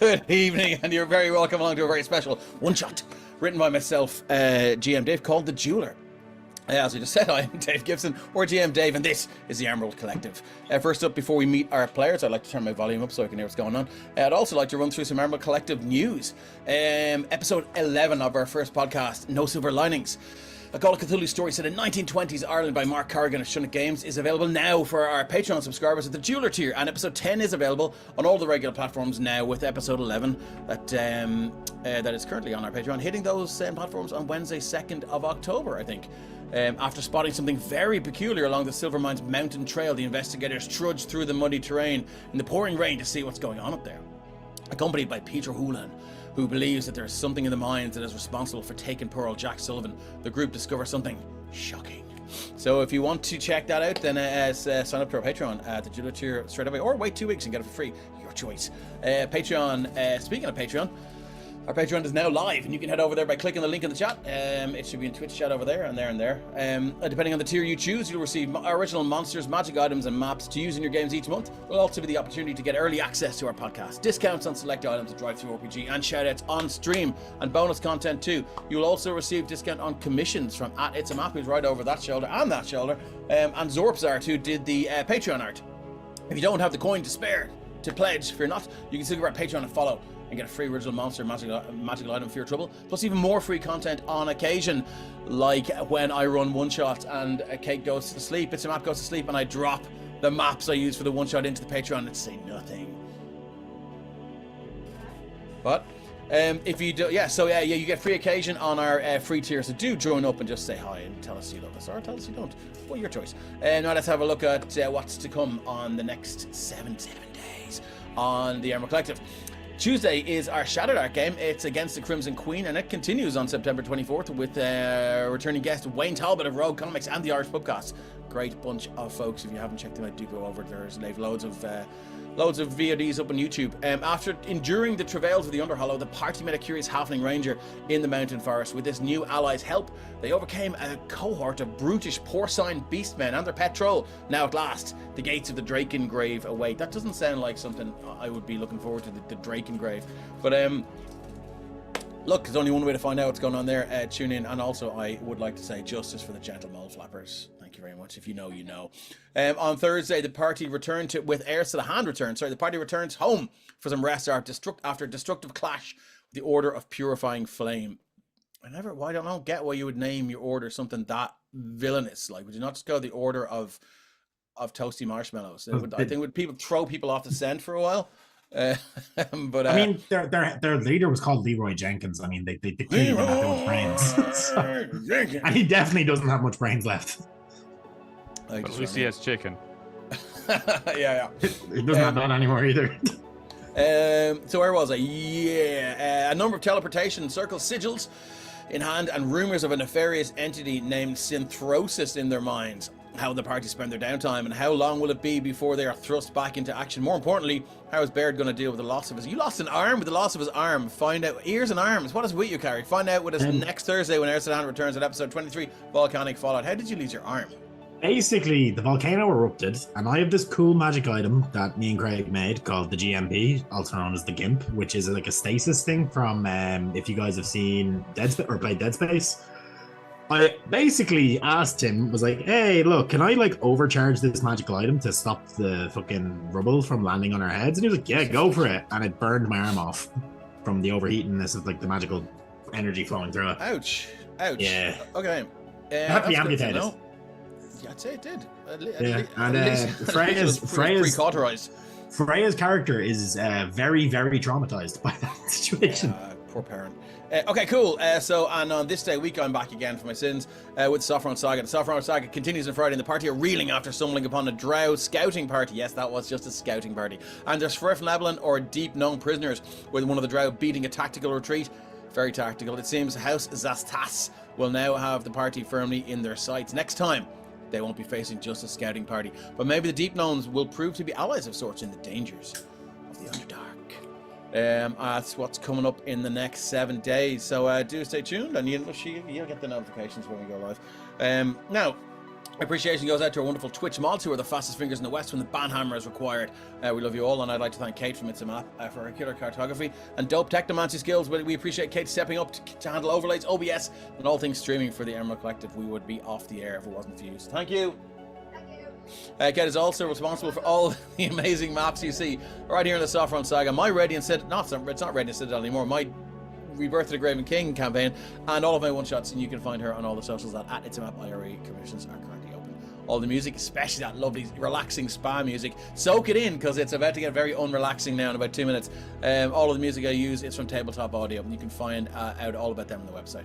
Good evening, and you're very welcome along to a very special one-shot written by myself, GM Dave, called The Jeweller. As we just said, I'm Dave Gibson, or GM Dave, and this is the Emerald Collective. First up, before we meet our players, I'd like to turn my volume up so I can hear what's going on. I'd also like to run through some Emerald Collective news. Episode 11 of our first podcast, No Silver Linings. A Call of Cthulhu story set in 1920s Ireland by Mark Corrigan of Shunnit Games is available now for our Patreon subscribers at the Jeweller tier, and episode 10 is available on all the regular platforms now, with episode 11 that is currently on our Patreon, hitting those same platforms on Wednesday 2nd of October, I think. After spotting something very peculiar along the Silver Mines mountain trail, the investigators trudged through the muddy terrain in the pouring rain to see what's going on up there. Accompanied by Peter Houlihan, who believes that there is something in the mines that is responsible for taking poor old Jack Sullivan, the group discovers something shocking. So if you want to check that out, then sign up to our Patreon at the Jeweller tier straight away, or wait 2 weeks and get it for free. Your choice. Patreon, speaking of Patreon, our Patreon is now live, and you can head over there by clicking the link in the chat. It should be in Twitch chat over there and there and there. Depending on the tier you choose, you'll receive original monsters, magic items, and maps to use in your games each month. There'll also be the opportunity to get early access to our podcast, discounts on select items at Drive-Thru RPG, and shoutouts on stream, and bonus content too. You'll also receive discount on commissions from It's a Map, who's right over that shoulder and that shoulder, and Zorpsart, who did the Patreon art. If you don't have the coin to spare to pledge, fear not, you can still go to our Patreon and follow and get a free original monster magical item for your trouble, plus even more free content on occasion, like when I run one-shots and Kate goes to sleep, It's a Map goes to sleep, and I drop the maps I use for the one-shot into the Patreon and say nothing. But if you do, you get free occasion on our free tier, so do join up and just say hi and tell us you love us, or tell us you don't. Well, your choice. Now let's have a look at what's to come on the next seven days on the Emerald Collective. Tuesday is our Shadow Dark game. It's against the Crimson Queen, and it continues on September 24th with returning guest Wayne Talbot of Rogue Comics and the Irish Pubcast. Great bunch of folks. If you haven't checked them out, do go over. There's loads of VODs up on YouTube. After enduring the travails of the Underhollow, the party met a curious halfling ranger in the mountain forest. With this new ally's help, they overcame a cohort of brutish porcine beastmen and their pet troll. Now at last, the gates of the Drakengrave await. That doesn't sound like something I would be looking forward to, the Drakengrave. But look, there's only one way to find out what's going on there. Tune in, and also I would like to say justice for the gentle mole flappers. Thank you very much. If you know, you know. On Thursday, the party returned with Heirs to the Hand return. The party returns home for some rest after destructive clash with the Order of Purifying Flame. I don't get why you would name your order something that villainous. Like, would you not just go the Order of Toasty Marshmallows? I think would people throw people off the scent for a while. But I mean, their leader was called Leroy Jenkins. I mean, they clearly don't have much brains, and he definitely doesn't have much brains left. But at least he has chicken. yeah. He doesn't have that anymore either. So where was I? A number of teleportation circle sigils in hand, and rumors of a nefarious entity named Synthrosis in their minds. How will the party spend their downtime, and how long will it be before they are thrust back into action? More importantly, how is Baird going to deal with the loss of his... You lost an arm. With the loss of his arm, find out... Ears and arms. What is with you, Carrie? Find out with us next Thursday when Heirs to the Hand returns at episode 23, Volcanic Fallout. How did you lose your arm? Basically, the volcano erupted, and I have this cool magic item that me and Craig made called the GMP, also known as the GIMP, which is like a stasis thing from, if you guys have seen played Dead Space. I basically asked him, was like, hey, look, can I like overcharge this magical item to stop the fucking rubble from landing on our heads? And he was like, yeah, go for it. And it burned my arm off from the overheatingness of like the magical energy flowing through it. Ouch. Yeah. Okay. It had to be amputated. Yeah, I'd say it did. And Freya's cauterized. Freya's character is very, very traumatized by that situation. Poor parent. Okay, cool. And on this week, I'm back again for my sins with Sopherone Saga. The Sopherone Saga continues on Friday, and the party are reeling after stumbling upon a drow scouting party. Yes, that was just a scouting party. And there's Sverfneblin, or deep known prisoners, with one of the drow beating a tactical retreat. Very tactical. It seems House Zastas will now have the party firmly in their sights. Next time, they won't be facing just a scouting party, but maybe the Deep Knowns will prove to be allies of sorts in the dangers of the Underdark. That's what's coming up in the next 7 days, so do stay tuned, and you'll get the notifications when we go live. Now, Appreciation goes out to our wonderful Twitch mods who are the fastest fingers in the West when the banhammer is required. We love you all, and I'd like to thank Kate from It's a Map for her killer cartography and dope technomancy skills. We appreciate Kate stepping up to handle overlays, OBS, and all things streaming for the Emerald Collective. We would be off the air if it wasn't for you. So thank you. Kate is also responsible for all the amazing maps you see right here in the Sopherone Saga. My Radiant Citadel, it's not Radiant Citadel anymore. My Rebirth of the Graven King campaign, and all of my one-shots, and you can find her on all the socials at It's a Map IRE. Commissions are currently open. All the music, especially that lovely relaxing spa music, soak it in because it's about to get very unrelaxing now in about 2 minutes. All of the music I use is from Tabletop Audio, and you can find out all about them on the website.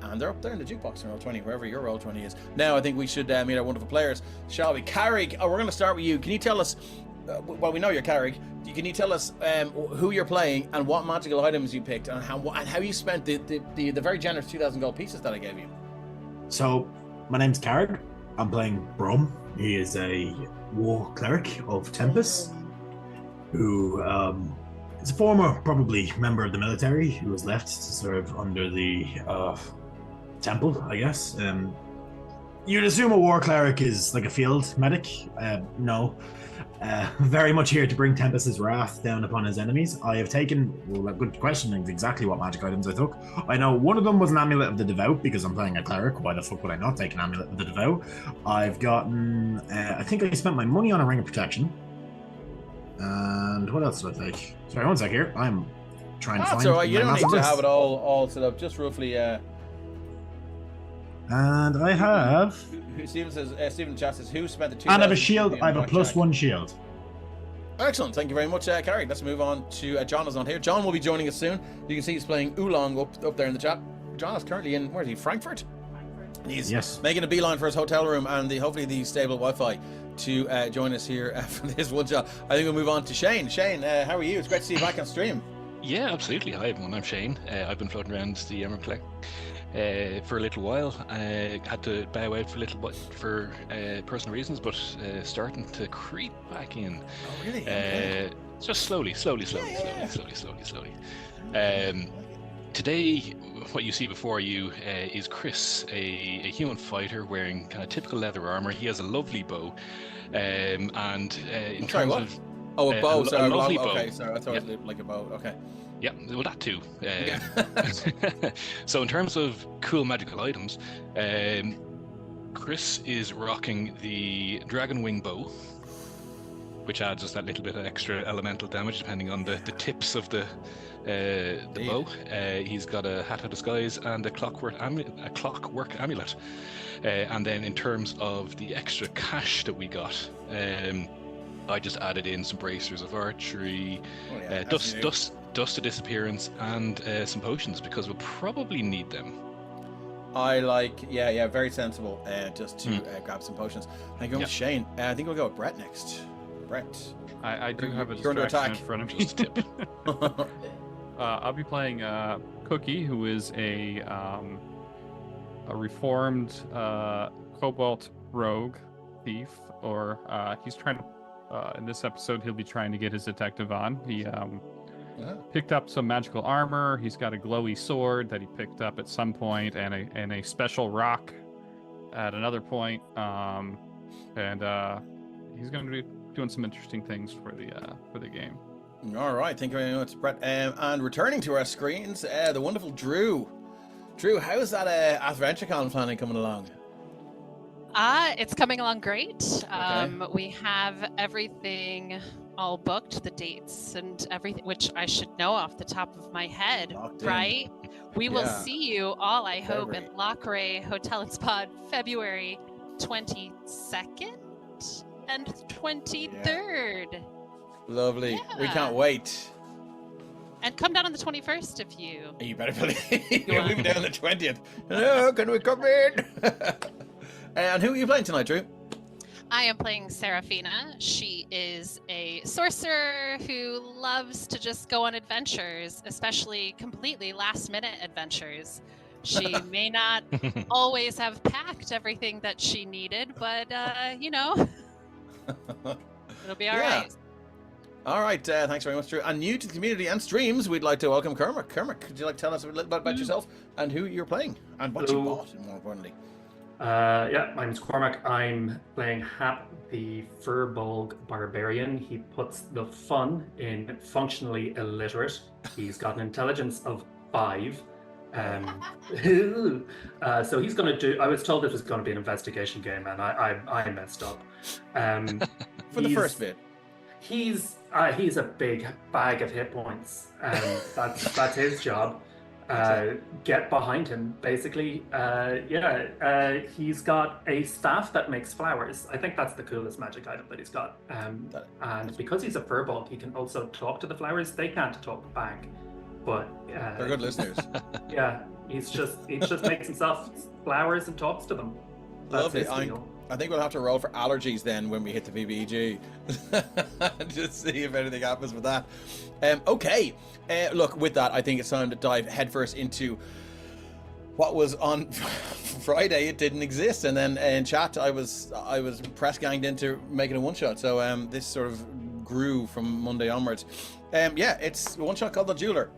And they're up there in the jukebox in Roll20, wherever your Roll20 is. Now I think we should meet our wonderful players, shall we? Carrick, we're going to start with you. Can you tell us, well, we know you're Carrick. Can you tell us who you're playing and what magical items you picked and how you spent the very generous 2,000 gold pieces that I gave you? So, my name's Carrick. I'm playing Brom. He is a war cleric of Tempest, who is a former, probably, member of the military who was left to serve under the temple, I guess. You'd assume a war cleric is like a field medic. No. Very much here to bring Tempest's wrath down upon his enemies. I have taken, well, a good question is exactly what magic items I took. I know one of them was an Amulet of the Devout because I'm playing a cleric. Why the fuck would I not take an Amulet of the Devout? I've gotten, I think I spent my money on a Ring of Protection. And what else did I take? Sorry, one sec here. I'm trying to find. That's alright, you don't need to have it all set up. Just roughly. And I have. Stephen says. Stephen Chat says, "Who spent the 2,000?" And I have a shield. I have a +1 shield. Excellent, thank you very much, Carrick. Let's move on to John is on here. John will be joining us soon. You can see he's playing Oolong up there in the chat. John is currently in, where is he? Frankfurt. He's making a beeline for his hotel room and hopefully the stable Wi-Fi to join us here for this one shot. I think we'll move on to Shane. Shane, how are you? It's great to see you back on stream. Yeah, absolutely. Hi everyone, I'm Shane. I've been floating around the Emerald Collect for a little while. I had to bow out for a little bit for personal reasons, but starting to creep back in. Oh, really? Okay. Just slowly. Today, what you see before you is Chris, a human fighter wearing kind of typical leather armor. He has a lovely bow, and in terms of a bow. A lovely bow. Okay, sorry, I thought it looked like a bow. Okay. Yeah, well, that too. So in terms of cool magical items, Chris is rocking the Dragon Wing bow, which adds just that little bit of extra elemental damage depending on the tips of the bow. He's got a Hat of Disguise and a clockwork amulet. And then in terms of the extra cash that we got, I just added in some bracers of archery, dust of disappearance, and some potions because we'll probably need them. I like, very sensible. Just to grab some potions. Thank you very much, Shane. I think we'll go with Brett next. Brett, I do have a you're under distraction attack in front of me. Just a tip. I'll be playing Cookie, who is a reformed Cobalt rogue thief, or he's trying to. In this episode, he'll be trying to get his detective on. He picked up some magical armor. He's got a glowy sword that he picked up at some point, and a special rock at another point. And he's going to be doing some interesting things for the game. All right, thank you very much, Brett. And returning to our screens, the wonderful Drew. Drew, how's that AdventureCon planning coming along? It's coming along great. Okay. We have everything all booked, the dates and everything, which I should know off the top of my head, right? We will see you all, I hope, at Lochray Hotel and Spa February 22nd and 23rd. Yeah. Lovely. Yeah. We can't wait. And come down on the 21st if you... You better believe. We'll be down on the 20th. Hello, can we come in? And who are you playing tonight, Drew? I am playing Seraphina. She is a sorcerer who loves to just go on adventures, especially completely last-minute adventures. She may not always have packed everything that she needed, but, it'll be all right. All right, thanks very much, Drew. And new to the community and streams, we'd like to welcome Cormac. Cormac, could you like to tell us a little bit about yourself and who you're playing and what you bought, more importantly? Yeah, my name's Cormac. I'm playing Hap, the Furbolg Barbarian. He puts the fun in functionally illiterate. He's got an intelligence of 5. So he's going to do. I was told this was going to be an investigation game, and I messed up. For the first bit. He's a big bag of hit points. That's his job. Get behind him, basically. He's got a staff that makes flowers. I think that's the coolest magic item that he's got. And because he's a furbolg, he can also talk to the flowers. They can't talk back, but they're good listeners. Yeah, he just makes himself flowers and talks to them. That's Lovely. his deal. I think we'll have to roll for allergies then when we hit the PBEG. Just see if anything happens with that. Okay. Look, with that, I think it's time to dive headfirst into what was on Friday. It didn't exist, and then in chat, I was press ganged into making a one shot. So this sort of grew from Monday onwards. It's a one shot called the Jeweller.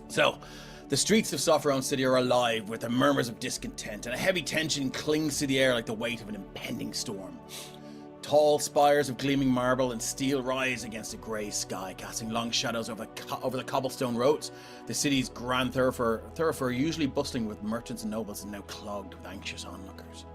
So. The streets of Sopherone City are alive with the murmurs of discontent, and a heavy tension clings to the air like the weight of an impending storm. Tall spires of gleaming marble and steel rise against a grey sky, casting long shadows over the cobblestone roads. The city's grand thoroughfare, usually bustling with merchants and nobles, is now clogged with anxious onlookers.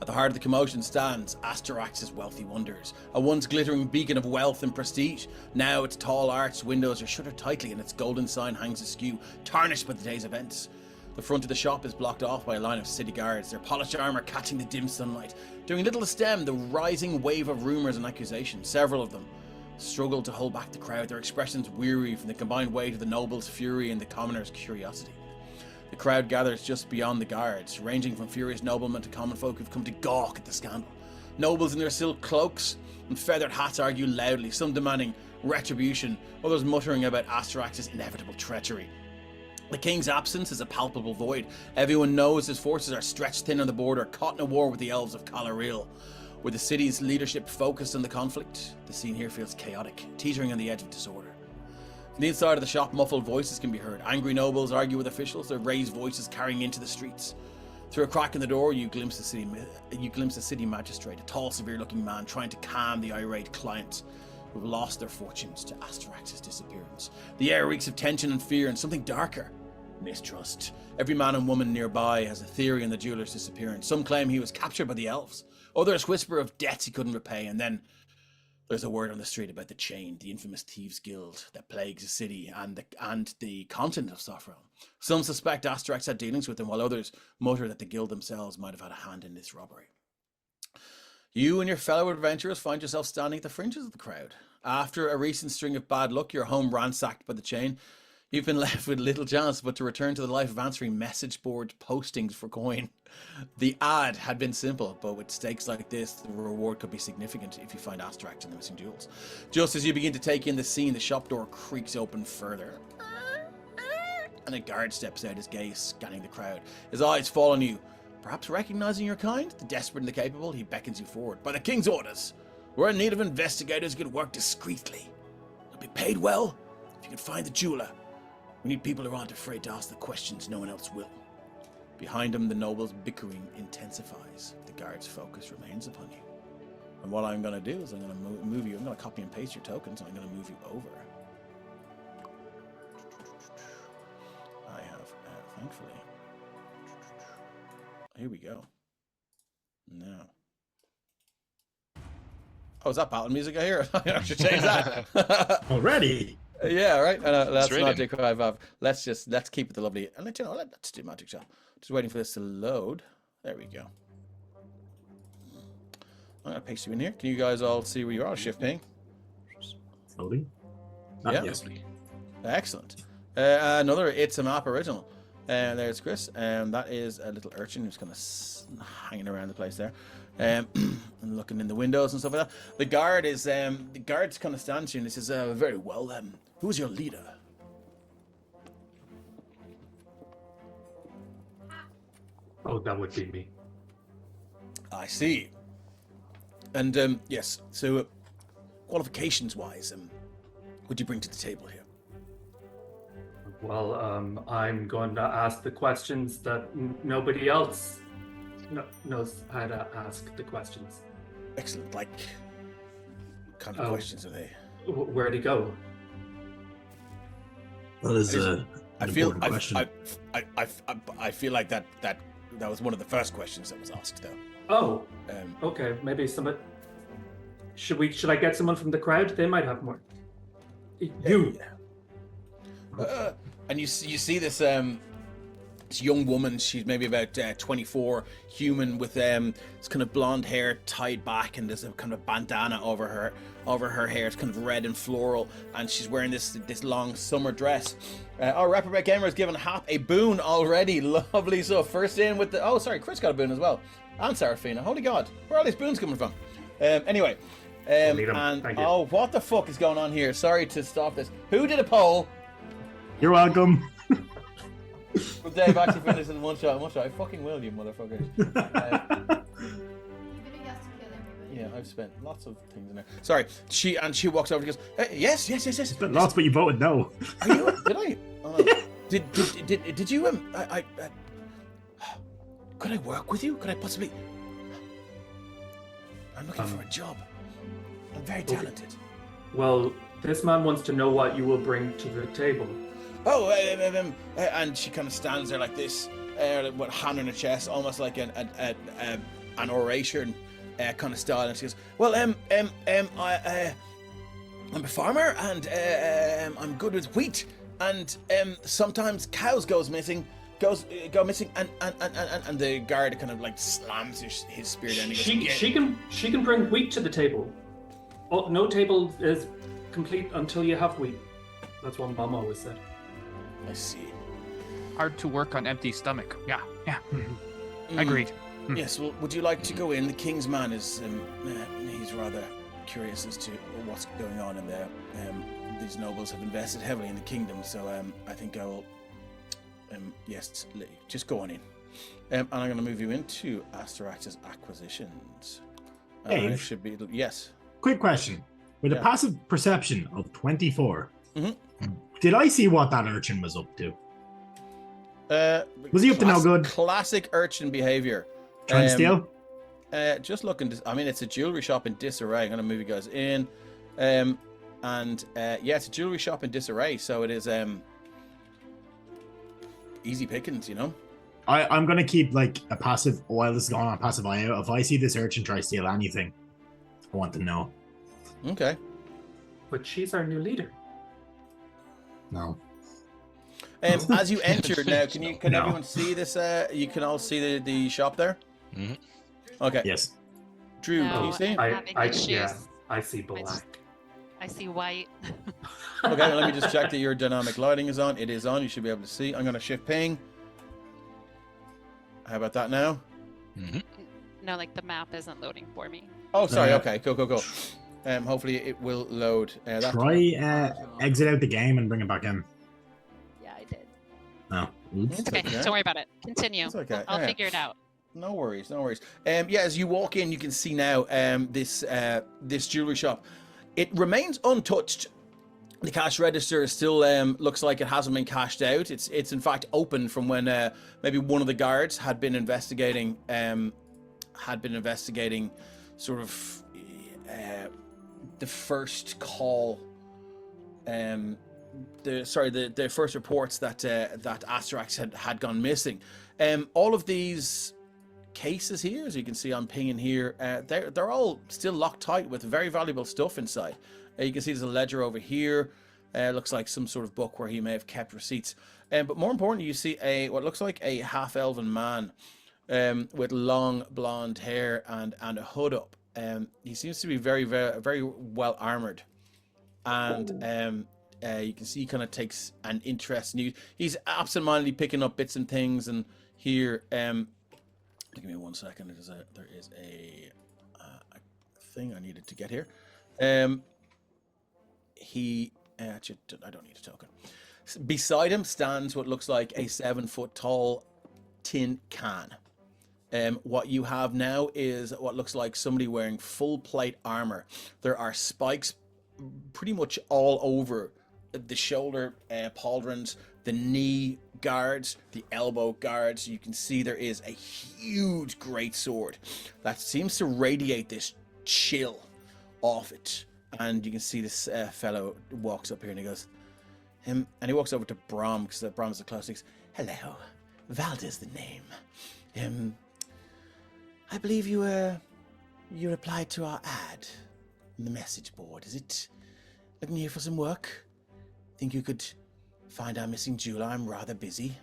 At the heart of the commotion stands Astarax's wealthy wonders, a once glittering beacon of wealth and prestige. Now its tall arched windows are shuttered tightly and its golden sign hangs askew, tarnished by the day's events. The front of the shop is blocked off by a line of city guards, their polished armour catching the dim sunlight, doing little to stem the rising wave of rumours and accusations. Several of them struggle to hold back the crowd, their expressions weary from the combined weight of the nobles' fury and the commoners' curiosity. The crowd gathers just beyond the guards, ranging from furious noblemen to common folk who've come to gawk at the scandal. Nobles in their silk cloaks and feathered hats argue loudly, some demanding retribution, others muttering about Astarax's inevitable treachery. The king's absence is a palpable void. Everyone knows his forces are stretched thin on the border, caught in a war with the Elves of Aril. With the city's leadership focused on the conflict, the scene here feels chaotic, teetering on the edge of disorder. From the inside of the shop, muffled voices can be heard. Angry nobles argue with officials, their raised voices carrying into the streets. Through a crack in the door, you glimpse the city magistrate, a tall, severe-looking man trying to calm the irate clients who have lost their fortunes to Astarax's disappearance. The air reeks of tension and fear, and something darker: mistrust. Every man and woman nearby has a theory on the jeweller's disappearance. Some claim he was captured by the elves. Others whisper of debts he couldn't repay, and then there's a word on the street about the Chain, the infamous thieves' guild that plagues the city and the continent of Sopherone. Some suspect Astarax had dealings with them, while others mutter that the guild themselves might have had a hand in this robbery. You and your fellow adventurers find yourself standing at the fringes of the crowd. After a recent string of bad luck, your home ransacked by the Chain, you've been left with little chance but to return to the life of answering message board postings for coin. The ad had been simple, but with stakes like this, the reward could be significant if you find Astarax and the missing jewels. Just as you begin to take in the scene, the shop door creaks open further, and a guard steps out, his gaze scanning the crowd. His eyes fall on you. Perhaps recognizing your kind, the desperate and the capable, he beckons you forward. By the king's orders, we're in need of investigators who can work discreetly. You'll be paid well if you can find the jeweler. We need people who aren't afraid to ask the questions no one else will. Behind him, the noble's bickering intensifies. The guard's focus remains upon you. And what I'm going to do is I'm going to move you. I'm going to copy and paste your tokens, and I'm going to move you over. I have, thankfully. Here we go. Now. Oh, is that battle music I hear? I should change that. Already? Yeah, right. That's really magic 5. Let's keep it the lovely. And let's do magic shot. Just waiting for this to load. There we go. I'm gonna paste you in here. Can you guys all see where you are? Shift ping. Loading? Yeah. Yes. Excellent. Another It's a Map original. And there's Chris. That is a little urchin who's kind of hanging around the place there. And looking in the windows and stuff like that. The guard is the guard's kind of stands here and he says, very well, who's your leader? Oh, that would be me. I see. And yes, so qualifications wise, what do you bring to the table here? Well, I'm going to ask the questions that nobody else knows how to ask the questions. Excellent. Like, what kind of questions are they? Where'd he go? That is I an feel important question. I feel like that was one of the first questions that was asked, though. Oh, okay. Maybe somebody. Should I get someone from the crowd? They might have more. You. And you see this this young woman. She's maybe about 24, human with this kind of blonde hair tied back, and there's a kind of bandana over her hair. It's kind of red and floral, and she's wearing this long summer dress. Our Reprobate Gamer has given Hap a boon already. Lovely. So first in with the Chris got a boon as well, and Seraphina. Holy God, where are all these boons coming from? Anyway. And what the fuck is going on here? Sorry to stop this. Who did a poll? You're welcome. Well, Dave actually finished in one shot. I fucking will, you motherfuckers. Yeah, I've spent lots of things in there. Sorry. She walks over and goes, yes. But lots, but you voted no. Are you? Did I? Oh, no. Did you? Could I work with you? Could I possibly? I'm looking for a job. I'm very talented. Okay. Well, this man wants to know what you will bring to the table. Oh, and she kind of stands there like this, with hand on her chest, almost like an oration kind of style. And she goes, "Well, I'm a farmer, and I'm good with wheat, and sometimes cows go missing, and the guard kind of like slams his spear down. And he goes, she can bring wheat to the table. Oh, no table is complete until you have wheat. That's what Mom always said. I see. Hard to work on empty stomach. Yeah. Mm. Agreed. Yes, well, would you like to go in? The king's man is, he's rather curious as to what's going on in there. These nobles have invested heavily in the kingdom, so I think I will, yes, just go on in. And I'm going to move you into Astarax's acquisitions. Dave? Should be, yes. Quick question. With a passive perception of 24, Mm-hmm. did I see what that urchin was up to? Was he up to no good? Classic urchin behavior. Trying to steal? Just looking. It's a jewelry shop in disarray. I'm going to move you guys in. It's a jewelry shop in disarray, so it is easy pickings, you know. I'm going to keep like a passive, while this is going on, passive eye out. If I see this urchin try to steal anything, I want to know. Okay. But she's our new leader. No. As you enter now, can everyone see this? You can all see the shop there. Mm-hmm. Okay. Yes. Drew, can you see? I see black. I see white. Okay, let me just check that your dynamic lighting is on. It is on. You should be able to see. I'm going to shift ping. How about that now? Mm-hmm. No, like the map isn't loading for me. Oh, sorry. Okay, go. Hopefully it will load. Try exit out the game and bring it back in. Yeah, I did. Oh, oops. Okay, don't worry about it. Continue. It's okay. I'll figure it out. No worries. As you walk in, you can see now this jewelry shop. It remains untouched. The cash register still looks like it hasn't been cashed out. It's in fact open from when maybe one of the guards had been investigating sort of the first call. The first reports that Astarax had gone missing. All of these cases here, as you can see on pinging here, they're all still locked tight with very valuable stuff inside. You can see there's a ledger over here. Looks like some sort of book where he may have kept receipts. But more importantly, you see what looks like a half-elven man with long blonde hair and a hood up. He seems to be very, very, very well armored, and you can see he kind of takes an interest in you. He's absentmindedly picking up bits and things, and here, give me 1 second. There is a thing I needed to get here. I don't need a token. Beside him stands what looks like a 7-foot tall tin can. What you have now is what looks like somebody wearing full plate armor. There are spikes pretty much all over the shoulder pauldrons. the knee guards, the elbow guards. You can see there is a huge great sword that seems to radiate this chill off it. And you can see this fellow walks up here and he goes, and he walks over to Brom, because Brom's the closest. Hello, Valda's the name. I believe you replied to our ad on the message board. Is it looking here for some work? Think you could find our missing jeweler? I'm rather busy.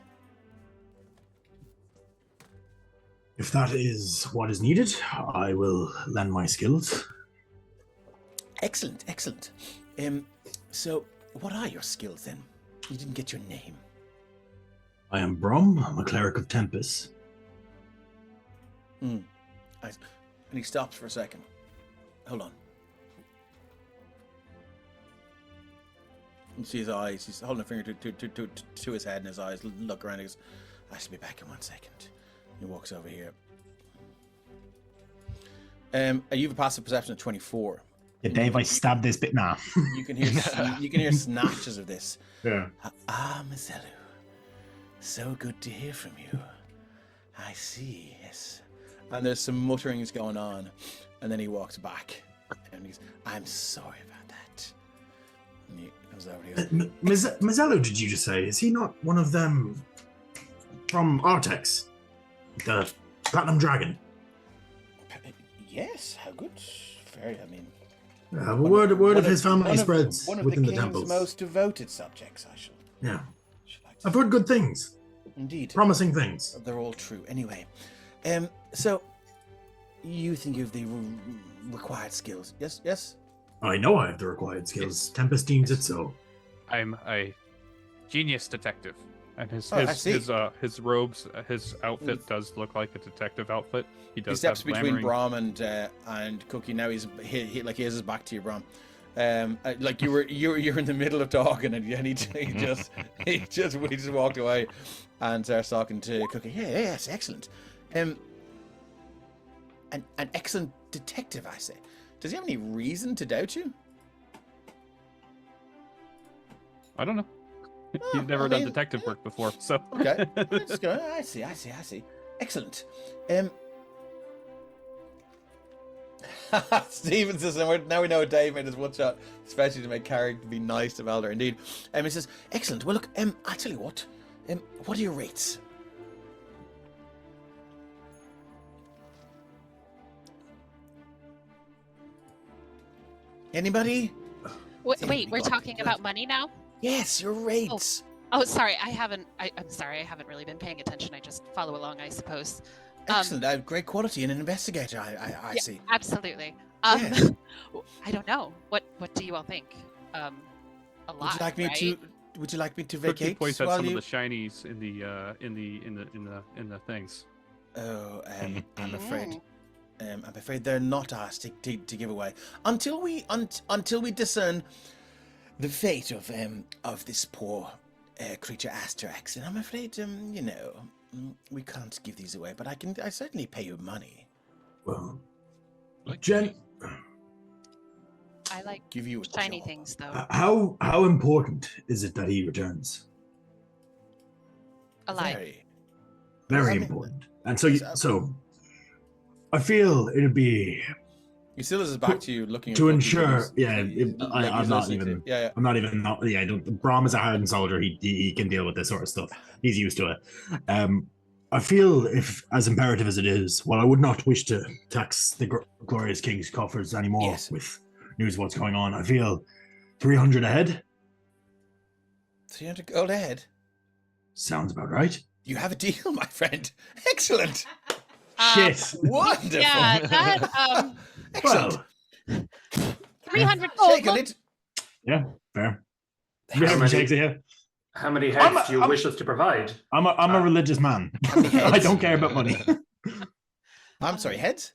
If that is what is needed, I will lend my skills. Excellent, excellent. So what are your skills then? You didn't get your name. I am Brom. I'm a cleric of Tempest. And he stops for a second. Hold on. You see his eyes. He's holding a finger to his head, and his eyes look around and goes, I shall be back in 1 second. He walks over here. You have a passive perception of 24. Yeah, Dave, I stabbed this bit now. You can hear snatches of this. Yeah. Mazelu. So good to hear from you. I see, yes. And there's some mutterings going on. And then he walks back. And he's, I'm sorry about that. And he comes over here. Mazzello, did you just say? Is he not one of them from Artex? The Platinum Dragon? Yes, how good. Very, I mean... word of his family spreads one of within the king's temples. most devoted subjects, I shall. Yeah. Like I've heard good things. Indeed. Promising things. They're all true. Anyway, so you think you have the required skills? Yes. I know I have the required skills. Tempest deems it so. I'm a genius detective, and his robes, his outfit does look like a detective outfit. He does. He steps have between glamoring. Brom and Cookie. Now he has his back to you, Brom. Like you're in the middle of talking, and he just walked away and starts talking to Cookie. Yeah, yes, excellent. An excellent detective, I say. Does he have any reason to doubt you? I don't know. He's never done detective work before, so. Okay, let's go. I see. Excellent. Steven says, now we know Dave made his one shot, especially to make Carrick be nice to Valder. Indeed. He says, excellent. Well, look, I'll tell you what. What are your rates? Anybody? Wait, we're talking about money now? Yes, your rates. Oh, sorry, I'm sorry, I haven't really been paying attention. I just follow along, I suppose. Excellent. Great quality in an investigator, I see. Absolutely. Yes. I don't know. What do you all think? A lot. Would you like me right? Would you like me to Cookie vacate? points at while some you... of the shinies in the things. Oh, I'm afraid. I'm afraid they're not ours to give away until we discern the fate of this poor creature Astarax. And I'm afraid we can't give these away. But I certainly pay you money. Well, Like Jen, I like Give you a shiny job. things, though. how important is it that he returns? Alive. Very I mean, important. And so I feel it'd be He still has his back to you, looking to at ensure. I'm I'm not even. Yeah. I'm not even. I don't. Brom is a hardened soldier. He can deal with this sort of stuff. He's used to it. I feel if, as imperative as it is, while I would not wish to tax the glorious king's coffers anymore with news of what's going on, I feel 300 a head. 300 gold ahead. Sounds about right. You have a deal, my friend. Excellent. Shit. Wonderful. Yeah, that Excellent. Well, 300 gold. Shake it. yeah, fair. How Yeah, many- shakes it, yeah. How many heads do you wish us to provide? I'm a religious man. many heads? I don't care about money. I'm sorry, heads?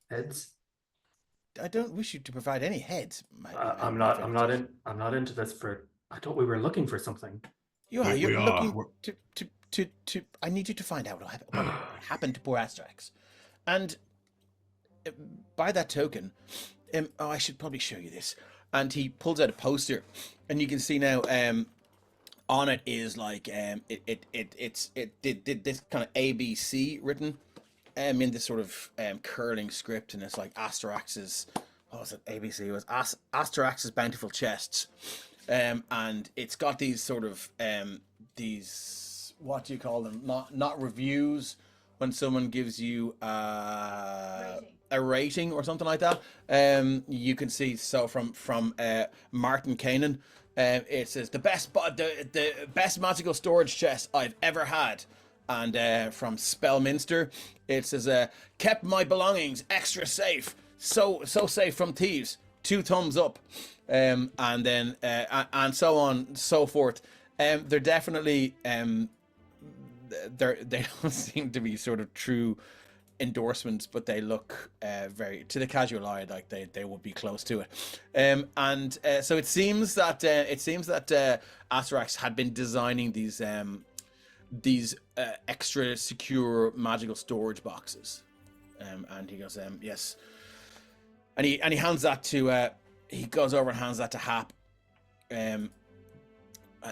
Heads? I don't wish you to provide any heads. I'm not into this for. I thought we were looking for something. You are. We You're are. looking We're- to. I need you to find out what happened to poor Astarax, and by that token, I should probably show you this. And he pulls out a poster, and you can see now. on it is like it's this kind of ABC written in this sort of curling script, and it's like Astarax's, what was it, ABC, it was Astarax's bountiful chests, and it's got these sort of these, what do you call them, not reviews, when someone gives you a rating or something like that. You can see, so from Martin Kanan, it says the best magical storage chest I've ever had. And from Spellminster, it says kept my belongings extra safe, so safe from thieves, 2 thumbs up. And then and so on and so forth. They're definitely they don't seem to be sort of true endorsements, but they look very, to the casual eye, like they would be close to it. So it seems that Astarax had been designing these extra secure magical storage boxes, and he goes, yes, and he hands that to he goes over and hands that to Hap, and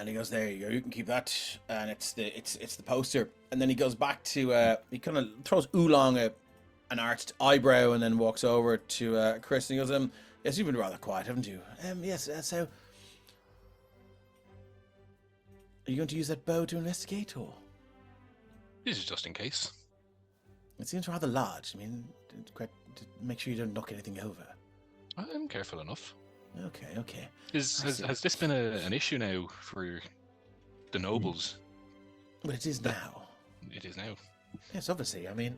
he goes, there you go, you can keep that, and it's the poster. And then he goes back to he kind of throws Oolong an arched eyebrow, and then walks over to Chris, and he goes, yes, you've been rather quiet, haven't you? Yes, so are you going to use that bow to investigate, or? This is just in case. It seems rather large. I mean, to make sure you don't knock anything over. I'm careful enough. Okay. Has this been an issue now for the nobles? Well, it is now. It is now. Yes, obviously. I mean,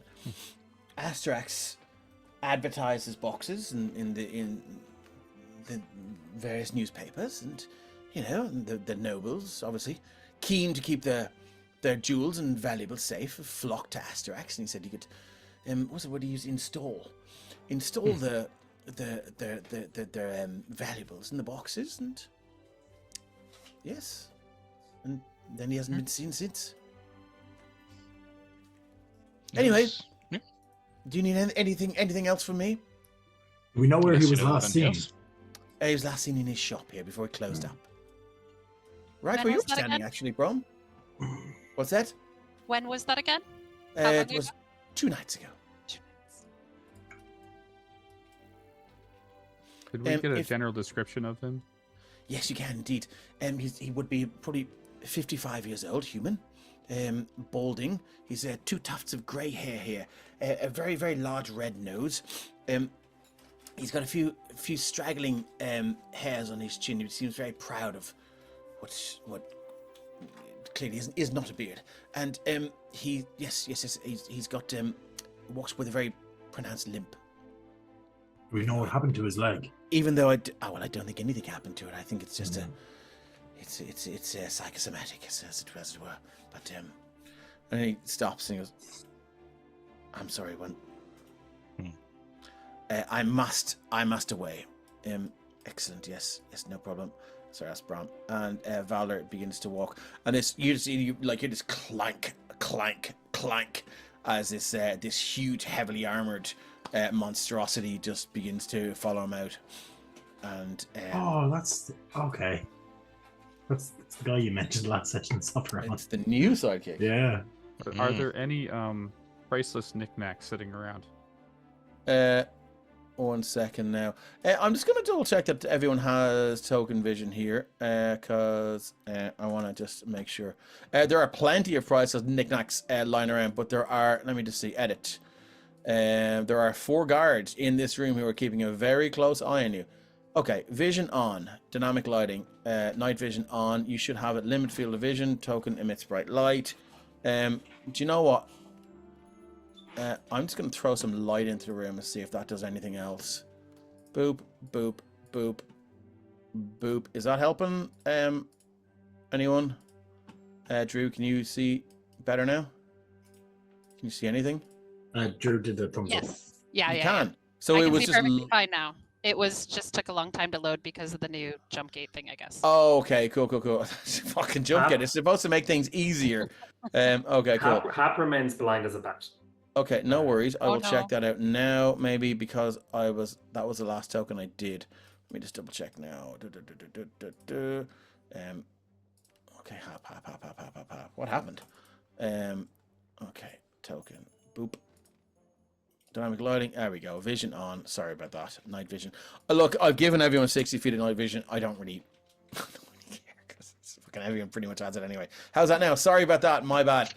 Astarax advertises boxes in the various newspapers, and the nobles, obviously keen to keep their jewels and valuables safe, flock to Astarax. And he said he could, what's the word he used? Install their valuables in the boxes, and yes, and then he hasn't been seen since. Anyway, Yeah. do you need anything else from me? We know where Yes, he was you know, last anything seen. else? He was last seen in his shop here before he closed up. Right When where you're was that standing, again? actually, Brom. What's that? When was that again? How long It was ago? 2 nights ago. 2 minutes. Could we get a if- general description of him? Yes, you can indeed. He would be probably 55 years old, human, balding. He's 2 tufts of grey hair here, a very, very large red nose. He's got a few straggling hairs on his chin. He seems very proud of what clearly is not a beard. And he's got walks with a very pronounced limp. We know what happened to his leg. Even though I don't think anything happened to it. I think it's just it's psychosomatic, as it were. But and he stops and he goes, "I'm sorry, when I must away." Excellent, yes, no problem. Sorry, that's Brom. And Valor begins to walk, and you just clank, clank, clank, as this huge, heavily armored monstrosity just begins to follow him out. And that's okay. That's the guy you mentioned last session, Sopherone. it's the new sidekick. Yeah. Are there any priceless knickknacks sitting around? 1 second now. I'm just going to double check that everyone has token vision here, because I want to just make sure. There are plenty of priceless knickknacks lying around, but there are, let me just see, edit. There are 4 guards in this room who are keeping a very close eye on you. Okay, vision on, dynamic lighting, night vision on. You should have it. Limit field of vision, token emits bright light. Do you know what? I'm just going to throw some light into the room and see if that does anything else. Boop, boop, boop, boop. Is that helping anyone? Drew, can you see better now? Can you see anything? Drew did the thumbs up. Yes. Yeah. You Yeah. can. So I it can was see just... perfectly fine now. It was just took a long time to load because of the new jump gate thing, I guess. Oh, okay, cool. Fucking jump get. It's supposed to make things easier. Okay, cool. Hap remains blind as a bat. Okay, no worries. I Oh, will check no. that out now. Maybe because that was the last token I did. Let me just double check now. Okay, hop. What happened? Okay, token. Boop. Dynamic lighting. There we go. Vision on. Sorry about that. Night vision. Look, I've given everyone 60 feet of night vision. I don't really care because fucking everyone pretty much has it anyway. How's that now? Sorry about that. My bad.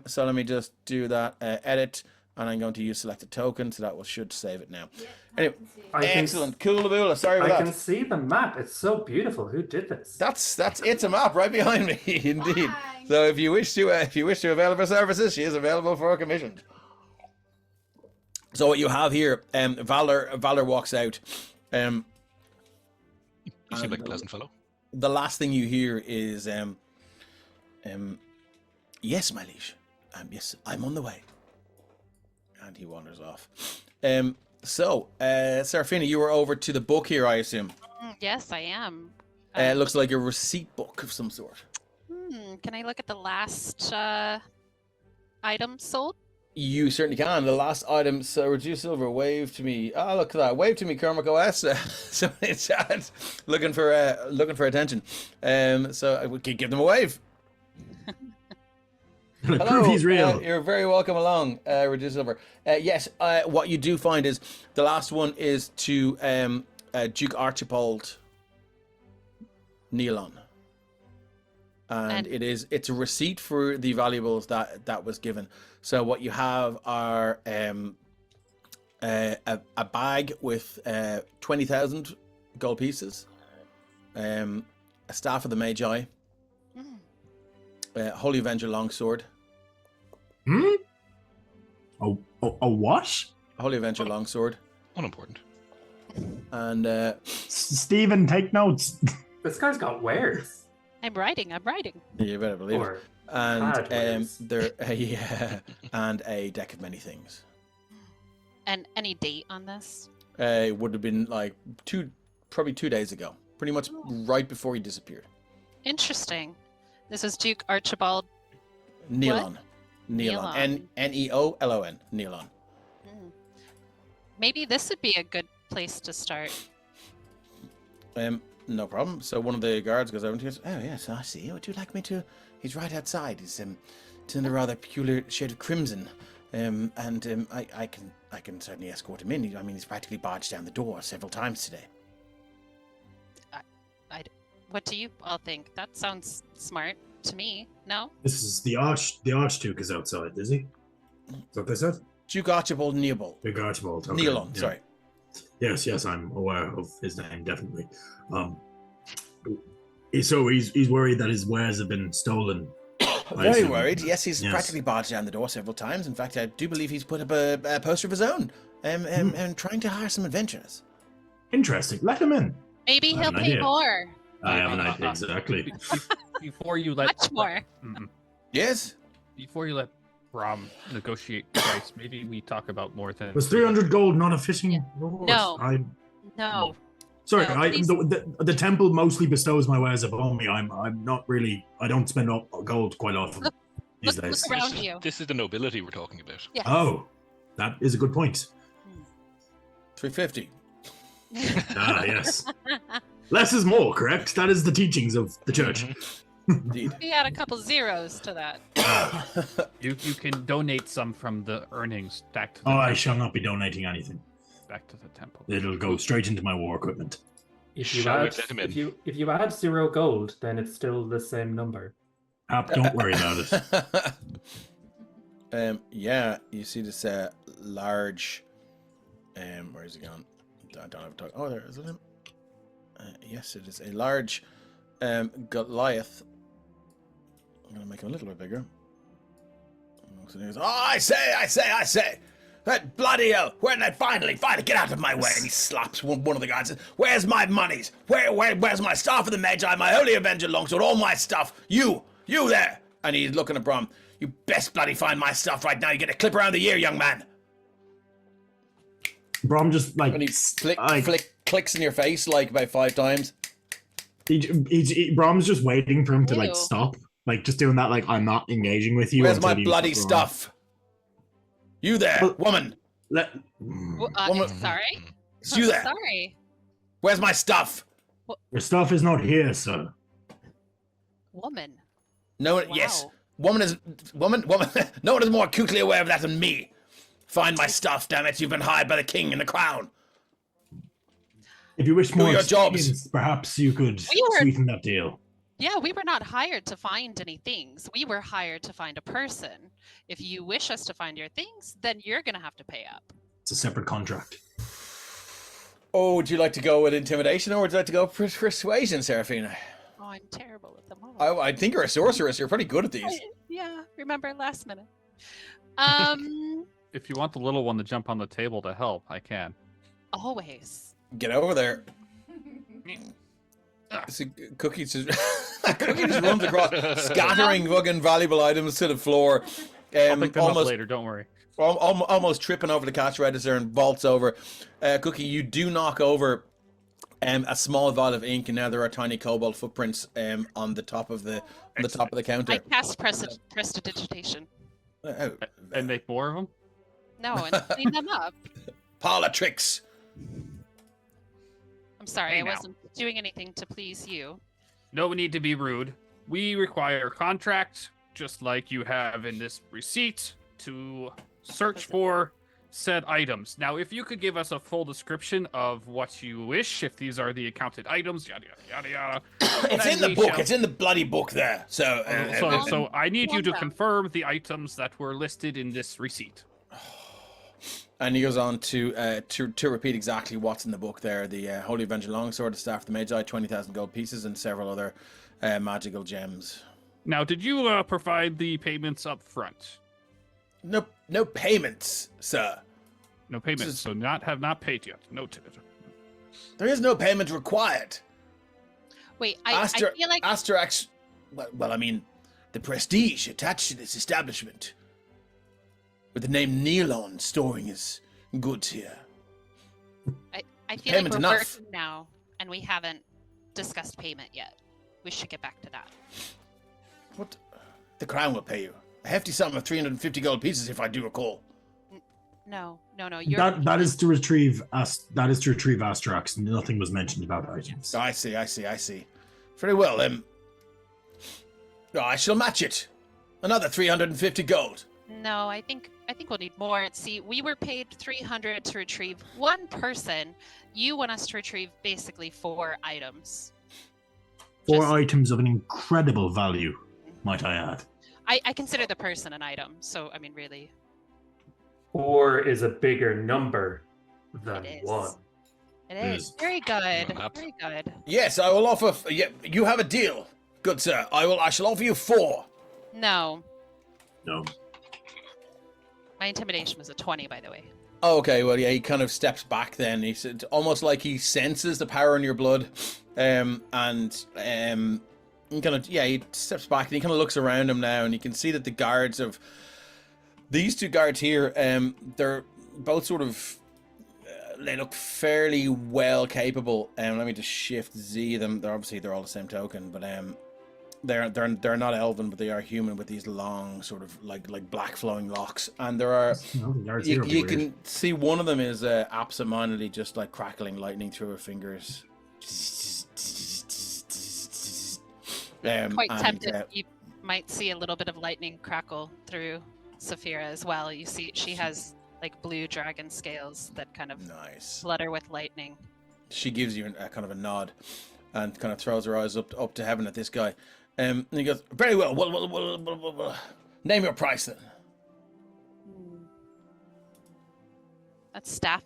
So let me just do that. Edit. And I'm going to use selected token, so that should save it now. Anyway, excellent. Cool, Labula. Sorry about that. I can see the map. It's so beautiful. Who did this? It's a map right behind me, indeed. So if you wish to avail of her services, she is available for commissioned. So what you have here, Valor walks out. You seem like a pleasant fellow. The last thing you hear is, yes, my liege. Yes, I'm on the way. And he wanders off. Seraphina, you were over to the book here, I assume. Yes, I am. It looks like a receipt book of some sort. Can I look at the last item sold? You certainly can. The last item, so reduce silver, wave to me. Oh, look at that. Wave to me, Cormac OS. So it's looking for attention. So I would give them a wave. Hello, he's real. You're very welcome along, Reduce Silver. Yes, what you do find is the last one is to Duke Archibald Nealon. And it's a receipt for the valuables that was given. So what you have are a bag with 20,000 gold pieces, a staff of the Magi, Holy Avenger longsword. A what? Holy Avenger longsword. Unimportant. And Stephen, take notes. This guy's got wares. I'm writing. you better believe Or it. And wares. and a deck of many things. And any date on this? It would have been like probably 2 days ago, pretty much right before he disappeared. Interesting. This is Duke Archibald. Nealon. Nealon. Neolon. Nealon. Maybe this would be a good place to start. No problem. So one of the guards goes over and goes, "Oh yes, I see. Would you like me to?" He's right outside. He's it's in a rather peculiar shade of crimson, I can certainly escort him in. I mean, he's practically barged down the door several times today. What do you all think? That sounds smart to me. No? This is the Archduke is outside, is he? Is that what they said? Duke Archibald Neobald. Duke Archibald. Okay. Nealon, Yeah. sorry. Yes, I'm aware of his name, definitely. So he's worried that his wares have been stolen. Very worried. Yes, he's practically barged down the door several times. In fact, I do believe he's put up a poster of his own and trying to hire some adventurers. Interesting. Let him in. Maybe I have he'll an pay idea. more. I have an idea, exactly. Before you let Much more. Yes? Before you let Brom negotiate price, maybe we talk about more than. Was 300 gold not a fishing reward? No. No. Sorry, No, please. the temple mostly bestows my wares upon me. I'm not really. I don't spend up gold quite often these days. Look around you. This is the nobility we're talking about. Yes. Oh, that is a good point. 350. Yes. Less is more, correct? That is the teachings of the church. Indeed. We add a couple zeros to that. You can donate some from the earnings back to the I shall not be donating anything. back to the temple. It'll go straight into my war equipment. If you Shall we add let him in? if you add 0 gold, then it's still the same number. Don't worry about it. Yeah, you see this large. Where is he gone? I don't have a talk. Oh, there is it him. Yes, it is a large Goliath. I'm gonna make him a little bit bigger. So he goes, "Oh, I say! That bloody hell! When that finally, get out of my way!" And he slaps one of the guys. And says, "Where's my monies? Where's my staff of the Magi, my Holy Avenger longsword, all my stuff? You there!" And he's looking at Brom. "You best bloody find my stuff right now. You get a clip around the ear, young man." Brom just like And he clicks in your face like about 5 times. Brom's just waiting for him to like Ew. stop, like just doing that. Like I'm not engaging with you. Where's until my you bloody stop Brom. stuff? You there, Well- woman? Sorry? It's you there. Sorry. Where's my stuff? Your stuff is not here, sir. Woman. No one, Wow. yes. Woman. No one is more acutely aware of that than me. Find my stuff, damn it. You've been hired by the king and the crown. If you wish Do more your jobs. experience, perhaps you could We were- sweeten that deal. Yeah, we were not hired to find any things. We were hired to find a person. If you wish us to find your things, then you're going to have to pay up. It's a separate contract. Oh, would you like to go with intimidation or would you like to go with persuasion, Seraphina? Oh, I'm terrible at them all. I think you're a sorceress. You're pretty good at these. Yeah, remember last minute. If you want the little one to jump on the table to help, I can. Always. Get over there. See, Cookie just runs across, scattering fucking valuable items to the floor. I'll pick them up later, don't worry. Almost tripping over the cash register and vaults over. Cookie, you do knock over a small vial of ink, and now there are tiny cobalt footprints on the top of the counter. I cast prestidigitation. And make more of them? No, and clean them up. Parlor tricks. I'm sorry, Hey, I now. wasn't doing anything to please you. No need to be rude. We require contract, just like you have in this receipt, to search for said items. Now, if you could give us a full description of what you wish, if these are the accounted items, yada yada yada yada. It's in the book. It's in the bloody book there. So, So I need you to Yeah. confirm the items that were listed in this receipt. and he goes on to repeat exactly what's in the book there: the Holy Avenger longsword, the staff of the Magi, 20,000 gold pieces, and several other magical gems. Now, did you provide the payments up front? No payments, sir. No payments, This is- so have not paid yet. Noted. There is no payment required. Wait, I feel like Astarax, well, I mean, the prestige attached to this establishment, with the name Neilon storing his goods here. I feel like payment we're enough. working now, and we haven't discussed payment yet. We should get back to that. What? The crown will pay you a hefty sum of 350 gold pieces, if I do recall. No. You're That is to retrieve Astarax. Nothing was mentioned about items. I see. Very well, I shall match it. Another 350 gold. No, I think we'll need more. See, we were paid 300 to retrieve one person. You want us to retrieve basically 4 items. Four Just- items of an incredible value, might I add. I consider the person an item, so I mean, really, 4 is a bigger number than It is. 1. it It is is. very good. Well, Very good. Yes, I will offer. You have a deal, good sir. I shall offer you 4. No, No. my intimidation was a 20, by the way. Oh, okay, well, yeah, he kind of steps back then. He said, almost like he senses the power in your blood, and he kind of, he steps back and he kind of looks around him now, and you can see that the guards of these 2 guards here, they're both sort of, they look fairly well capable. Let me just shift Z them. They're all the same token, but they're not elven, but they are human with these long sort of like black flowing locks, and there are. No, the guards here will be You weird. can see one of them is absentmindedly just like crackling lightning through her fingers. Quite and, tempted. You might see a little bit of lightning crackle through Saphira as well. You see, she has like blue dragon scales that kind of Nice. flutter with lightning. She gives you a kind of a nod, and kind of throws her eyes up to heaven at this guy. And he goes, "Very well. Well. Name your price then." That staff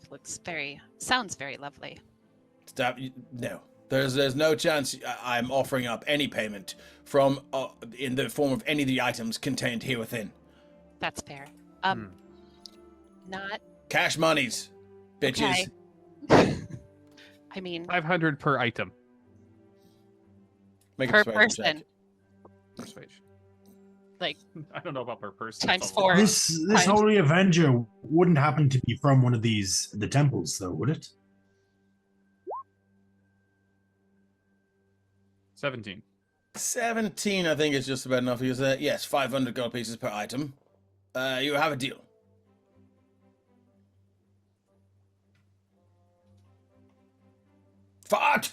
sounds very lovely. Stop. No. There's no chance I'm offering up any payment from in the form of any of the items contained here within. That's fair. Not Cash monies, bitches. okay. I mean, 500 per item. Make a per persuasion check. person, Persuasion. like I don't know about per person. times It's all- 4. This Fine. Holy Avenger wouldn't happen to be from one of the temples, though, would it? 17. 17, I think, is just about enough. He says, yes, 500 gold pieces per item. You have a deal. Fart!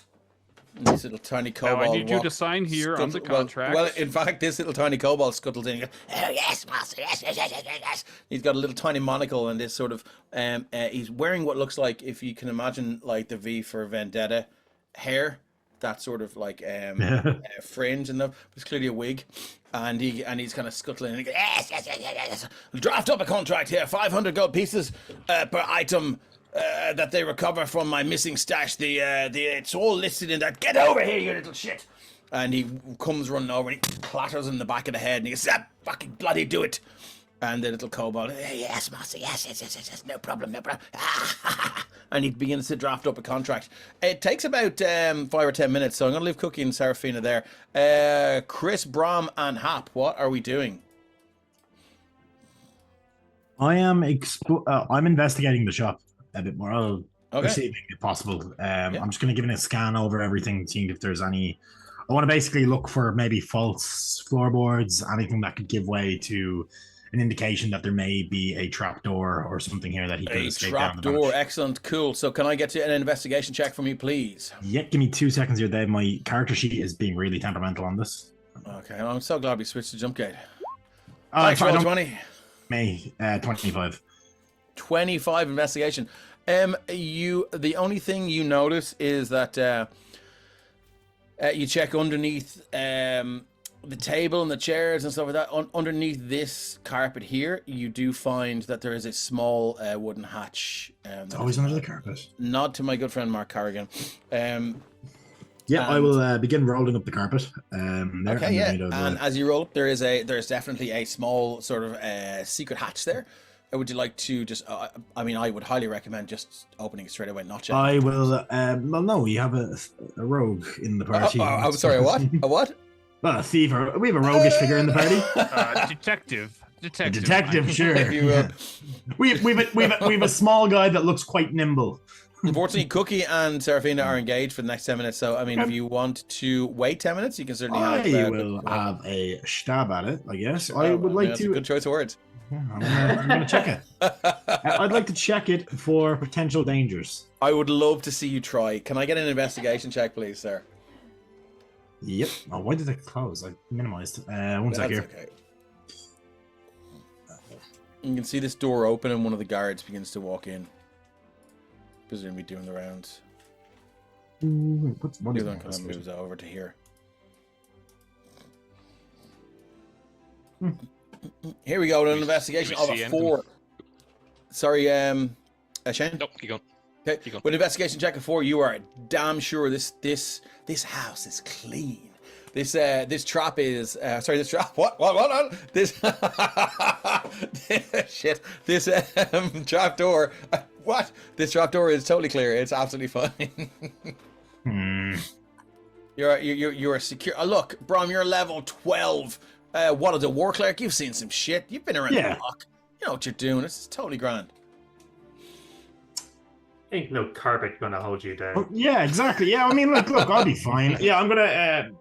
This little tiny Now kobold. I need you to sign here on the contract. Well, in fact, this little tiny kobold scuttles in. And goes, oh yes, master, yes. He's got a little tiny monocle and this sort of. He's wearing what looks like, if you can imagine, like the V for Vendetta hair. That sort of like fringe and that. It's clearly a wig, and he's kind of scuttling. And he goes, yes. We'll draft up a contract here, 500 gold pieces per item. That they recover from my missing stash. It's all listed in that. Get over here, you little shit! And he comes running over and he clatters in the back of the head and he goes, fucking bloody do it! And the little kobold, yes, master, yes, no problem. And he begins to draft up a contract. It takes about 5 or 10 minutes, so I'm going to leave Cookie and Seraphina there. Chris, Brom, and Hap, what are we doing? I am I'm investigating the shop a bit more. I'll see if possible. I'm just going to give it a scan over everything, seeing if there's any. I want to basically look for maybe false floorboards, anything that could give way to an indication that there may be a trapdoor or something here that he could escape down the trapdoor, excellent, cool. So can I get to an investigation check from you, please? Yeah, give me 2 seconds here, Dave. My character sheet is being really temperamental on this. Okay, I'm so glad we switched to jump gate. Thanks, roll 20. May 25. 25 investigation. The only thing you notice is that you check underneath the table and the chairs and stuff like that. Underneath this carpet here, you do find that there is a small wooden hatch. It's always under the carpet. Nod to my good friend Mark Carrigan. I will begin rolling up the carpet. Okay, yeah. And as you roll up, there's definitely a small sort of secret hatch there. Would you like to just? I would highly recommend just opening it straight away, not checking. I will. Well, no, we have a rogue in the party. I'm sorry. A what? A what? Well, a thief. We have a roguish figure in the party. Detective. Sure. If you will. We've a small guy that looks quite nimble. Unfortunately, Cookie and Seraphina are engaged for the next 10 minutes. So, if you want to wait 10 minutes, you can certainly have. I will have a stab at it, I guess. I would like to. Good choice of words. I'm going to check it. I'd like to check it for potential dangers. I would love to see you try. Can I get an investigation check, please, sir? Yep. Oh, why did it close? I minimized. One sec here. Okay. You can see this door open and one of the guards begins to walk in. Presumably doing the rounds. What the other one kind of moves over to here. Here we go, an investigation of a 4. Sorry, Shane? Nope, keep going. Okay, with an investigation check of 4, you are damn sure this house is clean. This trap is this trap. What? This shit. This trap door. What? This trap door is totally clear. It's absolutely fine. You're secure. Look, Brom, you're level 12. What is a war cleric? You've seen some shit. You've been around the block. You know what you're doing. This is totally grand. Ain't no carpet gonna hold you down. Oh, yeah, exactly. Yeah, look, I'll be fine. Yeah, I'm gonna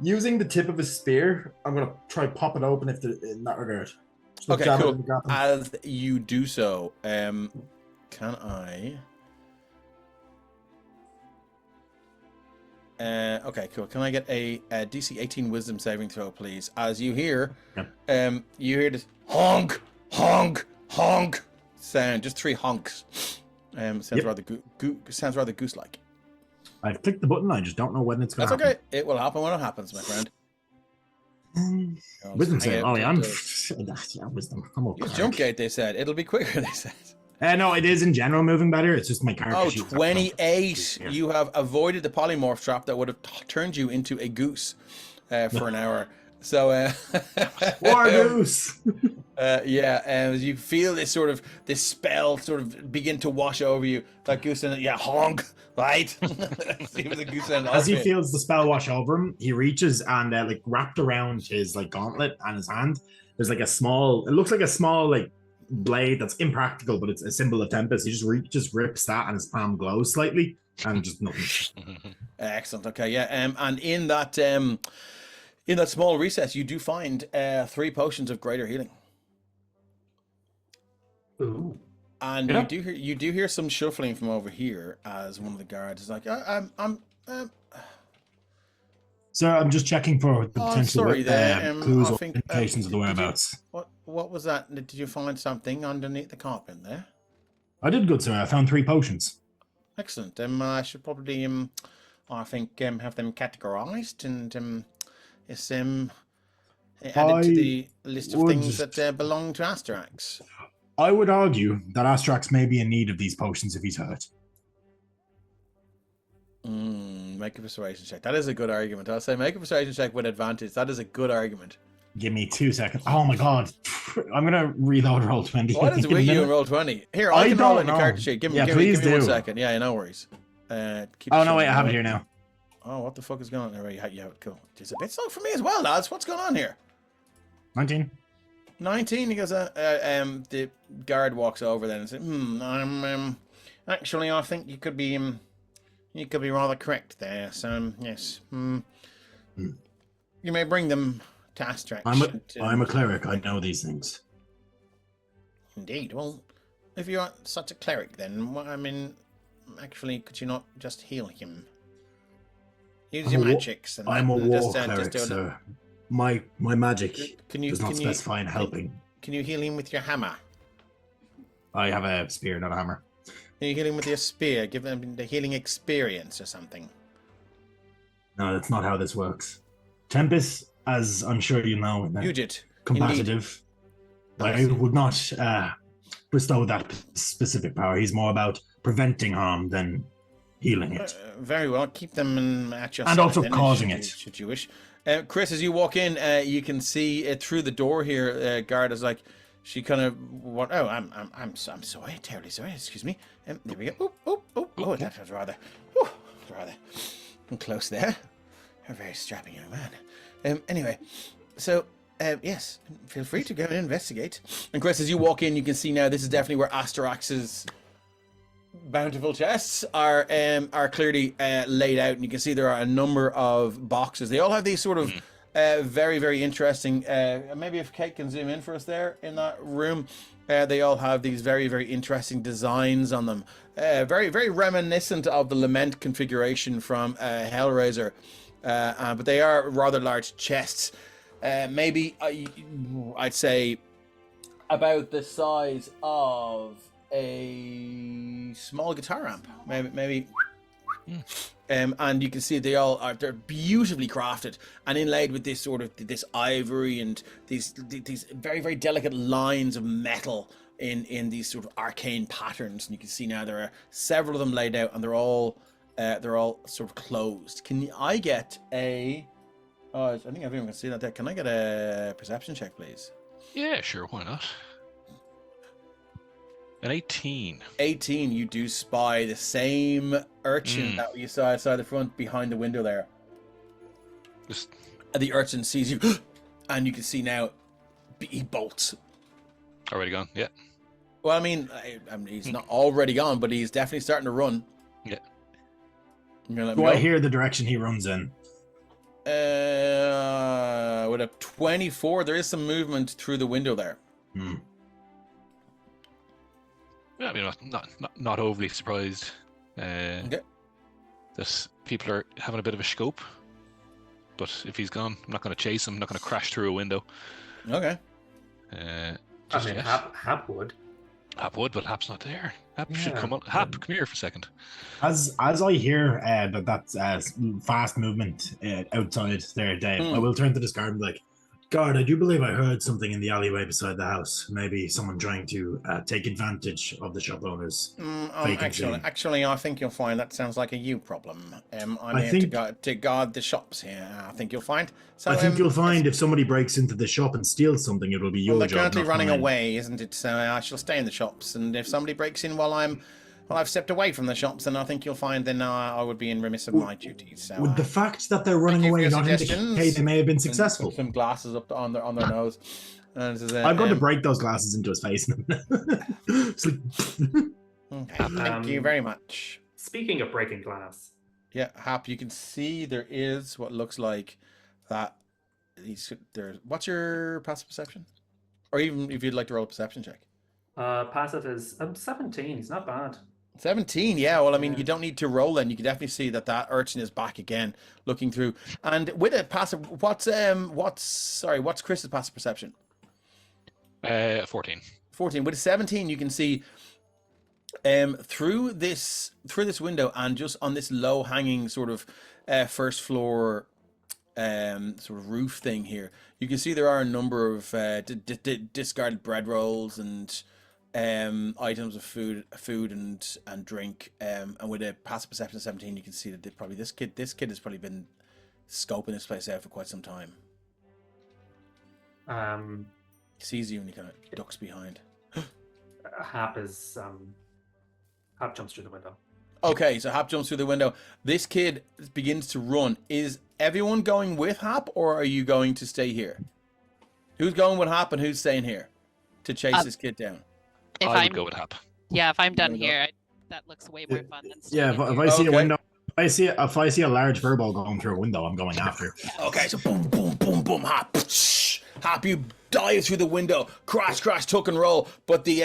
using the tip of a spear. I'm gonna try pop it open in that regard. So okay, cool. As you do so, can I? Okay, cool. Can I get a DC 18 Wisdom saving throw, please? As you hear, you hear this honk, honk, honk sound. Just 3 honks. Sounds rather goose-like. I've clicked the button. I just don't know when it's going to happen. That's okay. It will happen when it happens, my friend. Wisdom save. Oh, yeah, wisdom. I'm okay. Use jump gate, they said. It'll be quicker, they said. No, it is in general moving better. It's just my character sheet. 28. Yeah. You have avoided the polymorph trap that would have turned you into a goose for an hour. So, war goose. As you feel this spell sort of begin to wash over you, that goose and honk, right? As he feels the spell wash over him, he reaches and wrapped around his gauntlet and his hand. There's it looks like a small blade that's impractical, but it's a symbol of tempest. He just rips that and his palm glows slightly and just nothing. Excellent. Okay, yeah. And in that small recess, you do find 3 potions of greater healing. Ooh. And you do hear some shuffling from over here as one of the guards is like, Sir, I'm just checking for the Oh, I'm potential sorry there. clues I or think, indications of the did you- whereabouts. What was that? Did you find something underneath the carpet there? I did good, sir. I found 3 potions. Excellent. I should probably I think have them categorized and yes added to I the list of would- things that belong to Astarax. I would argue that Astarax may be in need of these potions if he's hurt. Make a persuasion check. That is a good argument. I'll say make a persuasion check with advantage. That is a good argument. Give me 2 seconds. Oh my god. I'm gonna reload roll 20. What is in a with you minute. and roll 20? Here, I I can roll don't in your know. character sheet. Give me, Yeah, give me please 1 do. second. Yeah, no worries. Keep Oh it no, wait, I showing have it me. here now. Oh, what the fuck is going on? Right, you have it. Cool. It's a bit slow for me as well, lads. What's going on here? 19. 19. He goes. The guard walks over then and says, actually, I think you could be rather correct there. So, yes. You may bring them to Astarax. I'm a cleric. I know these things. Indeed. Well, if you are such a cleric, then actually, could you not just heal him? Use your magics. And I'm a and war just cleric, do it. sir. My magic does not can specify in helping. Can you heal him with your hammer? I have a spear, not a hammer. Can you heal him with your spear? Give him the healing experience or something. No, that's not how this works. Tempest, as I'm sure you know, Puget. combative. I would not bestow that specific power. He's more about preventing harm than healing it. Very well. Keep them at your And side also then, causing should it. should you wish. Chris, as you walk in, you can see through the door here. Guard is like, she kind of. I'm sorry, terribly sorry. Excuse me. There we go. Oh, that was rather close there. A very strapping young man. Anyway, so yes, feel free to go and investigate. And Chris, as you walk in, you can see now this is definitely where Astarax's bountiful chests are clearly laid out, and you can see there are a number of boxes. They all have these sort of very, very interesting. Maybe if Kate can zoom in for us there in that room. They all have these very, very interesting designs on them. Very, very reminiscent of the Lament configuration from Hellraiser. But they are rather large chests. Maybe I'd say about the size of a small guitar amp. Maybe. And you can see they're beautifully crafted and inlaid with this sort of this ivory and these very, very delicate lines of metal in these sort of arcane patterns. And you can see now there are several of them laid out, and they're all sort of closed. Can I get a? Oh, I think everyone can see that there. Can I get a perception check, please? Yeah, sure. Why not? An 18. 18. You do spy the same urchin that you saw outside the front behind the window there. Just And the urchin sees you, and you can see now he bolts. already gone. Yeah. Well, I mean, he's not already gone, but he's definitely starting to run. Yeah. You're gonna let Do me I go? hear the direction he runs in? With a 24, there is some movement through the window there. Yeah, I mean, not overly surprised Okay. that people are having a bit of a scope. But if he's gone, I'm not going to chase him. I'm not going to crash through a window. Okay. Just I mean, yet. Hap would. Hap would, but Hap's not there. Hap should Yeah. come on. Hap, come here for a second. As I hear that fast movement outside there, Dave, I will turn to this guard and be like, "Guard, I do believe I heard something in the alleyway beside the house. Maybe someone trying to take advantage of the shop owners." Actually, I think you'll find that sounds like a you problem. I'm I here think- to guard the shops here. I think you'll find. So I think you'll find if somebody breaks into the shop and steals something, it will be your Well, they're job. currently not running mine. away, isn't it? So I shall stay in the shops, and if somebody breaks in while I've stepped away from the shops, then I think you'll find then I would be in remiss of my duties. So, Would the fact that they're running thank you for away your not suggestions. indicate they may have been and successful? put some glasses up on their nose. And it says, I'm going to break those glasses into his face. It's like, Okay, thank you very much. Speaking of breaking glass, Yeah, Hap, you can see there is what looks like that. What's your passive perception? Or even if you'd like to roll a perception check. passive is 17. He's not bad. 17, yeah. Well, I mean, you don't need to roll then. You can definitely see that urchin is back again, looking through. And with a passive, what's Chris's passive perception? 14. 14. With a 17, you can see through this window and just on this low hanging sort of first floor sort of roof thing here. You can see there are a number of discarded bread rolls and items of food and drink, and with a passive perception of 17, you can see that this kid has probably been scoping this place out for quite some time. He sees you and he kind of ducks behind. Hap jumps through the window. Okay, so Hap jumps through the window. This kid begins to run. Is everyone going with Hap, or are you going to stay here? Who's going with Hap and who's staying here to chase this kid down? I would go with Hap. Yeah, if I'm done here, that looks way more fun than Yeah, if I see a window, if I see a large furball going through a window, I'm going after. Okay, so boom, boom, boom, boom, Hap. Hap, you dive through the window, crash, tuck and roll. But the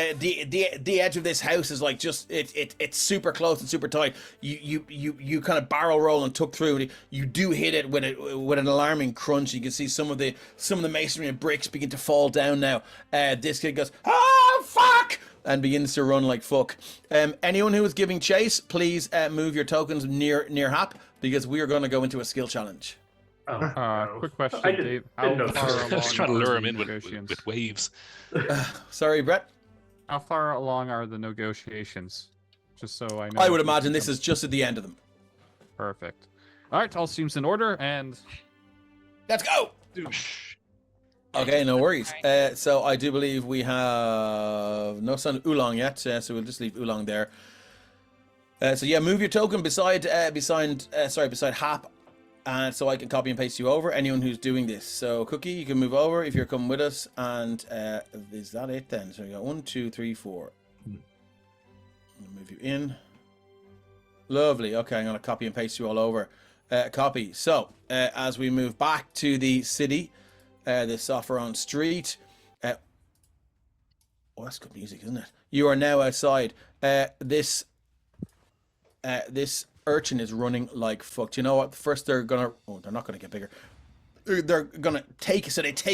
edge of this house is like just it's super close and super tight. You kind of barrel roll and tuck through. You do hit it with an alarming crunch. You can see some of the masonry and bricks begin to fall down now. This kid goes, "Oh fuck!" and begins to run like fuck. Anyone who is giving chase, please move your tokens near Hap, because we are going to go into a skill challenge. Quick question, I Dave. didn't know. How far I was trying to along lure are him the in with negotiations? waves. Sorry, Brett. How far along are the negotiations? Just so I know. I would imagine this is just at the end of them. Perfect. All right, all seems in order, and Let's go. Okay, no worries. So I do believe we have no son Oolong yet, so we'll just leave Oolong there. So yeah, move your token beside Hap, and so I can copy and paste you over. Anyone who's doing this. So Cookie, you can move over if you're coming with us. And is that it then? So we got 1, 2, 3, 4. I'll move you in. Lovely. Okay, I'm gonna copy and paste you all over. Copy. So as we move back to the city. The Sopherone Street. Oh, that's good music, isn't it? You are now outside. This urchin is running like fuck. Do you know what? First, they're not gonna get bigger. They're gonna take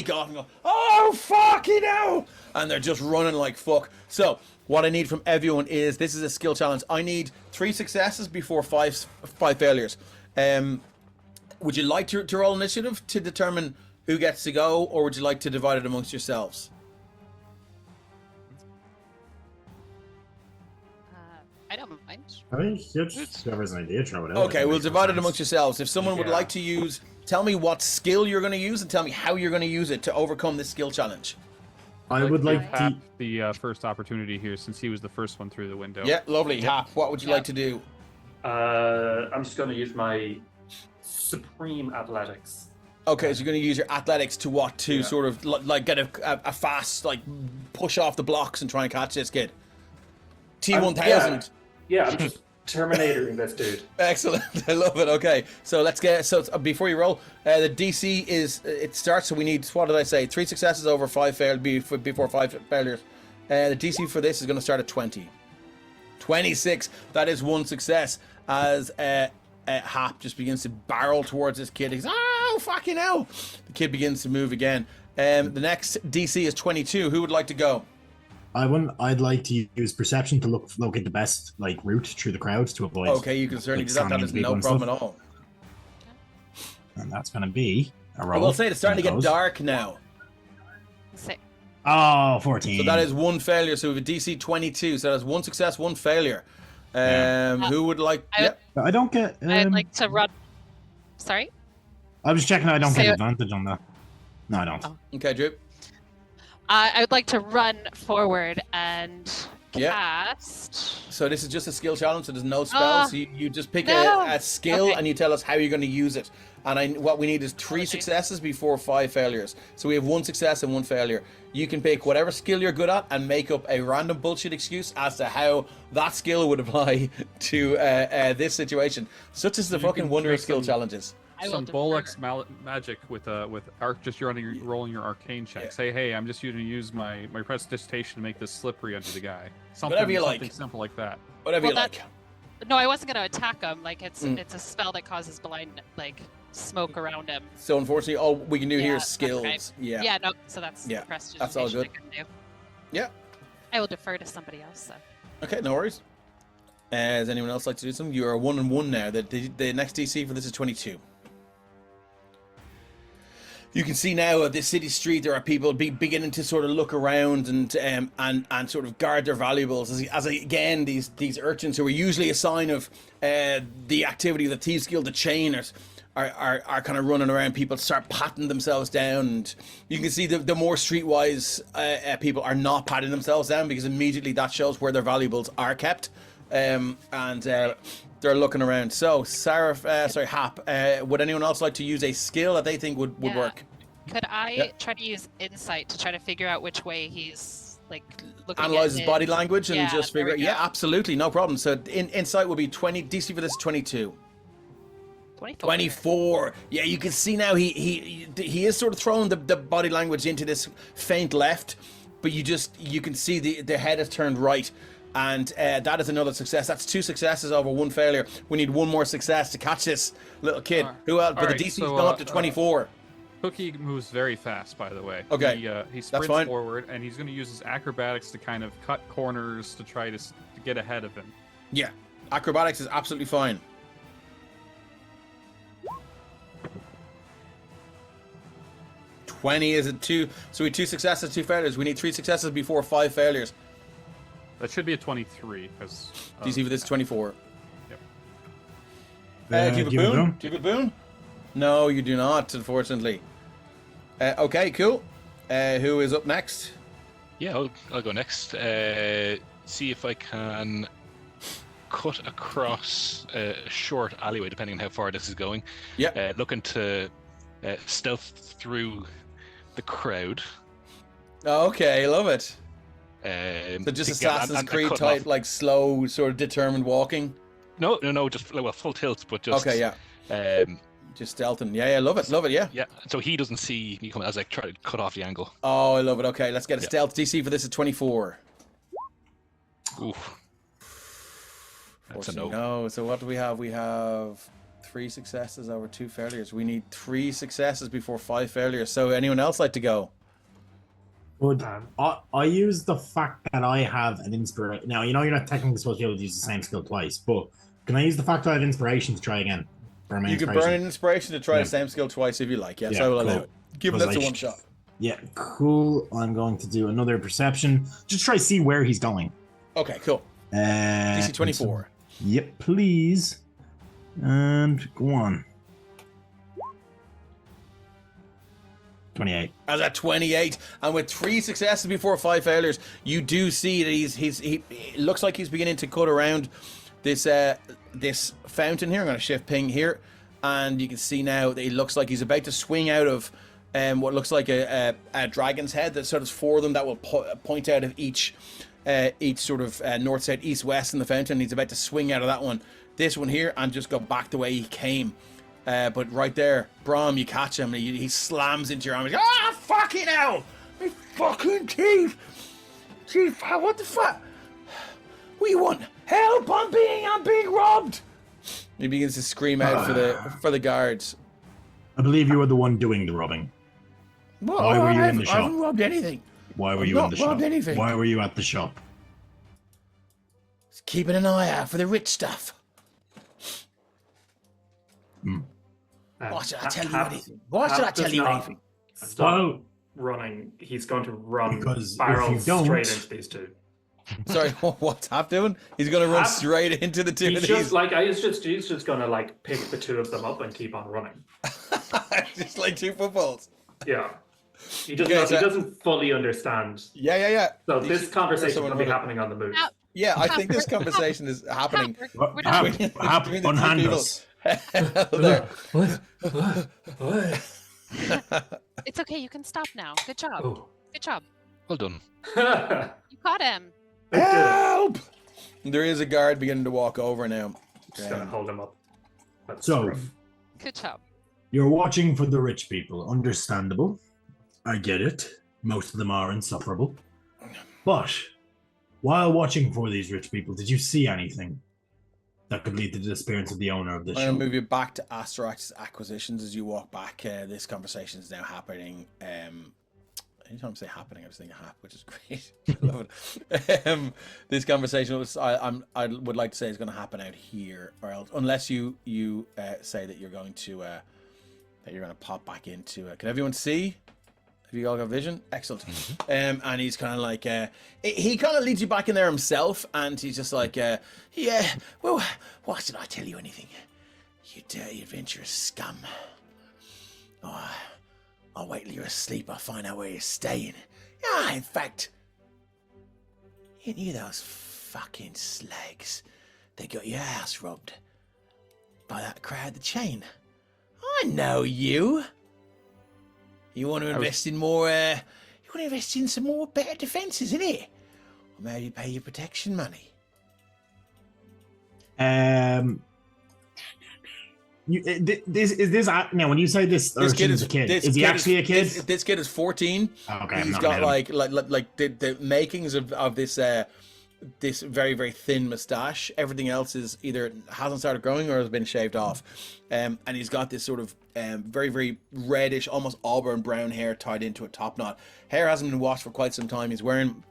off and go, oh fucking hell! And they're just running like fuck. So what I need from everyone is, this is a skill challenge. I need 3 successes before 5 failures. Would you like to roll initiative to determine who gets to go, or would you like to divide it amongst yourselves? I don't mind. I think whoever's an idea, throw it out. Okay, we'll divide it amongst yourselves. If someone would like to use, tell me what skill you're going to use and tell me how you're going to use it to overcome this skill challenge. I would like give Hap the first opportunity here, since he was the first one through the window. Yeah, lovely. Hap, what would you like to do? I'm just going to use my supreme athletics. Okay, so you're going to use your athletics to what? To sort of like get a fast, like push off the blocks and try and catch this kid. T1000. Yeah, I'm just Terminatoring this dude. Excellent. I love it. Okay, so let's get, before you roll, the DC is, it starts, so we need, what did I say, 3 successes over 5 before 5 failures. The DC for this is going to start at 20. 26, that is 1 success, as Hap just begins to barrel towards this kid. He's, oh, fucking hell. The kid begins to move again. The next DC is 22. Who would like to go? I'd like to use perception to locate the best route through the crowd to avoid. Okay, you can certainly do that. That is no problem at all. And that's going to be a roll. I will say it's starting to get dark now. Oh, 14. So that is 1 failure. So we have a DC 22. So that's 1 success, 1 failure. Who would like? I don't get. I'd like to run. Sorry. I was checking. I don't get advantage on that. No, I don't. Oh. Okay, Drew. I would like to run forward and cast. So this is just a skill challenge, so there's no spells. So you just pick a skill and you tell us how you're going to use it. And what we need is 3 successes before 5 failures. So we have 1 success and 1 failure. You can pick whatever skill you're good at and make up a random bullshit excuse as to how that skill would apply to this situation. Such as the fucking wonder of skill challenges. I will some defer. Bolex magic with arc. Just rolling your arcane check. Yeah. Say, hey, I'm just going to use my prestidigitation to make this slippery onto the guy. Something, Whatever you something like. simple like that. Whatever Well, you like. No, I wasn't gonna attack him. Like it's a spell that causes blind smoke around him. So unfortunately, all we can do here is that's skills. okay. Yeah. Yeah, no. So that's Yeah, the prestige. that's all good. I can do. Yeah. I will defer to somebody else. So. Okay, no worries. Does anyone else like to do something? You are 1-1 now. The next DC for this is 22. You can see now at this city street there are people beginning to sort of look around and sort of guard their valuables as again these urchins who are usually a sign of the activity of the Thieves Guild, the chainers, are kind of running around. People start patting themselves down, and you can see the more streetwise people are not patting themselves down because immediately that shows where their valuables are kept, and they're looking around. So, Hap, would anyone else like to use a skill that they think would Yeah. work? Could I try to use insight to try to figure out which way he's like looking? Analyze at his body language and Yeah, just there figure. we Yeah, go. absolutely, no problem. So, insight will be 20. DC for this is 22. 24. 24. Yeah, you can see now he is sort of throwing the body language into this faint left, but you can see the head has turned right. And that is another success. That's 2 successes over 1 failure. We need 1 more success to catch this little kid. Who else? But the DC's gone up to 24. Cookie moves very fast, by the way. Okay, He sprints fine. forward, and he's going to use his acrobatics to kind of cut corners to try to get ahead of him. Yeah, acrobatics is absolutely fine. $20 is it 2? So we had 2 successes, 2 failures. We need 3 successes before 5 failures. That should be a 23 because DC for this is 24. Yep. Do you have a give it boon? down. Do you have a boon? No, you do not, unfortunately. Okay, cool. Who is up next? Yeah, I'll go next. See if I can cut across a short alleyway, depending on how far this is going. Yep. Looking to stealth through the crowd. Okay, love it. So just to get- Assassin's and Creed cut type, off. like slow, sort of determined walking. No, just well, full tilt, but just Okay, yeah. Just stealthing. Yeah, love it, yeah. Yeah, so he doesn't see me coming as I try to cut off the angle. Oh, I love it. Okay, let's get a Yeah. stealth. DC for this is 24. Oof. That's a Fortunately, no. no. So what do we have? We have 3 successes over 2 failures. We need 3 successes before 5 failures. So anyone else like to go? Good. I use the fact that I have an inspiration. Now, you know you're not technically supposed to be able to use the same skill twice, but can I use the fact that I have inspiration to try again? For my You can inspiration? burn an inspiration to try Yeah. the same skill twice if you like. Yes, Yeah, I will allow cool. it. Give Was that to I- one shot. Yeah, cool. I'm going to do another perception. Just try to see where he's going. Okay, cool. DC 24. Yep, please. And go on. 28. As at 28, and with 3 successes before 5 failures, you do see that he looks like he's beginning to cut around this this fountain here. I'm going to shift ping here, and you can see now that he looks like he's about to swing out of what looks like a dragon's head. There's sort of 4 of them that will point out of each sort of north, south, east, west in the fountain. He's about to swing out of that one, this one here, and just go back the way he came. But right there, Brom, you catch him, and he slams into your arm. He's like, ah, fucking hell! My fucking teeth! Chief, what the fuck? What do you want? Help! I'm being robbed! He begins to scream out for the guards. I believe you were the one doing the robbing. What? Why were you in the I shop? haven't robbed anything. Why were I've you in not the shop? robbed anything. Why were you at the shop? Just keeping an eye out for the rich stuff. Why should I tell you anything? Why should I tell you anything? Stop Well, running. He's going to run Because if barrel you don't- straight into these two. Sorry, what's Hap doing? He's going to run Hap- straight into the two He's of just these. like he's just going to like pick the 2 of them up and keep on running. Just like 2 footballs. Yeah. He Okay, doesn't. so- He doesn't fully understand. Yeah. So You this should- conversation someone will be run it. happening on the move. Hap, Yeah, I Hap, think this we're- conversation is happening. Hap, we're not- Hap, Between the two unhand people. us. There. It's okay. You can stop now. Good job. Oh. Good job. Well done. You caught him. Help! There is a guard beginning to walk over now. Just gonna hold him up. That's So- rough. Good job. You're watching for the rich people. Understandable. I get it. Most of them are insufferable. But while watching for these rich people, did you see anything that could lead to the disappearance of the owner of this I'm shop? going to move you back to Astarax's acquisitions as you walk back. This conversation is now happening. Anytime I say happening, I was thinking hap, which is great. I love it. This conversation was, I would like to say, is going to happen out here, or else, unless you say that you're going to pop back into. Can everyone see? Have you all got vision? Excellent. And he's kind of like, he kind of leads you back in there himself, and he's just like, yeah, well, why should I tell you anything? You dirty adventurous scum. Oh, I'll wait till you're asleep. I'll find out where you're staying. Yeah, in fact, you knew those fucking slags. They got your house robbed by that crowd, the chain. I know you. You want to invest in more, you want to invest in some more better defences, innit? Or maybe pay your protection money. This now when you say this kid is a kid, is he actually a kid? This kid is 14. Okay, he's got like the makings of this this very, very thin moustache. Everything else is either hasn't started growing or has been shaved off. And he's got this sort of very, very reddish, almost auburn brown hair tied into a top knot. Hair hasn't been washed for quite some time. He's wearing,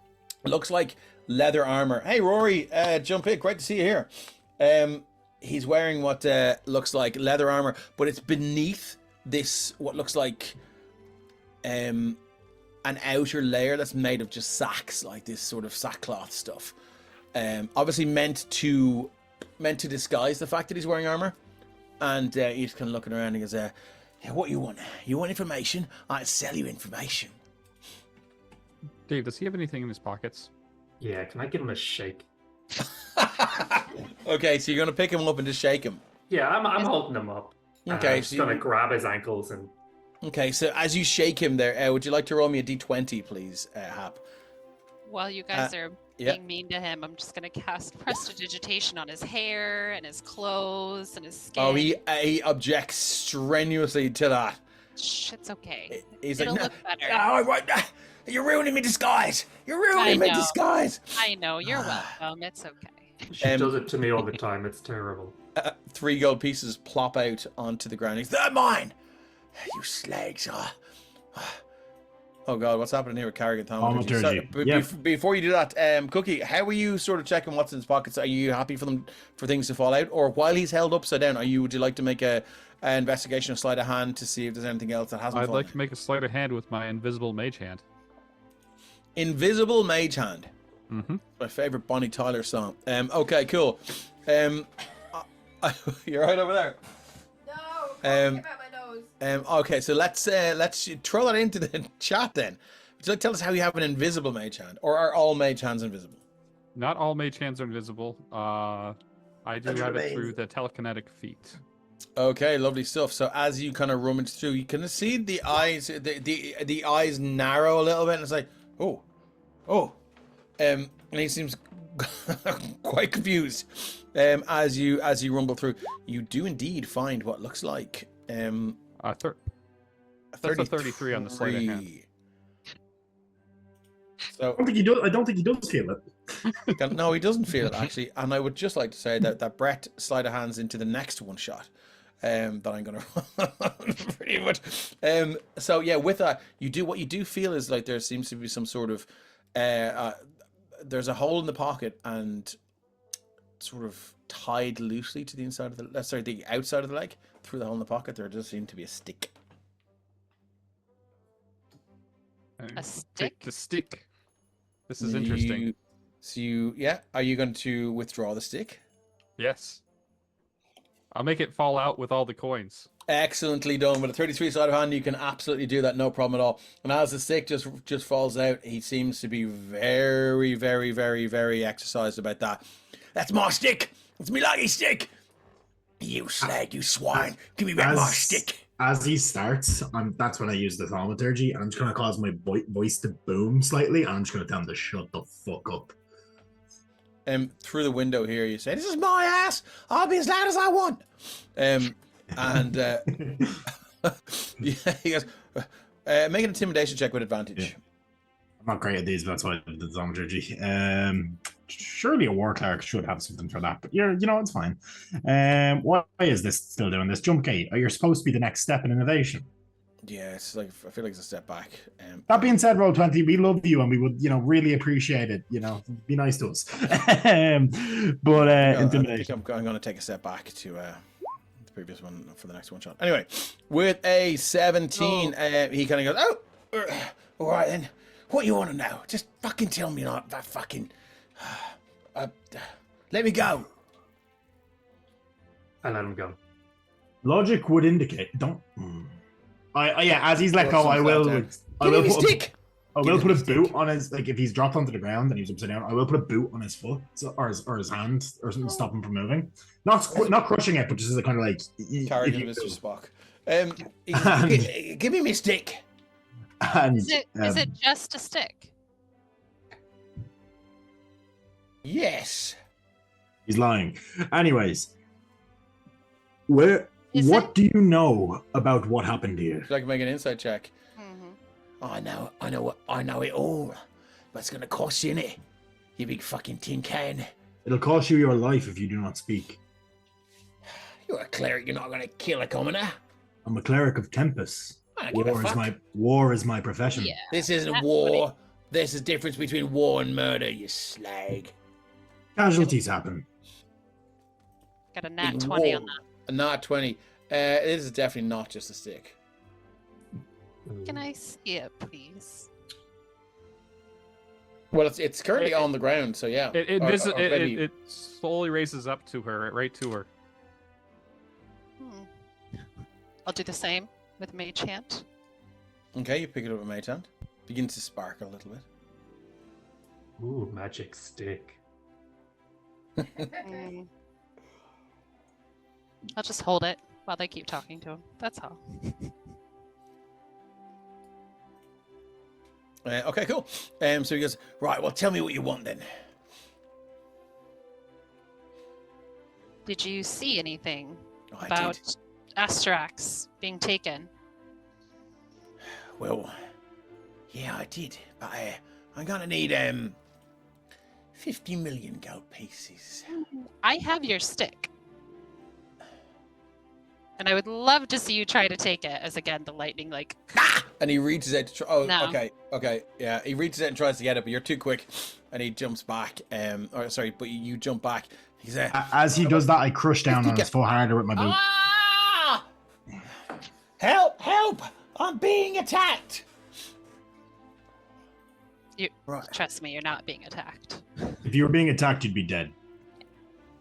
looks like leather armor. Hey, Rory, jump in. Great to see you here. He's wearing what looks like leather armor, but it's beneath this, what looks like an outer layer that's made of just sacks, like this sort of sackcloth stuff. Obviously meant to disguise the fact that he's wearing armor. And he's kind of looking around and goes, yeah, what you want? You want information? I'll sell you information. Dave, does he have anything in his pockets? Yeah, can I give him a shake? Okay, so you're going to pick him up and just shake him. Yeah, I'm holding him up. Okay, I'm just going to grab his ankles and... Okay, so as you shake him there, would you like to roll me a d20, please, Hap? While you guys are yeah. being mean to him, I'm just going to cast prestidigitation on his hair and his clothes and his skin. Oh, he objects strenuously to that. It's okay. He's It'll like, look better. No, you're ruining me disguise. You're ruining me disguise. I know, you're welcome. It's okay. She does it to me all the time. It's terrible. 3 gold pieces plop out onto the ground. They're mine. You slags. Oh god, what's happening here with Carrigan Thaumaturgy? Before you do that, Cookie, how are you sort of checking what's in his pockets? Are you happy for things to fall out, or while he's held upside down, would you like to make an investigation or sleight of hand to see if there's anything else that hasn't? I'd like to make a sleight of hand with my invisible mage hand. Invisible mage hand. Mm-hmm. My favorite Bonnie Tyler song. Okay, cool. You're right over there. No, get out my nose. Okay, so let's throw that into the chat then. Would you like to tell us how you have an invisible mage hand, or are all mage hands invisible? Not all mage hands are invisible. I do have it through the telekinetic feat. Okay, lovely stuff. So as you kind of rummage through, you can see the eyes, the eyes narrow a little bit, and it's like, oh, and he seems quite confused. As you rumble through, you do indeed find what looks like That's a 33 on the sleight of hand. So I don't think he does feel it. no, he doesn't feel it actually. And I would just like to say that Brett sleight of hands into the next one shot. That I'm gonna pretty much. So yeah, with that, what you do feel is like there seems to be some sort of there's a hole in the pocket and sort of tied loosely to the inside of the outside of the leg through the hole in the pocket. There does seem to be a stick. A stick? The stick. This is interesting. Are you going to withdraw the stick? Yes. I'll make it fall out with all the coins. Excellently done. With a 33 sleight of hand, you can absolutely do that, no problem at all. And as the stick just falls out, he seems to be very, very, very, very exercised about that. That's my stick. It's me lucky stick. You slag, you swine. Give me back my stick. As he starts, that's when I use the thaumaturgy, and I'm just going to cause my voice to boom slightly, and I'm just going to tell him to shut the fuck up. Through the window here, you say, "This is my ass. I'll be as loud as I want." And Yeah, he goes, make an intimidation check with advantage. Yeah. I'm not great at these, but that's why I did the thaumaturgy. Surely a war cleric should have something for that, but it's fine. Why is this still doing this? Jump gate. Are you supposed to be the next step in innovation? Yeah, it's like I feel like it's a step back. That being said, Roll20, we love you and we would, really appreciate it. Be nice to us. But intimidation. I'm going to take a step back to the previous one for the next one shot. Anyway, with a 17, he kind of goes, all right then. What you want to know? Just fucking tell me not that fucking. Let me go. I let him go. Logic would indicate. Don't. As he's let go, I will put a boot on his, like, if he's dropped onto the ground and he's upside down, I will put a boot on his foot or his hand or something to stop him from moving. Not crushing it, but just as a kind of like carry him, Mr. Spock. Give me my stick. And, is it just a stick? Yes. He's lying. Anyways, what do you know about what happened here? Would you like to make an insight check? Mm-hmm. I know it all. But it's gonna cost you, innit? You big fucking tin can. It'll cost you your life if you do not speak. You're a cleric, you're not gonna kill a commoner. I'm a cleric of Tempest. War is my profession. Yeah, This isn't war. There's a difference between war and murder, you slag. Casualties happen. Got a nat 20 on that. A nat 20. This is definitely not just a stick. Can I see it, please? Well, it's currently on the ground, so yeah. It slowly raises up to her, right to her. I'll do the same with Mage Hand. Okay, you pick it up with Mage Hand. Begins to sparkle a little bit. Ooh, magic stick. I'll just hold it while they keep talking to him. That's all. Okay, cool. So he goes, right, well, tell me what you want then. Did you see anything I about did. Astarax being taken? Well, yeah, I did. But I'm going to need 50 million gold pieces. I have your stick. And I would love to see you try to take it as, again, the lightning, like... And he reaches out to try... Oh, No. okay. Yeah, he reaches out and tries to get it, but you're too quick. And he jumps back. But you jump back. He's As he does that, I crush down on his foot harder with my boot. Ah! Help! I'm being attacked! Trust me, you're not being attacked. If you were being attacked, you'd be dead.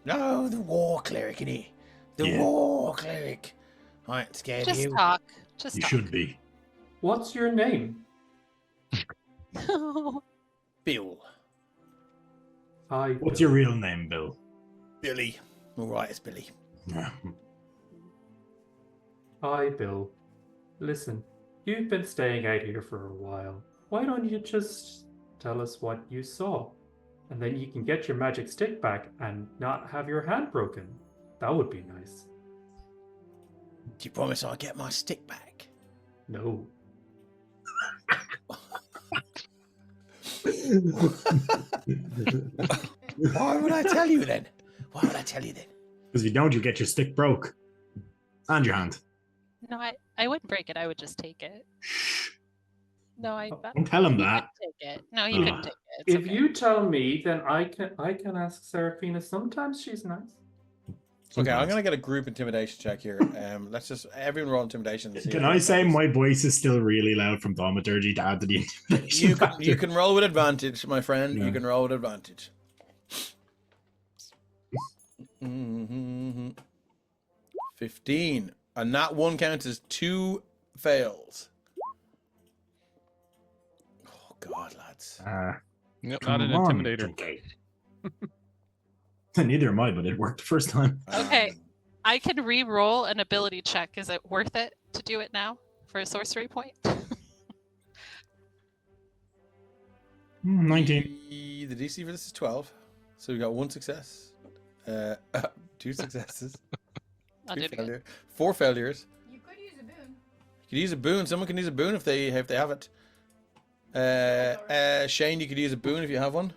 No, the war cleric, innit? The war cleric. I ain't scared of you. Just You talk. should be. What's your name? Bill. Hi. What's your real name, Bill? Billy. All right, it's Billy. Hi, Bill. Listen, you've been staying out here for a while. Why don't you just tell us what you saw? And then you can get your magic stick back and not have your hand broken. That would be nice. Do you promise I'll get my stick back? No. Why would I tell you then? Because if you don't, you get your stick broke. And your hand. No, I wouldn't break it. I would just take it. Shh. No, Don't tell him you that. couldn't take it. No, you couldn't take it. It's If okay. you tell me, then I can ask Seraphina. Sometimes she's nice. Okay, I'm gonna get a group intimidation check here. Let's just everyone roll intimidation. And see Can how I it say goes. my voice is still really loud from thaumaturgy to add to the intimidation? You can roll with advantage, my friend. Yeah. You can roll with advantage. 15, and that one counts as 2 fails. Oh God, lads. Not Come an on, intimidator. Junkie. Neither am I, but it worked the first time. Okay, I can re-roll an ability check. Is it worth it to do it now for a sorcery point? 19. The DC for this is 12, so we got 1 success, 2 successes, I'll do it again. 4 failures. You could use a boon. You could use a boon. Someone can use a boon if they have it. Shane, you could use a boon if you have one.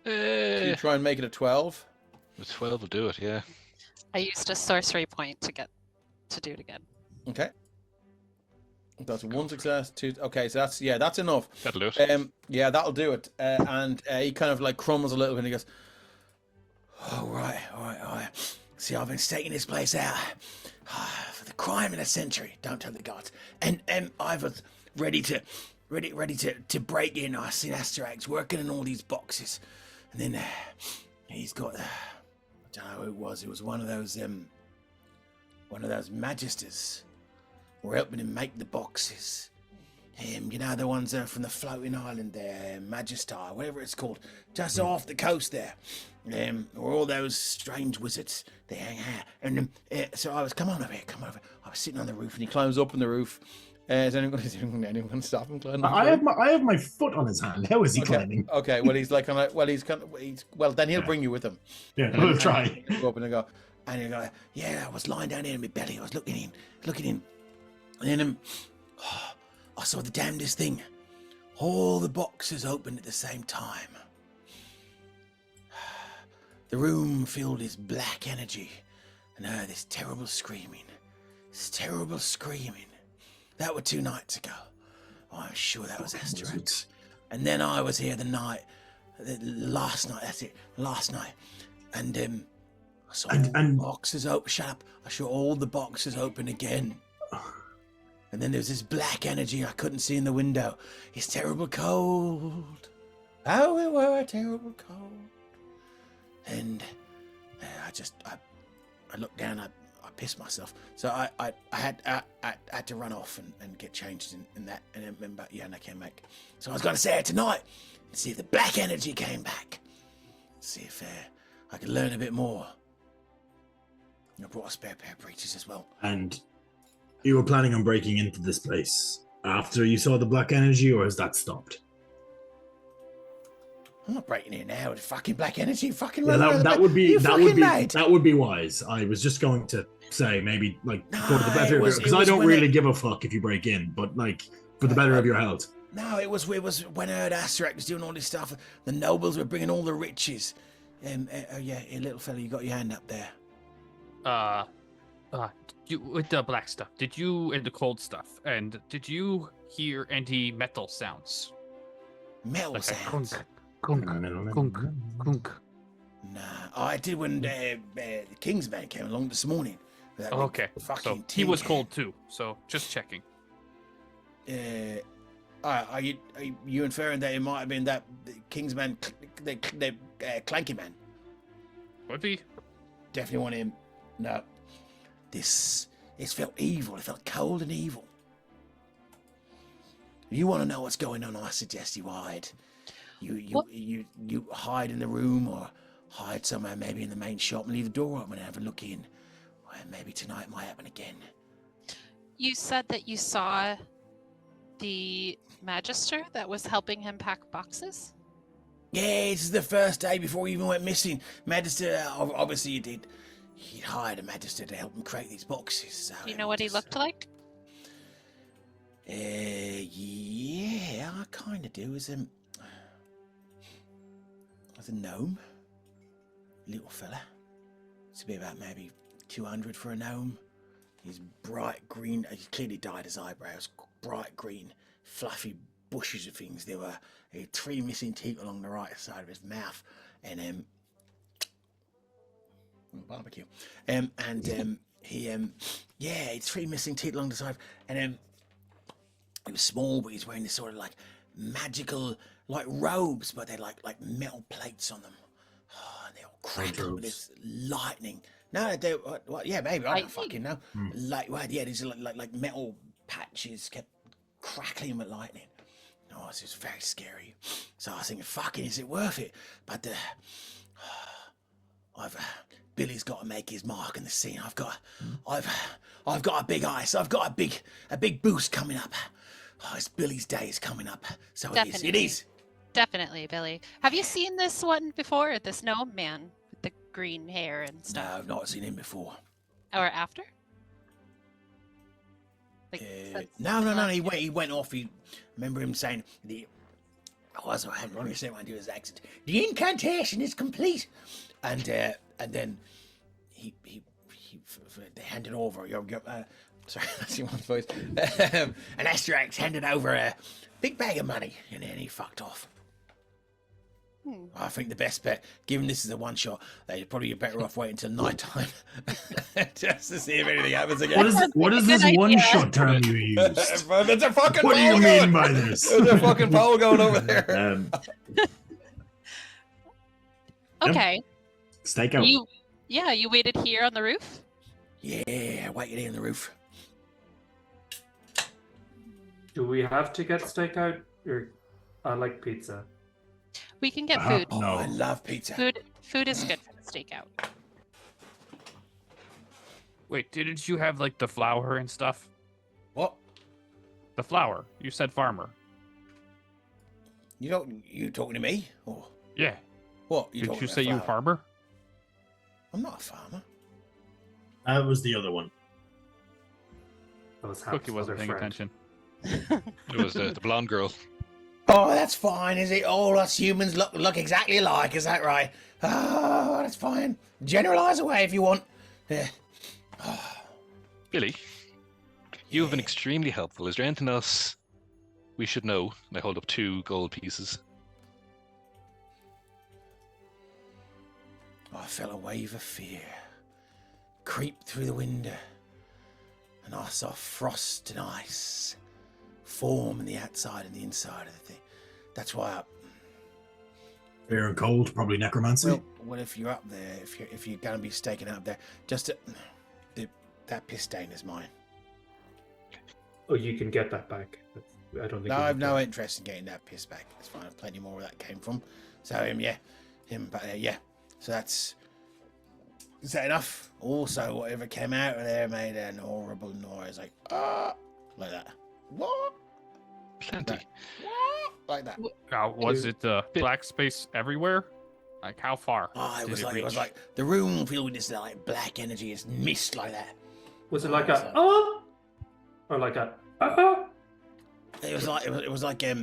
Can you try and make it a 12? The 12 will do it, yeah. I used a sorcery point to do it again. Okay. That's one success. Two. Okay, so that's enough. That'll do it. Yeah, that'll do it. And he kind of like crumbles a little bit and he goes, "Oh, right. See, I've been staking this place out for the crime of the century. Don't tell the gods. And I was ready to break in. I seen Astarax working in all these boxes, and then he's got I don't know who it was. It was one of those magisters were helping him make the boxes. You know, the ones from the floating island there, Magistar, whatever it's called, just off the coast there. Or all those strange wizards, they hang out. And so I was, come on over here. I was sitting on the roof, and he climbs up on the roof. Is anyone going to stop him climbing? I have my foot on his hand. How is he climbing? Okay, well, he's like, then he'll bring you with him. Yeah, we'll try. Go up and go, and you go, yeah, I was lying down here in my belly. I was looking in. And then I saw the damnedest thing. All the boxes opened at the same time. The room filled with black energy, and this terrible screaming. That was 2 nights ago. Oh, I'm sure that was Astarax. And then I was here last night. That's it, last night. And I saw all the boxes open. Shut up! I saw all the boxes open again. And then there's this black energy I couldn't see in the window. It's terrible cold. Oh, we were terrible cold. And I looked down. I pissed myself. So I had to run off and get changed in that. And then remember, and I came back. So I was going to say it tonight and see if the black energy came back. See if I could learn a bit more. I brought a spare pair of breeches as well. And you were planning on breaking into this place after you saw the black energy, or has that stopped? I'm not breaking in now with fucking black energy. Fucking that would be wise. I was just going to say maybe for the better, because I don't really give a fuck if you break in, but for the better of your health. No, it was when I heard Astarax was doing all this stuff. The nobles were bringing all the riches. Little fella, you got your hand up there. You with the black stuff, and the cold stuff, and did you hear any metal sounds? Metal sounds? Kunk. Nah, I did when the King's man came along this morning. Okay, so he was cold too, so just checking. Are you inferring that it might have been that King's man, the Clanky man? Would be. Definitely want him. No. It felt evil. It felt cold and evil. If you want to know what's going on, I suggest you hide. You hide in the room or hide somewhere, maybe in the main shop, and leave the door open and have a look in. Well, maybe tonight might happen again. You said that you saw the Magister that was helping him pack boxes? Yeah, this is the first day before he even went missing. Magister, obviously he'd hired a Magister to help him create these boxes. So you know what he looked like? Yeah, I kind of do. As a gnome, little fella. It's be about maybe 200 for a gnome. He's bright green. He clearly dyed his eyebrows. Bright green, fluffy bushes of things. There were 3 missing teeth along the right side of his mouth, and barbecue. He 3 missing teeth along the side, and he was small, but he's wearing this sort of magical robes, but they're like metal plates on them. Oh, and they all crackle with this lightning. No, they maybe I don't fucking know. These are like metal patches kept crackling with lightning. Oh, this is very scary. So I was thinking, fucking, is it worth it? But Billy's got to make his mark in the scene. I've got a big ice. I've got a big boost coming up. Oh, it's Billy's day is coming up. So Definitely. It is. Definitely, Billy. Have you seen this one before? This gnome man with the green hair and stuff? No, I've not seen him before. Or after? No. He went off. He remember him saying I hadn't understand when I do his accent. The incantation is complete, and then he they handed over. Sorry, that's your voice. And Astarax handed over a big bag of money, and then he fucked off. I think the best bet, given this is a one shot, they'd probably be better off waiting until night time just to see if anything happens again. What is this one shot term you used? There's a fucking What do you pole mean going. by this? There's a fucking pole going over there. Okay. Stake out. You waited here on the roof? Yeah, waiting here on the roof. Do we have to get stakeout? Or I like pizza. We can get food. Oh, No. I love pizza. Food is good for the stakeout. Wait, didn't you have like the flour and stuff? What? The flour. You said farmer. You talking to me? Or Yeah. what? Did talking you about say you were flour? farmer? I'm not a farmer. That was the other one. Those Cookie wasn't paying attention. It was the blonde girl. Oh, that's fine, is it? All us humans look exactly alike, is that right? Oh, that's fine. Generalize away if you want. Yeah. Billy, you have been extremely helpful. Is there anything else we should know? And I hold up 2 gold pieces. I felt a wave of fear creep through the window, and I saw frost and ice form in the outside and the inside of the thing. That's why Fear and cold, probably necromancy. well, if you're up there, if you're gonna be staking out there, that piss stain is mine. Oh, you can get that back. I don't think. No, you I've can no get interest in getting that piss back. It's fine. I've plenty more where that came from. So yeah. So that's. Is that enough? Also, whatever came out of there made an horrible noise, like like that. What? Plenty. What? Like that. Was it black space everywhere? Like how far? Oh, it did was reach? like the room filled with this like black energy, it's mist like that. Was it like a or like a It was like I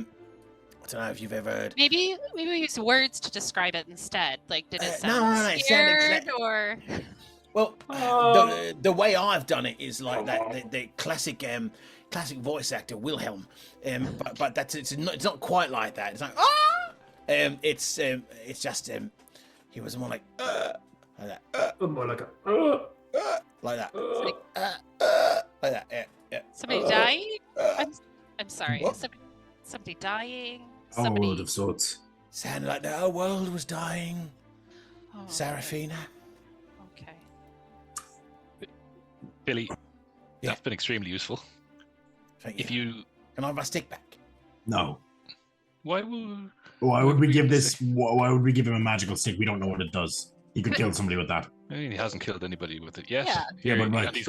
don't know if you've ever heard. Maybe we use words to describe it instead. Like, did it no, sound it sounded scared or? Well, the way I've done it is like that. The classic voice actor Wilhelm, but it's not quite like that. It's like it's just he was more like that, more like a like that, like that. Yeah. Somebody dying? I'm sorry. What? Somebody dying? Oh, Somebody... of sorts. Sounded like the whole world was dying. Oh, Seraphina. okay. Billy, Yeah. that's been extremely useful. Thank you. If you, Can I have my stick back? No. why would? Why would we give this? Why would we give him a magical stick? We don't know what it does. He could kill somebody with that. I mean, he hasn't killed anybody with it yet. Yeah. Yeah, but like- and he's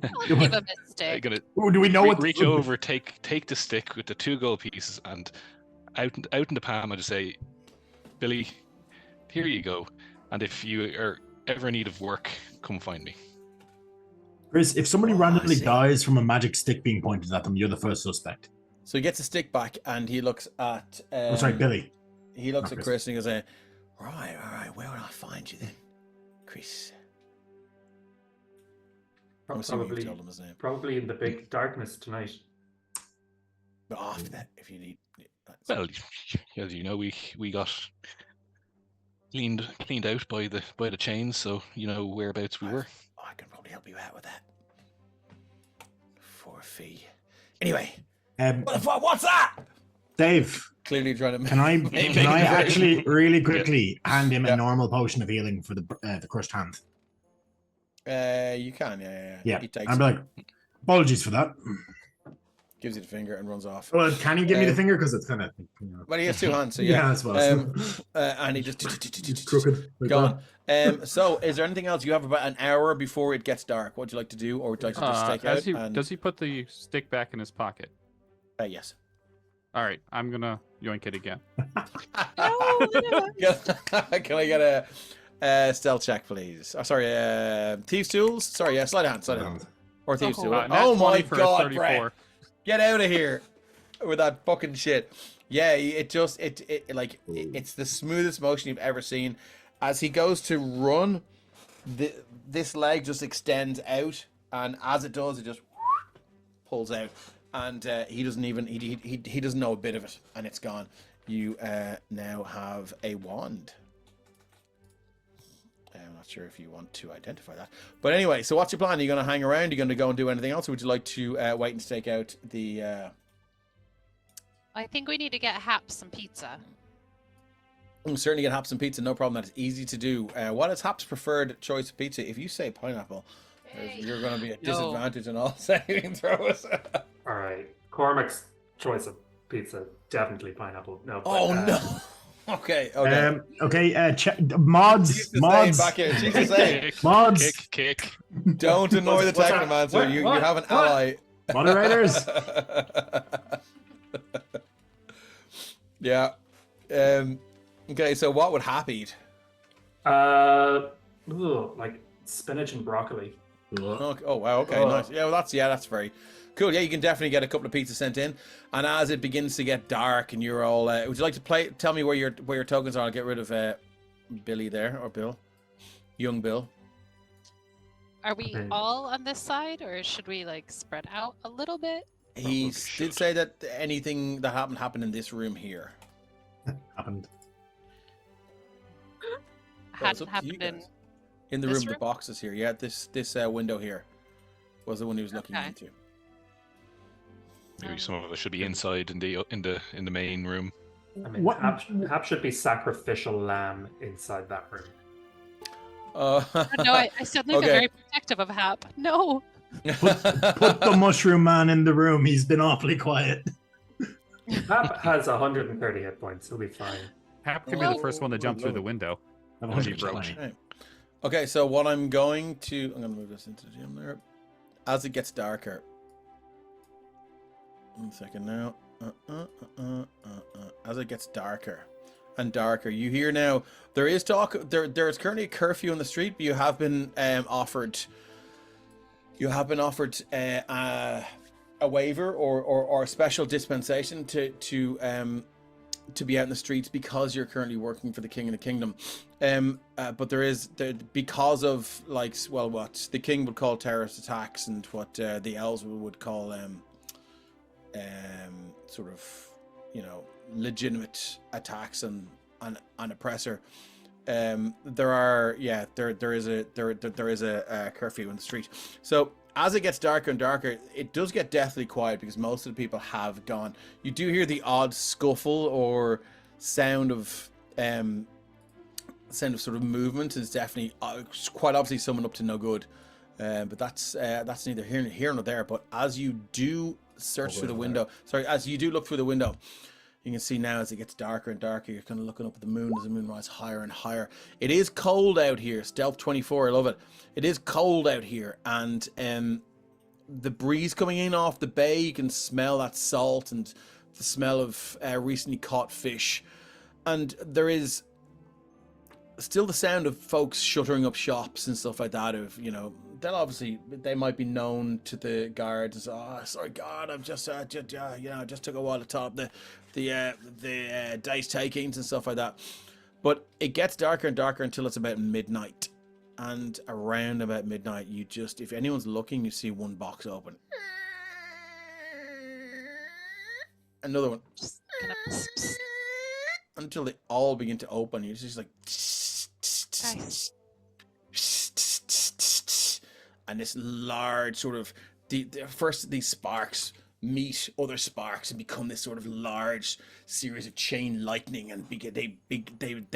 I'll give him a I'm stick. gonna Oh, do we know what? reach over, take the stick with the 2 gold pieces, and out in the palm, I just say, Billy, here you go. And if you are ever in need of work, come find me. Chris, if somebody Oh, I randomly see. dies from a magic stick being pointed at them, you're the first suspect. So he gets a stick back and he looks at. Oh, sorry, Billy. He looks Not at Chris and he goes, right, where would I find you then, Chris? I'm assuming you've told him his name. Probably in the big darkness tonight. But after that, if you need. Well, as you know, we got cleaned out by the chains, so you know whereabouts we were. I can probably help you out with that. For a fee. Anyway, what the fuck? What's that? Dave, Clearly trying to. can I actually really quickly hand him Yeah. a normal potion of healing for the crushed hand? You can, yeah. Yeah, He takes I'd be like, apologies for that. gives you the finger and runs off. Well, can he give me the finger? Because it's kind of, Well, he has 2 hands, so yeah, yeah. I suppose. And he just It's crooked. like gone. that. So, is there anything else? You have about an hour before it gets dark. What would you like to do, or would you like to just take out? Does he put the stick back in his pocket? Yes. All right, I'm gonna yoink it again. Can I get a stealth check, please? Oh, sorry, thieves' tools. Sorry, yeah, slide down. Or thieves do it. Nat Oh 20 my for a god, 34. Brett. Get out of here with that fucking shit. Yeah, it's the smoothest motion you've ever seen. As he goes to run, this leg just extends out, and as it does, it just pulls out, and he doesn't even he doesn't know a bit of it, and it's gone. You now have a wand. I'm not sure if you want to identify that, but anyway. So what's your plan? Are you going to hang around? Are you going to go and do anything else, or would you like to wait and stake out the? I think we need to get Hap some pizza. Certainly get Hap's and pizza, no problem. That's easy to do. What is Hap's preferred choice of pizza? If you say pineapple, you're going to be at disadvantage in all saving throws. All right, Cormac's choice of pizza, definitely pineapple. No. Oh no. Okay. Mods. Back here. Jesus saying. Mods. Kick. Don't annoy the What's that? technomancer. You have an ally. Moderators. Yeah. Okay, so what would Hap eat? Like spinach and broccoli. Oh wow, okay, nice. Yeah, well that's very cool. Yeah, you can definitely get a couple of pizzas sent in. And as it begins to get dark and you're all would you like to tell me where your tokens are? I'll get rid of Billy there, or Bill. Young Bill. Are we all on this side, or should we like spread out a little bit? He did say that anything that happened in this room here. Happened. Hadn't happened in the this room. The boxes here. Yeah, this window here was the one he was looking into. Maybe some of us should be inside in the main room. I mean, Hap should be sacrificial lamb inside that room. No, I suddenly feel very protective of Hap. No. Put the mushroom man in the room. He's been awfully quiet. Hap has 130 hit points. He'll be fine. Hap can be the first one to jump through the window. Okay, so what I'm going to move this into the gym there. As it gets darker. 1 second now. As it gets darker and darker, you hear now there is talk. There is currently a curfew on the street, but you have been offered. You have been offered a waiver or a special dispensation to be out in the streets because you're currently working for the king of the kingdom. But because of what the king would call terrorist attacks and what the elves would call sort of legitimate attacks on an oppressor. There is a curfew in the street. So as it gets darker and darker, it does get deathly quiet because most of the people have gone. You do hear the odd scuffle or sound of sort of movement. Is definitely quite obviously someone up to no good. But that's neither here nor there. But as you do search through the window, as you do look through the window, you can see now as it gets darker and darker, you're kind of looking up at the moon as the moon rises higher and higher. It is cold out here. Stealth 24, I love it. It is cold out here, and the breeze coming in off the bay, you can smell that salt and the smell of recently caught fish. And there is still the sound of folks shuttering up shops and stuff like that. They might be known to the guards as, oh, sorry, God, I've just took a while to top the dice takings and stuff like that. But it gets darker and darker until it's about midnight. And around about midnight, if anyone's looking, you see one box open. Another one. Until they all begin to open. You're just like... And this large sort of... First, these sparks meet other sparks and become this sort of large series of chain lightning, and they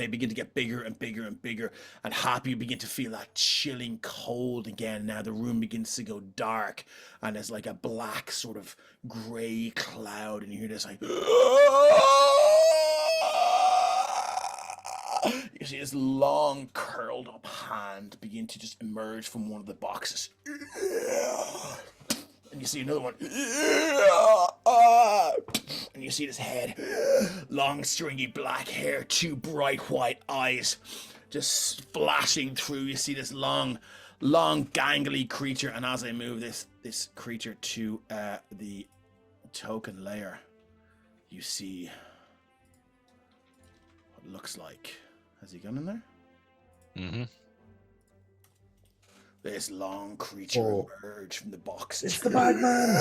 begin to get bigger and bigger and bigger, and Happy begin to feel that chilling cold again. Now the room begins to go dark, and there's like a black sort of grey cloud, and you hear this like you see this long curled up hand begin to just emerge from one of the boxes. And you see another one. And you see this head. Long, stringy black hair, two bright white eyes just flashing through. You see this long long, gangly creature. And as I move this creature to the token layer, you see what looks like. Has he gone in there? Mm-hmm. This long creature emerged from the box. It's the Bagman!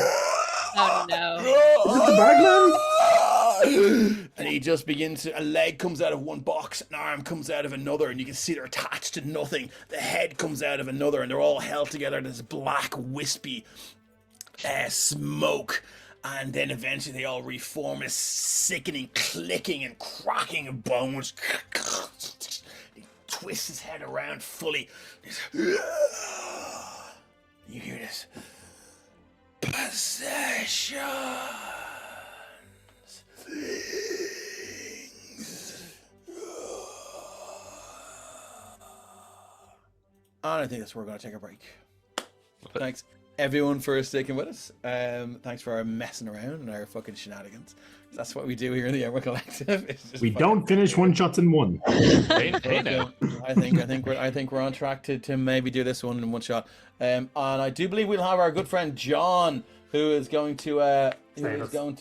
Oh no. Is it the Bagman? And he just begins to, a leg comes out of one box, an arm comes out of another, and you can see they're attached to nothing. The head comes out of another, and they're all held together in this black, wispy smoke. And then eventually they all reform, a sickening clicking and cracking of bones. He twists his head around fully. You hear this? Possessions. Things. And I think that's where we're going to take a break. Thanks everyone for sticking with us. Thanks for our messing around and our fucking shenanigans. That's what we do here in the Emerald Collective. We don't finish one shots in one. Hey now. I think we're on track to maybe do this one in one shot. And I do believe we'll have our good friend John, who is going to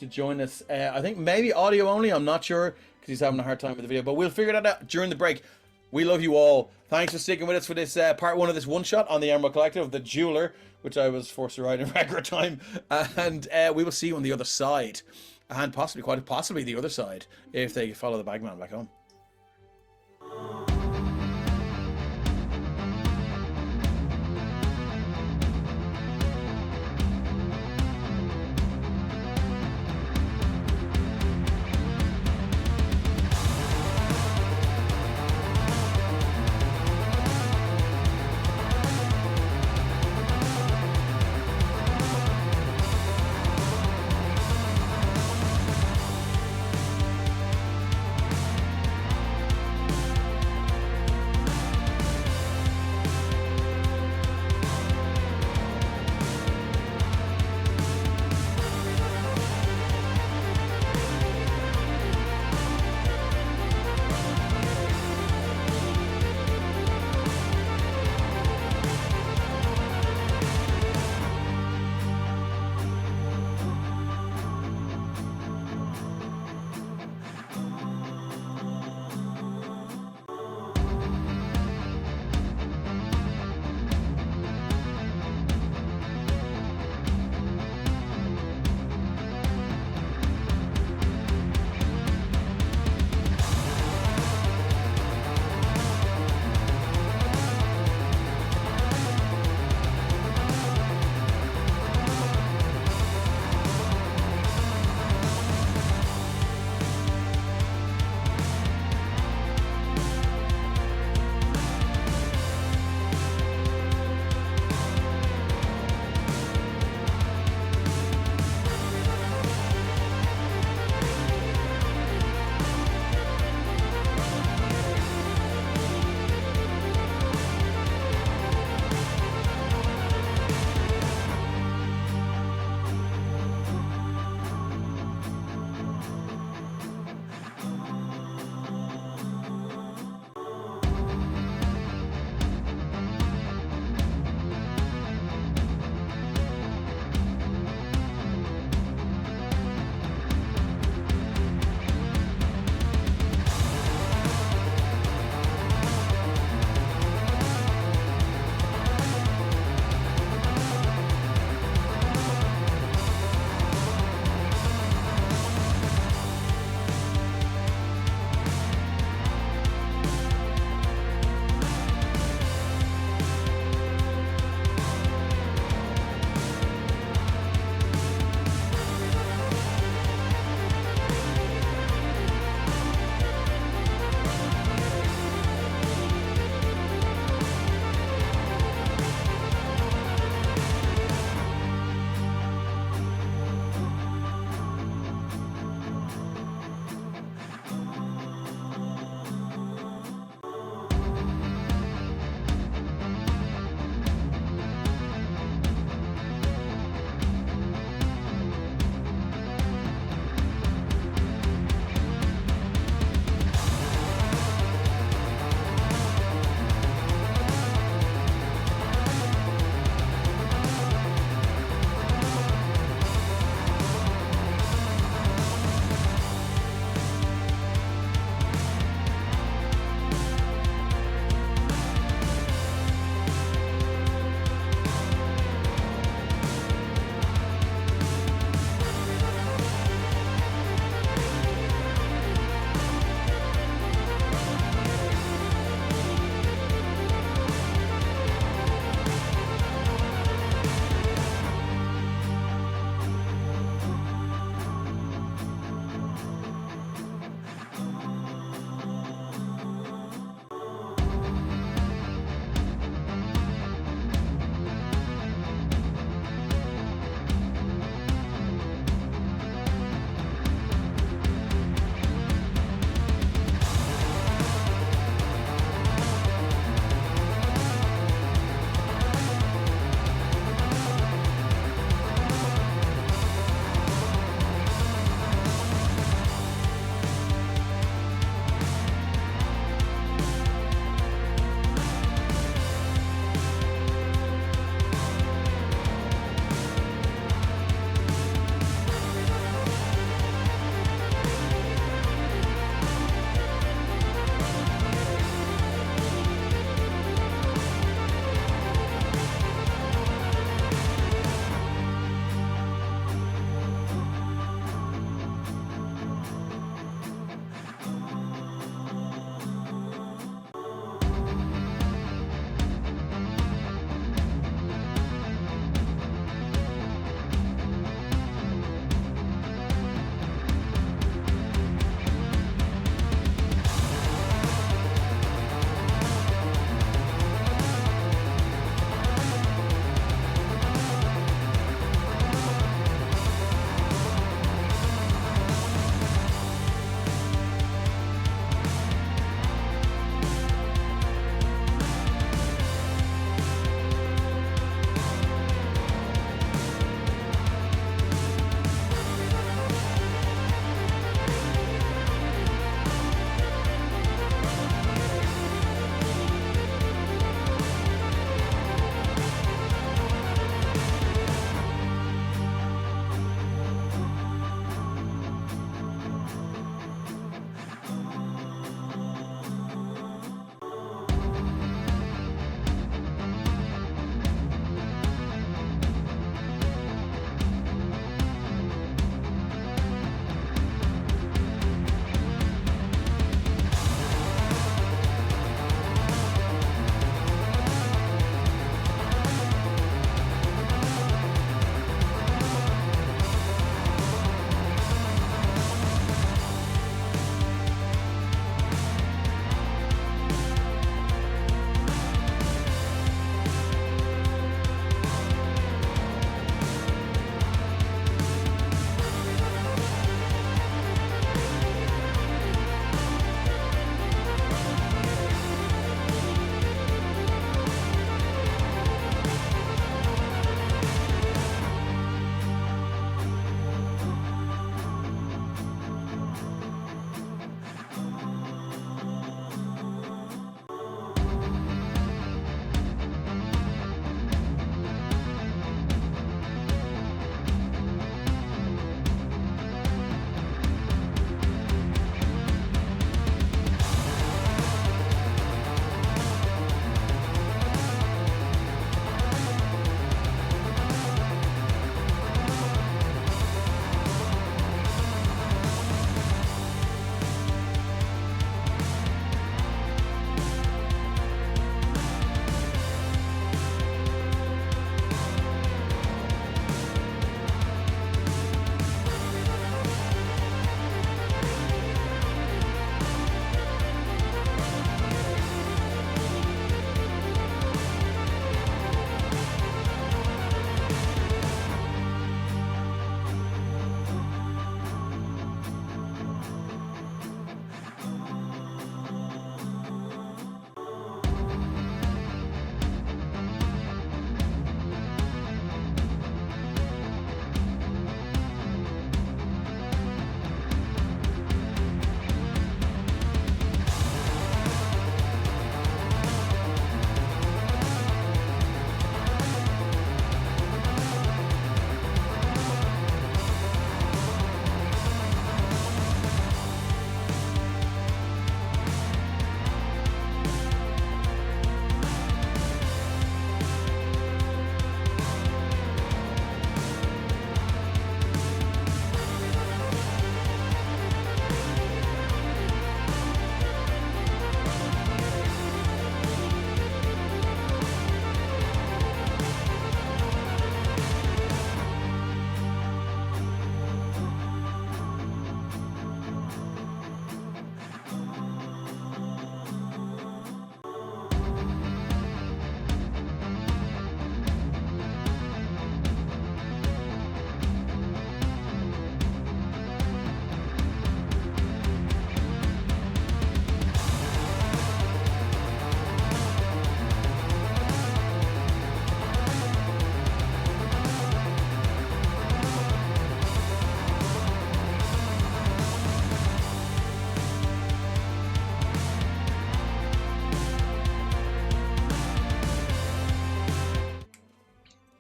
join us. I think maybe audio only. I'm not sure because he's having a hard time with the video, but we'll figure that out during the break. We love you all. Thanks for sticking with us for this part one of this one shot on the Emerald Collective, the Jeweller, which I was forced to write in record time. And we will see you on the other side. And quite possibly the other side, if they follow the Bagman back home.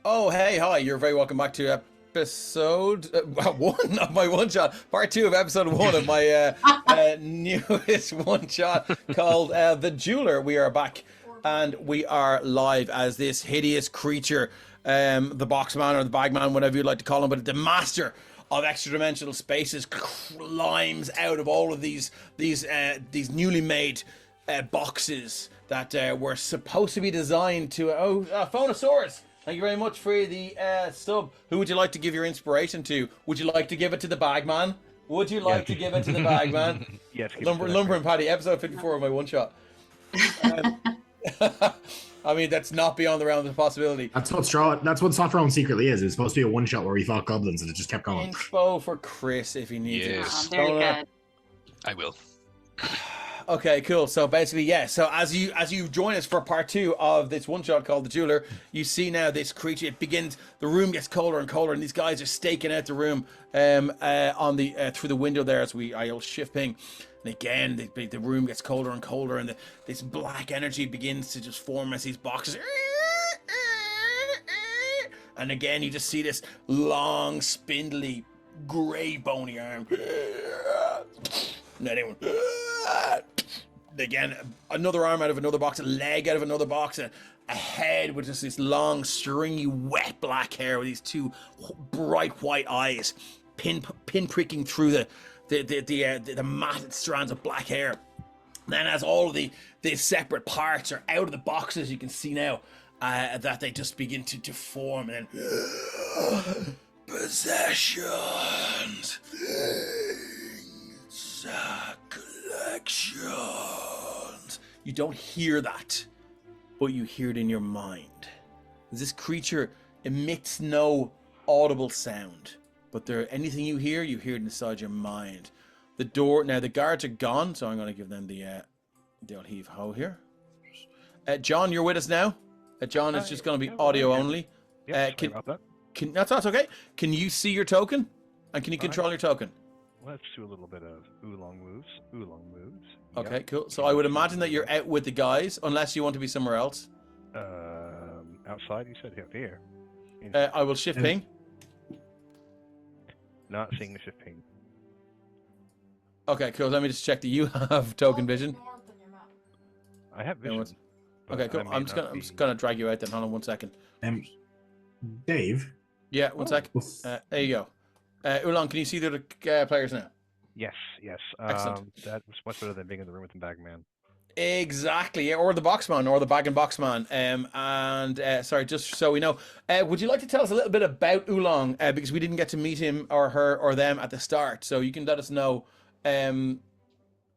Oh, hey, hi. You're very welcome back to episode 1 of my one-shot. Part 2 of episode 1 of my newest one-shot called The Jeweller. We are back and we are live as this hideous creature, the Boxman or the Bagman, whatever you'd like to call him, but the master of extra-dimensional spaces climbs out of all of these newly made boxes that were supposed to be designed to... Phonosaurus! Thank you very much for the sub. Who would you like to give your inspiration to? Would you like to give it to the Bagman? Would you like to give it to the Bagman? Yes. Lumber and Paddy, episode 54 of my one-shot. I mean, that's not beyond the realm of possibility. That's what Sopherone secretly is. It's supposed to be a one-shot where he fought goblins and it just kept going. Info for Chris if he needs Yes. it. Very good. I will. Okay, cool. So basically, yeah. So as you join us for part 2 of this one shot called The Jeweller, you see now this creature. It begins. The room gets colder and colder, and these guys are staking out the room on the through the window there. As I'll shift ping, and again the room gets colder and colder, and this black energy begins to just form as these boxes. And again, you just see this long, spindly, grey, bony arm. And then again, another arm out of another box, a leg out of another box, a head with just this long, stringy, wet black hair with these two bright white eyes, pin pricking through the matted strands of black hair. And then as all of the separate parts are out of the boxes, you can see now that they just begin to form, and then possessions, things, collections. You don't hear that, but you hear it in your mind. This creature emits no audible sound, but anything you hear it inside your mind. The door, now the guards are gone, so I'm going to give them the old heave ho here. John, you're with us now. John, it's just going to be audio only. Yes, sorry about that. That's okay. Can you see your token? And can you control your token? Let's do a little bit of oolong moves. Okay, Yep. cool. So I would imagine that you're out with the guys, unless you want to be somewhere else. Outside, you said here. I will shift ping. Not seeing the shift ping. Okay, cool. Let me just check that you have token vision. I have vision. Okay, cool. I'm just gonna drag you out then. Hold on 1 second. Dave? Yeah, 1 sec. There you go. Oolong, can you see the other players now? Yes. Excellent. That was much better than being in the room with the Bagman. Exactly, yeah, or the Boxman, or the Bag and Boxman. Sorry, just so we know, would you like to tell us a little bit about Oolong? Because we didn't get to meet him or her or them at the start, so you can let us know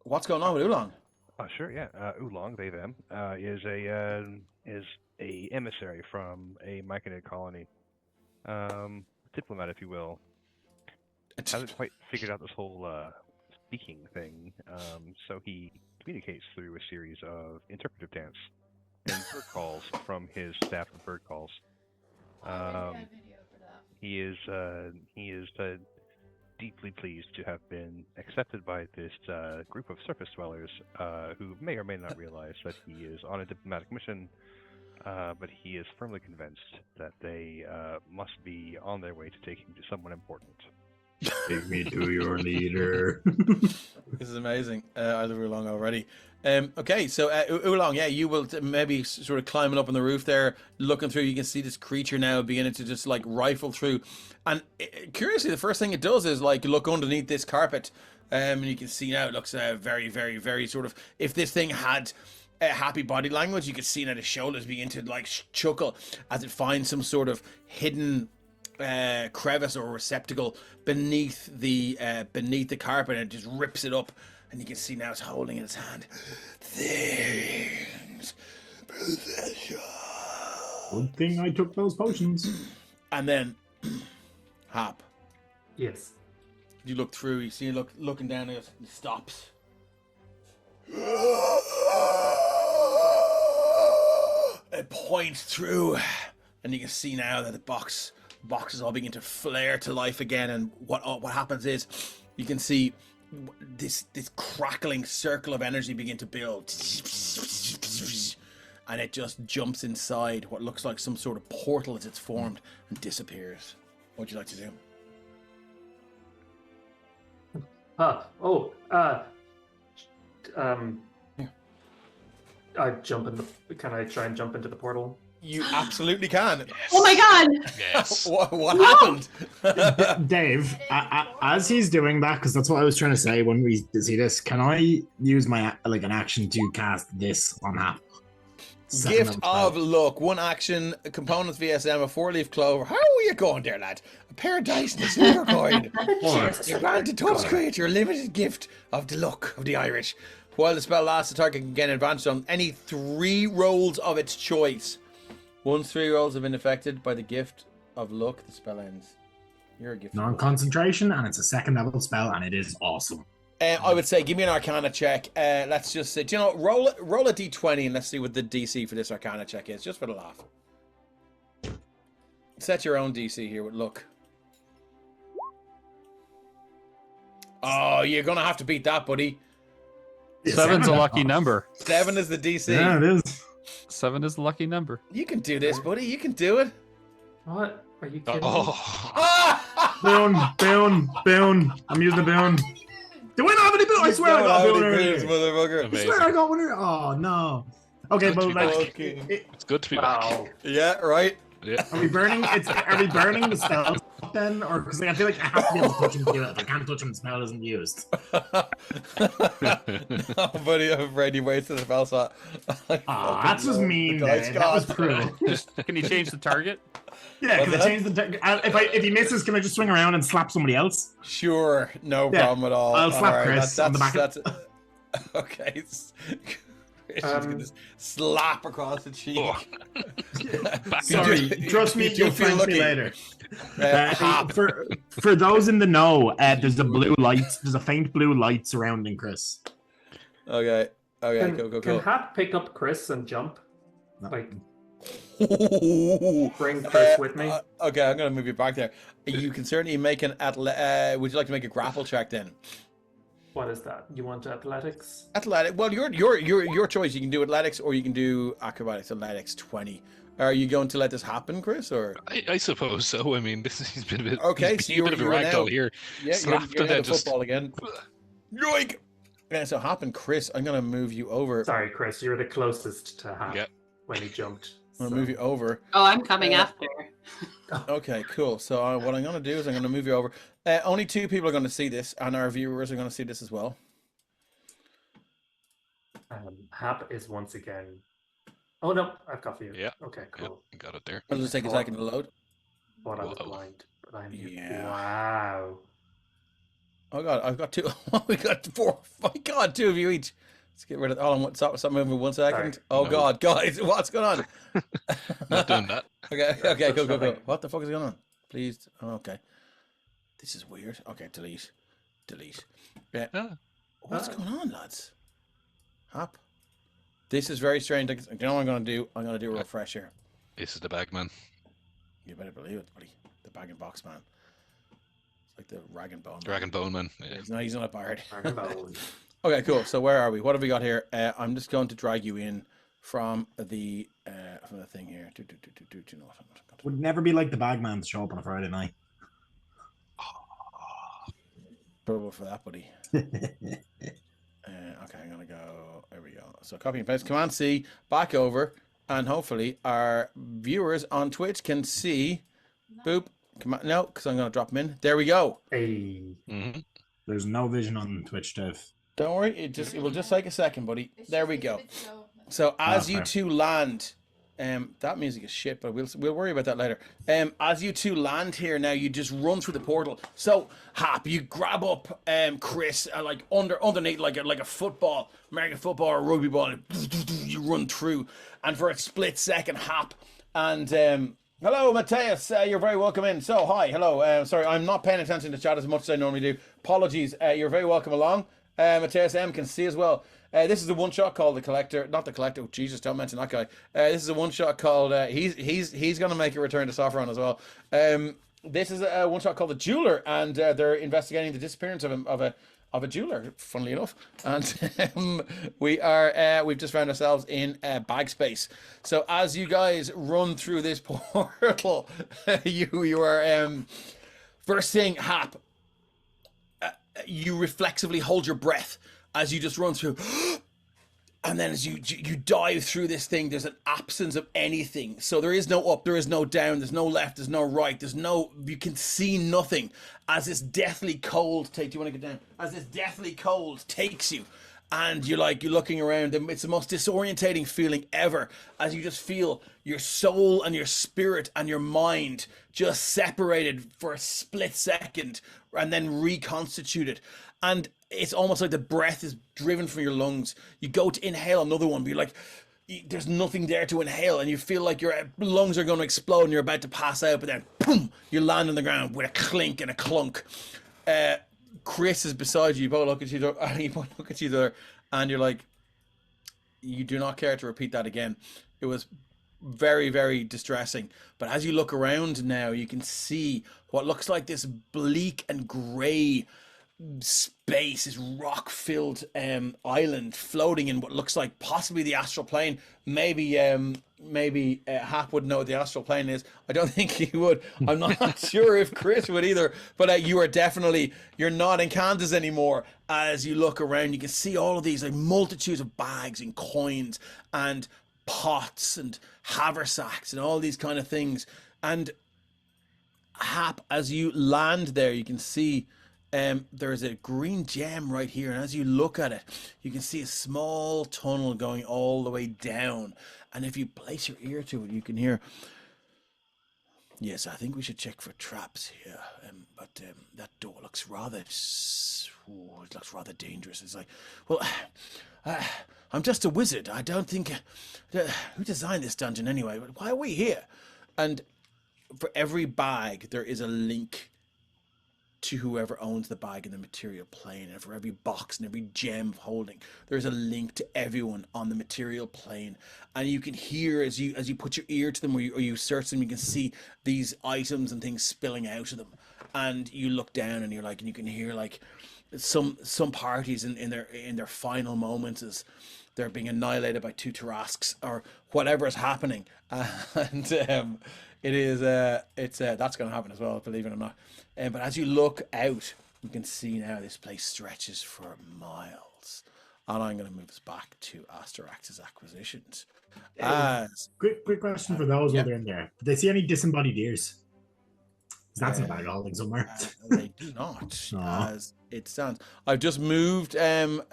what's going on with Oolong. Sure, yeah. Oolong, they them, is a emissary from a myconid colony, diplomat, if you will. Hasn't quite figured out this whole speaking thing, so he communicates through a series of interpretive dance and bird calls from his staff of bird calls. He is deeply pleased to have been accepted by this group of surface dwellers who may or may not realize that he is on a diplomatic mission, but he is firmly convinced that they must be on their way to take him to someone important. Take me to your leader. This is amazing. I love Oolong already. Okay, so Oolong, yeah, you will maybe sort of climbing up on the roof there, looking through. You can see this creature now beginning to just like rifle through. And curiously, the first thing it does is like look underneath this carpet, and you can see now it looks very, very, very sort of. If this thing had happy body language, you could see that his shoulders begin to like chuckle as it finds some sort of hidden crevice or receptacle beneath the carpet, and it just rips it up, and you can see now it's holding in its hand things, possession. Good thing I took those potions. And then Hap, Yes. you look through, you see looking down, he stops. It points through, and you can see now that the boxes all begin to flare to life again, and what happens is you can see this crackling circle of energy begin to build, and it just jumps inside what looks like some sort of portal as it's formed and disappears. What would you like to do? I jump in the. Can I try and jump into the portal? You absolutely can. Yes. Oh my god! Yes. What happened? Dave, as he's doing that, because that's what I was trying to say when we see this, can I use my an action to cast this on Hap? Gift of luck. 1 action. Components VSM. A 4-leaf clover. How are you going there, lad? A pair of dice and a silver coin. You grant a touch creature a limited gift of the luck of the Irish. While the spell lasts, the target can gain advantage on any 3 rolls of its choice. Once 3 rolls have been affected by the gift of luck, the spell ends. You're a gift. Non-concentration, and it's a 2nd level spell, and it is awesome. I would say, give me an Arcana check. Let's just say, do you know, roll a d20 and let's see what the DC for this Arcana check is, just for the laugh. Set your own DC here with luck. Oh, you're gonna have to beat that, buddy. 7's a lucky number. 7 is the DC. Yeah, it is. 7 is the lucky number. You can do this, buddy. You can do it. What? Are you kidding? Oh. Boon. I'm using the boon. Do I not have any boon? I swear I got a boon earlier. motherfucker. I swear I got one earlier. Oh, no. Okay, but like... It's good to be Wow. back. Yeah, right. Yeah. Are we burning the spell then? Or because I feel like I have to be able to touch him to do it. If I can't touch him, the spell isn't used. Oh, buddy, I'm afraid you wasted a spell slot. That was mean, Dice Dave. That was God. cruel. Can you change the target? Yeah, What's can I that? change the... if he misses, can I just swing around and slap somebody else? Sure, no Yeah, problem at all. I'll slap All right, Chris on the back of- Okay. Christian's gonna slap across the cheek. Oh. Sorry, trust me, You do you'll feel thank lucky. me later. Hap. For those in the know, there's a blue light. There's a faint blue light surrounding Chris. Okay. Can, Go. Can Hap pick up Chris and jump? No. Like, bring Chris with me? Okay, I'm gonna move you back there. You can certainly make an would you like to make a grapple check then? What is that? You want athletics? Athletic. Well, your choice. You can do athletics or you can do acrobatics. Athletics 20. Are you going to let this happen, Chris? Or I suppose so. I mean, he's been a bit, okay, he's so been a bit of a you're now- ragdoll here. yeah, Slapped you're and now then the just football again. Yoink! Okay, so happen, Chris. I'm gonna move you over. Sorry, Chris, you're the closest to Hap Yeah. when he jumped. I'm gonna move you over. Oh, I'm coming after. Okay, cool. So what I'm gonna do is I'm gonna move you over. Only 2 people are gonna see this, and our viewers are gonna see this as well. Hap is once again. Oh no, I've got you. Yeah. Okay, Yep, cool. got it there. It'll just take a second to load. Thought I was Whoa. blind, but I'm. Yeah. Wow. Oh god, I've got 2. We got 4. My god, 2 of you each. Let's get rid of. Hold on, stop moving 1 second. Sorry. Oh No. god, guys, what's going on? Not doing that. Okay, go. nothing. What the fuck is going on? Please. Oh, okay. This is weird. Okay, delete. Yeah. Ah. What's going on, lads? Hap. This is very strange. You know what I'm gonna do? I'm gonna do a refresher. This is the bagman. You better believe it, buddy. The bag and box man. It's like the rag and bone. Man. Dragon Bone Man. Yeah. He's not a bard. Aril. Okay, cool. So where are we? What have we got here? I'm just going to drag you in from the thing here. Do you know what I'm going to Would never be like the bagman to show up on a Friday night. Trouble for that, buddy. Okay, I'm gonna go. There we go. So copy and paste. Command C. Back over, and hopefully our viewers on Twitch can see. Boop. No, because I'm gonna drop them in. There we go. Hey. Mm-hmm. There's no vision on Twitch, Dave. Don't worry. It will just take a second, buddy. There we go. So as you fair. 2 land, that music is shit, but we'll worry about that later. As you 2 land here now, you just run through the portal. So Hap, you grab up Chris like underneath like a football, American football or rugby ball. And you run through, and for a split second, Hap and hello, Mateus. You're very welcome in. So hi, hello. Sorry, I'm not paying attention to chat as much as I normally do. Apologies. You're very welcome along. Mateus M can see as well. This is a one-shot called The Collector. Not The Collector. Oh, Jesus, don't mention that guy. This is a one-shot called... he's going to make a return to Sopherone as well. This is a one-shot called The Jeweller, and they're investigating the disappearance of of a jeweler, funnily enough, and we've just found ourselves in bag space. So as you guys run through this portal, you are first thing, Hap. You reflexively hold your breath as you just run through. And then as you dive through this thing, there's an absence of anything. So there is no up, there is no down, there's no left, there's no right, you can see nothing. As this deathly cold do you want to get down? As this deathly cold takes you, and you're looking around, and it's the most disorientating feeling ever, as you just feel your soul and your spirit and your mind just separated for a split second, and then reconstituted. And it's almost like the breath is driven from your lungs. You go to inhale another one, but you're like, there's nothing there to inhale, and you feel like your lungs are going to explode and you're about to pass out, but then boom, you land on the ground with a clink and a clunk. Chris is beside you. You both look at each other, and you're like, you do not care to repeat that again. It was very, very distressing. But as you look around now, you can see what looks like this bleak and grey space, this rock-filled island floating in what looks like possibly the astral plane. Maybe Hap would know what the astral plane is. I don't think he would. I'm not sure if Chris would either. But you're not in Kansas anymore. As you look around, you can see all of these multitudes of bags and coins and pots and haversacks and all these kind of things. And Hap, as you land there, you can see there's a green gem right here, and as you look at it, you can see a small tunnel going all the way down. And if you place your ear to it, you can hear, yes, I think we should check for traps here. But that door looks rather dangerous. It's like, well, I'm just a wizard. I don't think who designed this dungeon anyway. But why are we here? And for every bag, there is a link to whoever owns the bag in the material plane, and for every box and every gem of holding, there's a link to everyone on the material plane. And you can hear as you put your ear to them, or you search them, you can see these items and things spilling out of them. And you look down, and you can hear some parties in their final moments as they're being annihilated by two Tarasques or whatever is happening. And that's going to happen as well, believe it or not. But as you look out, you can see now this place stretches for miles. And I'm going to move us back to Astarax's acquisitions. Quick question for those who are in there. Did they see any disembodied ears? That's a bag holding somewhere. They do not, as it stands. I've just moved Chris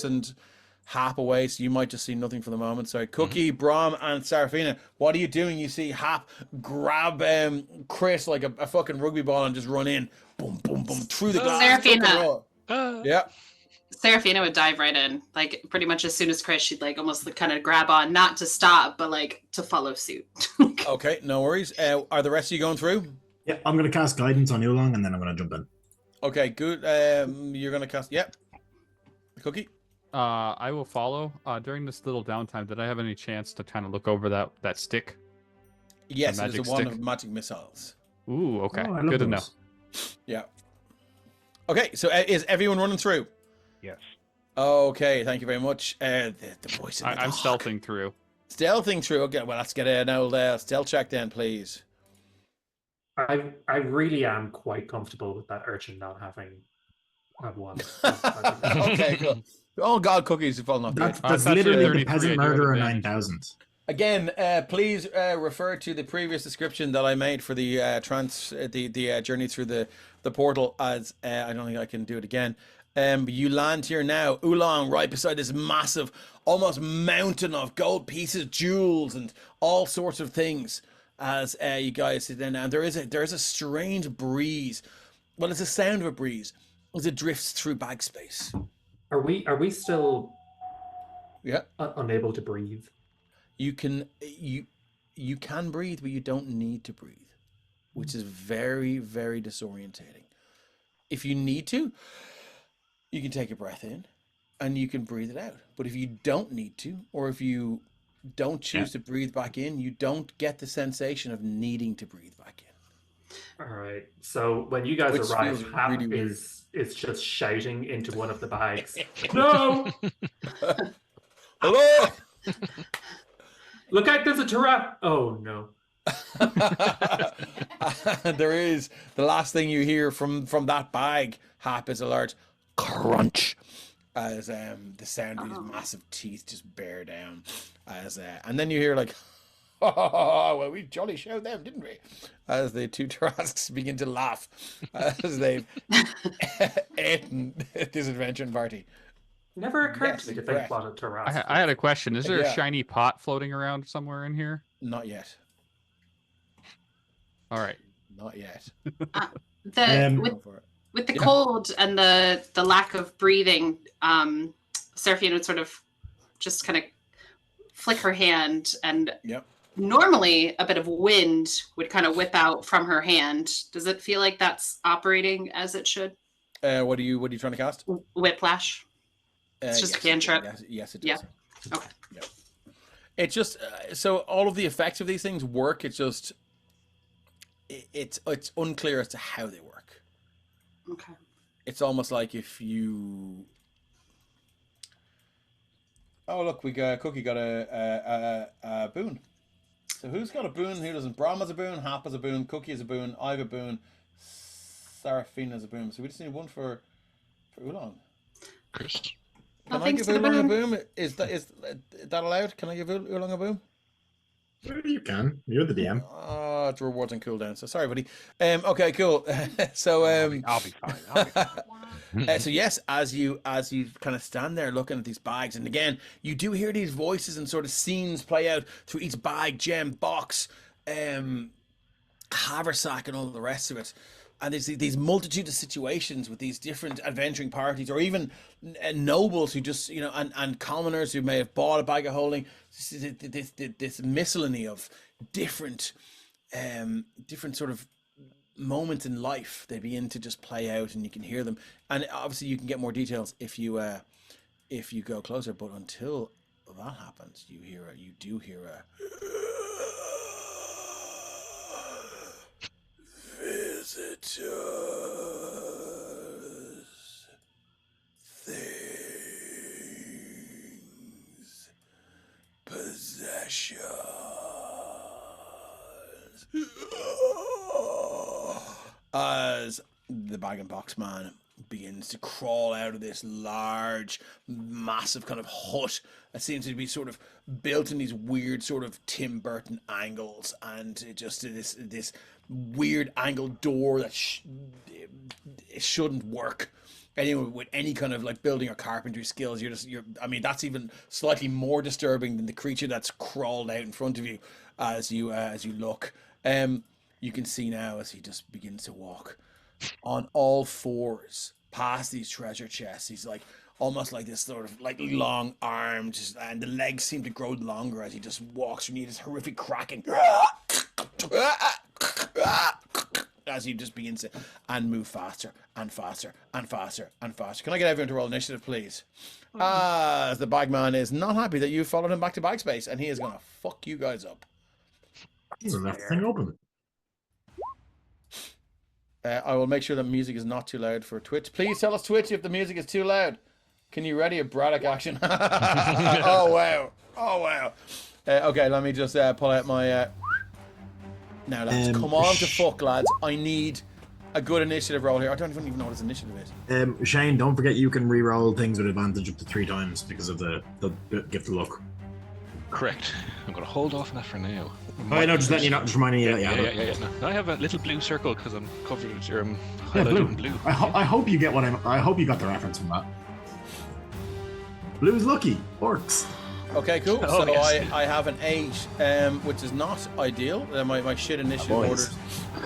and Hap away, so you might just see nothing for the moment. Sorry, Cookie, Brom, and Seraphina. What are you doing? You see Hap grab Chris like a fucking rugby ball and just run in, boom, boom, boom, through the glass. Seraphina. Yeah. Seraphina would dive right in, pretty much as soon as Chris, she'd almost kind of grab on, not to stop, but to follow suit. Okay, no worries. Are the rest of you going through? Yeah, I'm going to cast guidance on Oolong, and then I'm going to jump in. Okay, good. You're going to cast. Yep. Cookie. I will follow. During this little downtime, did I have any chance to kind of look over that stick? Yes, it is the one of magic missiles. Ooh, okay. Oh, Good to know. Yeah. Okay, so is everyone running through? Yes. Okay, thank you very much. The voice in the I'm dog. stealthing through. Stealthing through. Okay, well, let's get an old stealth check then, please. I really am quite comfortable with that urchin not having one. Okay, cool. Oh God, Cookies have fallen off. That's literally the peasant murderer 9000. Again, please refer to the previous description that I made for the journey through the portal, as I don't think I can do it again. You land here now, Oolong, right beside this massive, almost mountain of gold pieces, jewels, and all sorts of things. As you guys sit there now, there is a strange breeze. Well, it's a sound of a breeze as it drifts through bag space. Are we still unable to breathe? You can breathe, but you don't need to breathe, which is very, very disorientating. If you need to, you can take a breath in and you can breathe it out. But if you don't need to, or if you don't choose to breathe back in, you don't get the sensation of needing to breathe back in. All right. So when you guys Which arrive, feels Hap really weird. is just shouting into one of the bags. No! Hello. Look out! There's a giraffe. Oh no! There is the last thing you hear from that bag, Hap, is a large crunch as the sound of these massive teeth just bear down as and then you hear like, oh, well, we jolly showed them, didn't we? As the two Tarrasques begin to laugh as they've eaten this adventuring party. Never occurred Yes, to me to correct. think what a terrace. I had a question. Is there Yeah. a shiny pot floating around somewhere in here? Not yet. All right. Not yet. With the Yeah. cold and the lack of breathing, Seraphina would sort of just kind of flick her hand, and Yep. normally a bit of wind would kind of whip out from her hand. Does it feel like that's operating as it should? What are you trying to cast? Whiplash. It's just a cantrip. Yes, it does. Yeah. Okay. Yep. It's just so all of the effects of these things work. It's just it's unclear as to how they work. Okay. It's almost like if you. Oh look, Cookie got a boon. So who's got a boon? Who doesn't? Brom has a boon. Hap has a boon. Cookie has a boon. I have a boon. Seraphina has a boon. So we just need one for Oolong. Chris. Can I Thanks give for the Oolong a boon. boon? Is that allowed? Can I give Oolong a boon? You can. You're the DM. Oh, it's rewards and cooldown. So sorry, buddy. Okay, cool. So I'll be fine. I'll be fine. so yes, as you kind of stand there looking at these bags, and again you do hear these voices and sort of scenes play out through each bag, gem, box, haversack, and all the rest of it. And there's these multitude of situations with these different adventuring parties, or even nobles who just, and commoners who may have bought a bag of holding. This miscellany of different sort of moments in life they begin to just play out, and you can hear them. And obviously, you can get more details if you go closer. But until that happens, you do hear a. Visitors, things, possessions. As the bag and box man begins to crawl out of this large, massive kind of hut that seems to be sort of built in these weird sort of Tim Burton angles, and it just this weird angled door that it shouldn't work. Anyone with any kind of like building or carpentry skills, I mean, that's even slightly more disturbing than the creature that's crawled out in front of you as you look. You can see now as he just begins to walk on all fours past these treasure chests. He's like almost like this sort of like long armed, and the legs seem to grow longer as he just walks. You need this horrific cracking as he just begins to and move faster and faster and faster and faster. Can I get everyone to roll initiative, please? As the bagman is not happy that you followed him back to backspace, and he is gonna fuck you guys up. He's left the thing open. I will make sure that music is not too loud for Twitch. Please tell us, Twitch, if the music is too loud. Can you ready a Braddock action? Oh wow! Oh wow! Okay, let me just pull out my. Now, lads, come on to fuck, lads. I need a good initiative roll here. I don't even know what his initiative is. Shane, don't forget you can re-roll things with advantage up to 3 times because of the gift of luck. Correct. I'm going to hold off on that for now. Oh, no, just letting you know, just reminding you that you have it. Yeah. No, I have a little blue circle because I'm covered highlighted blue. in blue. I hope you get I hope you got the reference from that. Blue's lucky. Orcs. Okay, cool. Oh, So yes. I have an 8, which is not ideal. My shit initiative boys.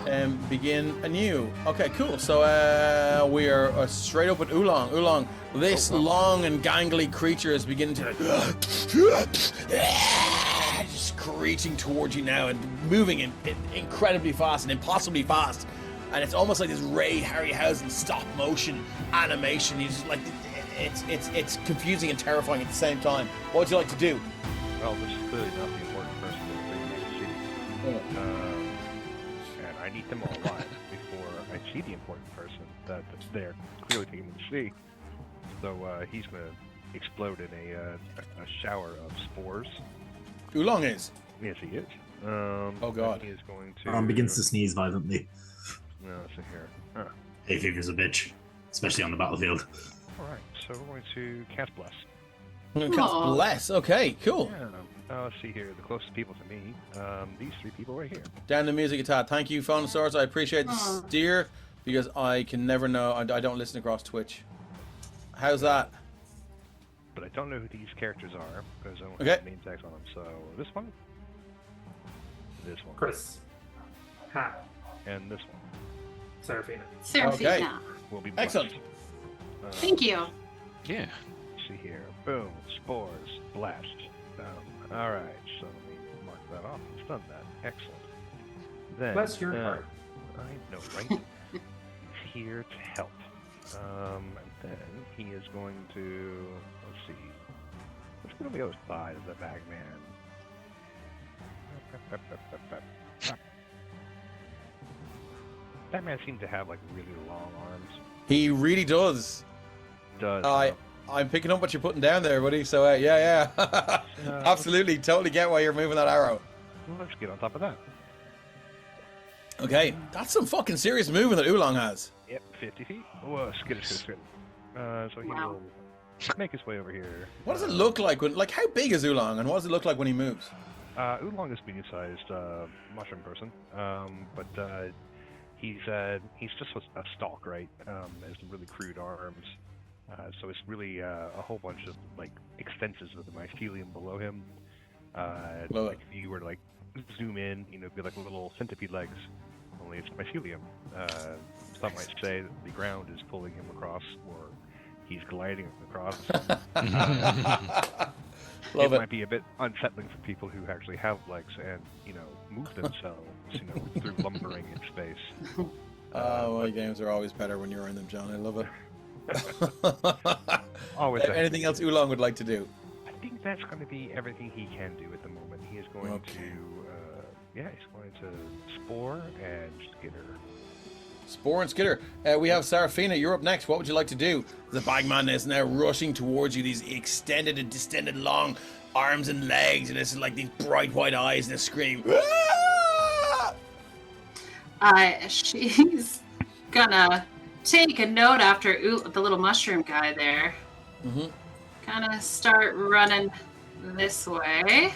orders begin anew. Okay, cool. So we are straight up with Oolong. Oolong, this long and gangly creature is beginning to screeching towards you now and moving incredibly fast and impossibly fast. And it's almost like this Ray Harryhausen stop motion animation. You just like it's confusing and terrifying at the same time. What would you like to do? Well, this is clearly not the important person that we need to see. And I need them all alive before I see the important person that they're clearly taking to see. So he's going to explode in a shower of spores. Oolong is. Yes, he is. Oh god. He is going to. Begins to sneeze violently. No, see here. Huh. Hay fever's a bitch, especially on the battlefield. All right, so we're going to cast bless. I'm gonna cast Aw. bless. Okay, cool. Yeah. Let's see here. The closest people to me. These 3 people right here. Down the music attack. Thank you, Phonosaurs. I appreciate the Aw. steer because I can never know. I don't listen across Twitch. How's that? But I don't know who these characters are because I don't Okay. have name tags on them. So this one, Chris. Ha. and this one Seraphina. Seraphina. will be blessed. Excellent. Thank you. Yeah. Let's see here. Boom. Spores. Blast. All right. So let me mark that off. It's done that. Excellent. Then. Bless your heart. I know, right? He's here to help. And then he is going to. Let's see. Let's go to the other side of the Bagman. Batman seemed to have like really long arms. He really does. Does I'm picking up what you're putting down there, buddy. So yeah. Absolutely, totally get why you're moving that arrow. Well, let's get on top of that. Okay, that's some fucking serious movement that Oolong has. Yep, 50 feet. Whoa, skittish. So he Wow. will make his way over here. What does it look like when, how big is Oolong, and what does it look like when he moves? Oolong is a medium-sized mushroom person, but he's just a stalk, right? Has really crude arms, so it's really a whole bunch of like extensions of the mycelium below him. Like if you were to like zoom in, it'd be like little centipede legs, only it's mycelium. Some might say that the ground is pulling him across, or he's gliding across. Love it it. might be a bit unsettling for people who actually have legs and move themselves through lumbering in space. My games are always better when you're in them, John. I love it. Always. Anything else Oolong would like to do? I think that's going to be everything he can do at the moment. He is going he's going to spore and skitter. Spore and Skitter. We have Seraphina. You're up next. What would you like to do? The Bagman is now rushing towards you. These extended and distended long arms and legs, and it's like these bright white eyes and a scream. She's gonna take a note after the little mushroom guy there. Mm-hmm. Kind of start running this way.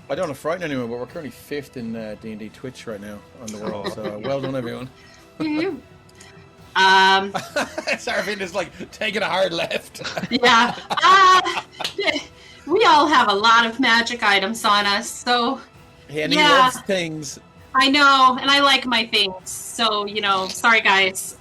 I don't want to frighten anyone, but we're currently 5th in D&D Twitch right now on the world. So well done, everyone. Seraphina's like taking a hard left. Yeah. We all have a lot of magic items on us, so. And he loves things. I know, and I like my things. So, sorry guys.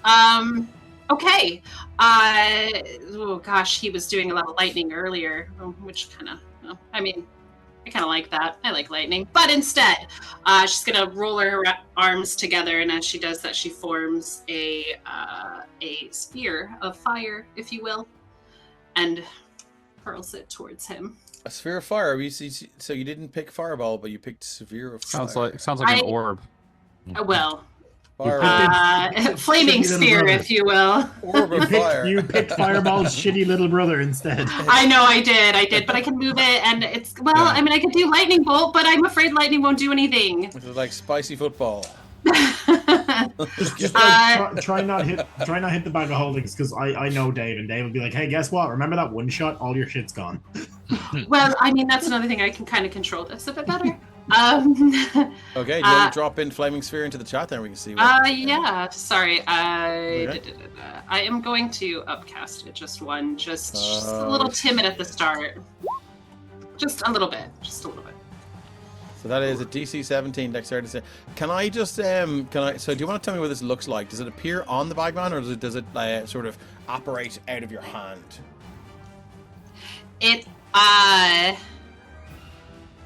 Okay. Oh gosh, he was doing a lot of lightning earlier, which kind of, I kind of like that. I like lightning. But instead, she's going to roll her arms together, and as she does that, she forms a sphere of fire, if you will, and hurls it towards him. A sphere of fire. So you didn't pick fireball, but you picked sphere of fire. Sounds like an orb. Well, Fire. flaming sphere, if you will. Orb of fire. You picked Fireball's shitty little brother instead. I know I did, but I can move it, and it's I could do lightning bolt, but I'm afraid lightning won't do anything. This is like spicy football. Just try not hit the bag of holdings, because I know Dave, and Dave will be like, hey, guess what? Remember that one shot? All your shit's gone. Well, that's another thing. I can kind of control this a bit better. Okay, do you want to drop in flaming sphere into the chat, then we can see what... Yeah, sorry. I am going to upcast it just one, just a little timid at the start. Just a little bit. So that is a DC 17 dexterity. Can I just so do you want to tell me what this looks like? Does it appear on the Bagman, or does it sort of operate out of your hand?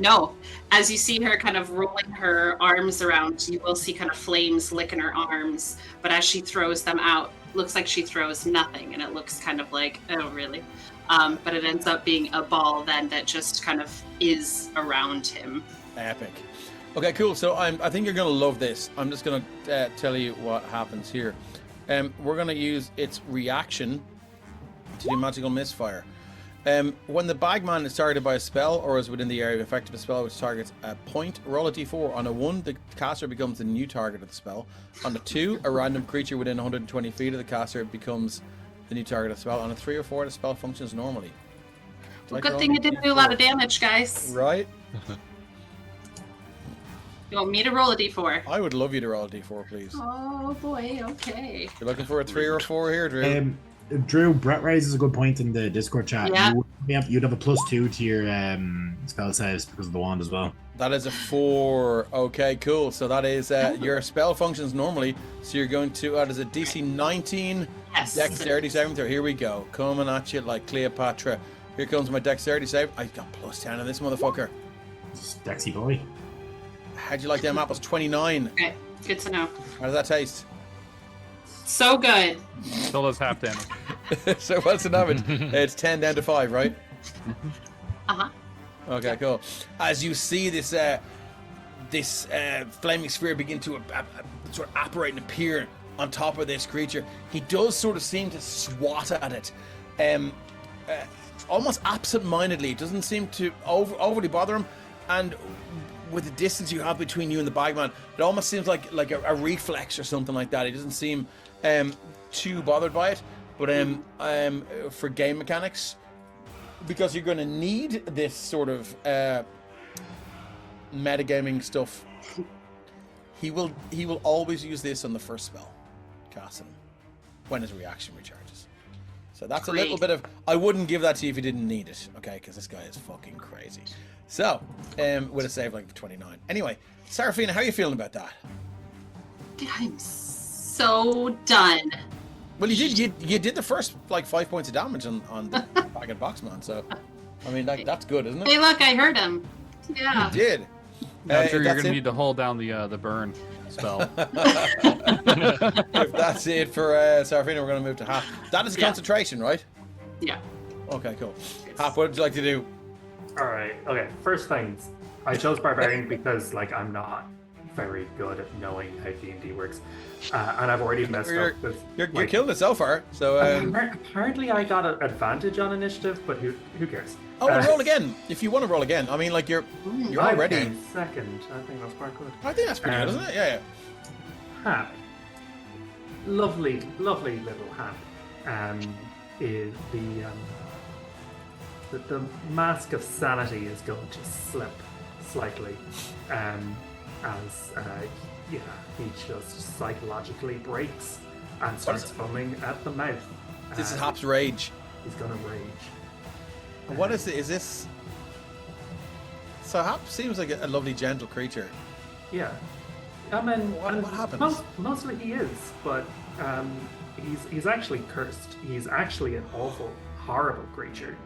No. As you see her kind of rolling her arms around, you will see kind of flames licking her arms. But as she throws them out, looks like she throws nothing, and it looks kind of like, oh, really? But it ends up being a ball then that just kind of is around him. Epic. Okay, cool. So I think you're gonna love this. I'm just gonna tell you what happens here. We're gonna use its reaction to do magical misfire. When the bagman is targeted by a spell or is within the area of effect of a spell which targets a point, roll a d4. On a 1, the caster becomes the new target of the spell. On a 2, a random creature within 120 feet of the caster becomes the new target of the spell. On a 3 or 4, the spell functions normally. Well, good thing it didn't do a lot of damage, guys. Right? You want me to roll a d4? I would love you to roll a d4, please. Oh boy, okay. You're looking for a 3 or a 4 here, Drew? Drew, Brett raises a good point in the Discord chat. Yeah. You'd have a +2 to your spell saves because of the wand as well. That is a 4. Okay, cool. So that is your spell functions normally. So you're going to, that is a DC 19 Yes. dexterity saving throw. Here we go. Coming at you like Cleopatra. Here comes my dexterity save. I got +10 on this motherfucker. Dexy boy. How'd you like them apples? 29. Okay, good to know. How does that taste? So good. Still does half damage. So what's the damage? It's 10 down to 5, right? Uh-huh. Okay, cool. As you see this flaming sphere begin to sort of apparate and appear on top of this creature, he does sort of seem to swat at it, almost absent-mindedly. It doesn't seem to overly bother him, and with the distance you have between you and the bagman, it almost seems like a reflex or something like that. He doesn't seem too bothered by it. But for game mechanics, because you're going to need this sort of metagaming stuff, he will always use this on the first spell, casting when his reaction recharges. So that's a little bit of. I wouldn't give that to you if you didn't need it, okay? Because this guy is fucking crazy. So, with a save like 29. Anyway, Seraphina, how are you feeling about that? I'm so done. Well, you did the first like 5 points of damage on the bag and box man. So, I mean that's good, isn't it? Hey, look, I heard him. Yeah. You did. Now, Drew, you're gonna need to hold down the burn spell. If that's it for Seraphina, we're gonna move to Hap. That is concentration, right? Yeah. Okay, cool. Hap, what would you like to do? All right. Okay. First things, I chose barbarian because like I'm not very good at knowing how D&D works, and I've already messed up with. You're killing it so far. So apparently I got an advantage on initiative, but who cares? Oh, well, roll again if you want to roll again. I mean, like you're already second. I think that's quite good. I think that's pretty good, isn't it? Yeah. Hap, lovely little Hap, is the mask of sanity is going to slip slightly, as he just psychologically breaks and starts foaming at the mouth. This is Hap's rage. He's gonna rage. What is it? Is this? So Hap seems like a lovely, gentle creature. Yeah, I mean, what happens? Mostly he is, but he's actually cursed. He's actually an awful, horrible creature.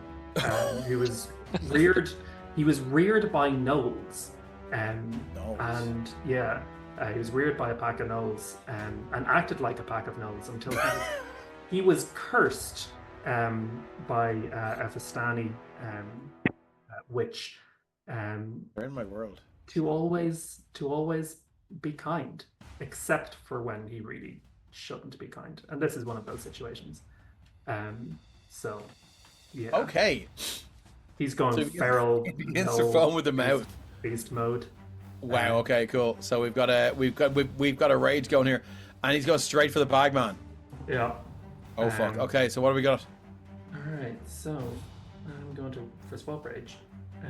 He was reared. He was reared by gnolls, and yeah, he was reared by a pack of gnolls, and acted like a pack of gnolls until he was cursed by a Vistani witch. They're in my world. To always be kind, except for when he really shouldn't be kind, and this is one of those situations. So, yeah. Okay. He's going feral. He begins to foam with the mouth. Beast mode. Wow. Okay. Cool. So we've got a rage going here, and he's going straight for the bagman. Yeah. Oh fuck. Okay. So what have we got? All right. So I'm going to first of all rage. How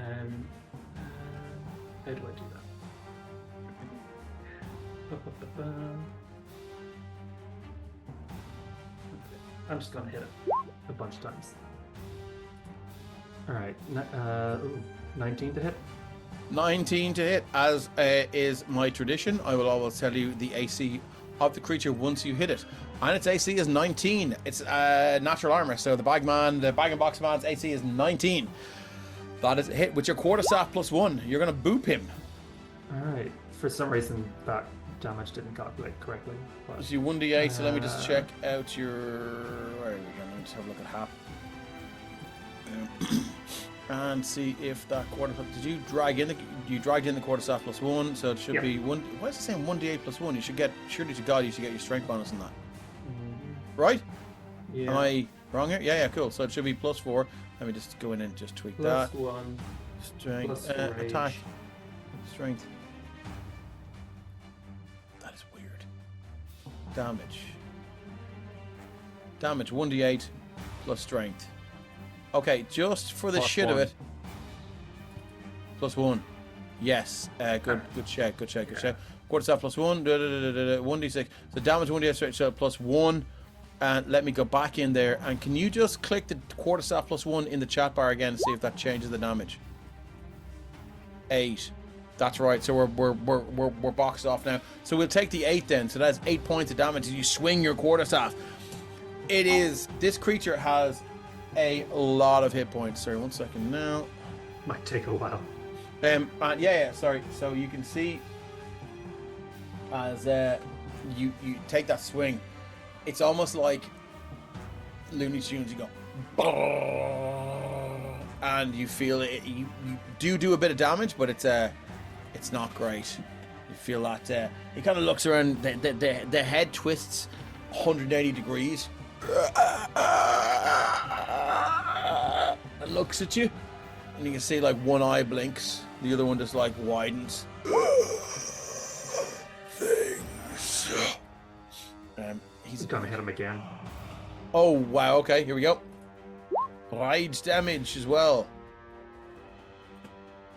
do I do that? I'm just going to hit it a bunch of times. All right. 19 to hit. 19 to hit, as is my tradition. I will always tell you the AC of the creature once you hit it, and its AC is 19. It's natural armor, so the bag and box man's AC is 19. That is a hit with your quarterstaff +1. You're gonna boop him. All right. For some reason, that damage didn't calculate correctly. But, so you 1d8. So let me just check out your. Where are we going? Let's have a look at Hap. and see if that quarter. Did you drag in you dragged in the quarterstaff +1, so it should be one. Why is it saying 1d8 +1? You should get surely to God you should get your strength bonus on that. Right? Yeah. Am I wrong here? Yeah, cool. So it should be +4. Let me just go in and just tweak that. +1. Strength, attack, strength. That is weird. Damage 1d8 plus strength. Okay, just for the shit of it. +1. Yes. Good check. Quarterstaff +1. 1d6. So damage 1d8 strength. So +1. And let me go back in there. And can you just click the quarterstaff +1 in the chat bar again and see if that changes the damage? 8. That's right. So we're boxed off now. So we'll take the 8 then. So that's 8 points of damage as you swing your quarterstaff. This creature has a lot of hit points. Sorry, 1 second now. Might take a while. Sorry. So you can see as you take that swing, it's almost like Looney Tunes. You go, and you feel it. You do a bit of damage, but it's not great. You feel that it kind of looks around. The head twists 180 degrees. And looks at you, and you can see like one eye blinks, the other one just like widens. Things. He's gonna hit him again. Oh wow! Okay, here we go. Rage damage as well.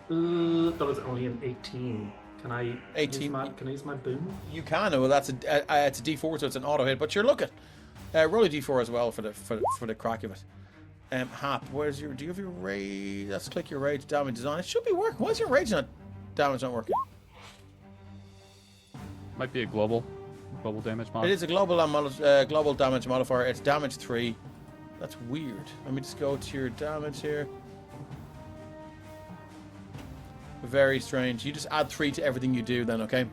That was only an 18. Can I 18? Can I use my boom? You can. Well, it's a D4, so it's an auto hit. But you're looking. Roll a D4 as well for the crack of it. Hap, where's your? Do you have your rage? Let's click your rage damage design. It should be working. Why is your rage damage not working? Might be a global damage modifier. It is a global damage modifier. It's damage 3. That's weird. Let me just go to your damage here. Very strange. You just add 3 to everything you do then, okay?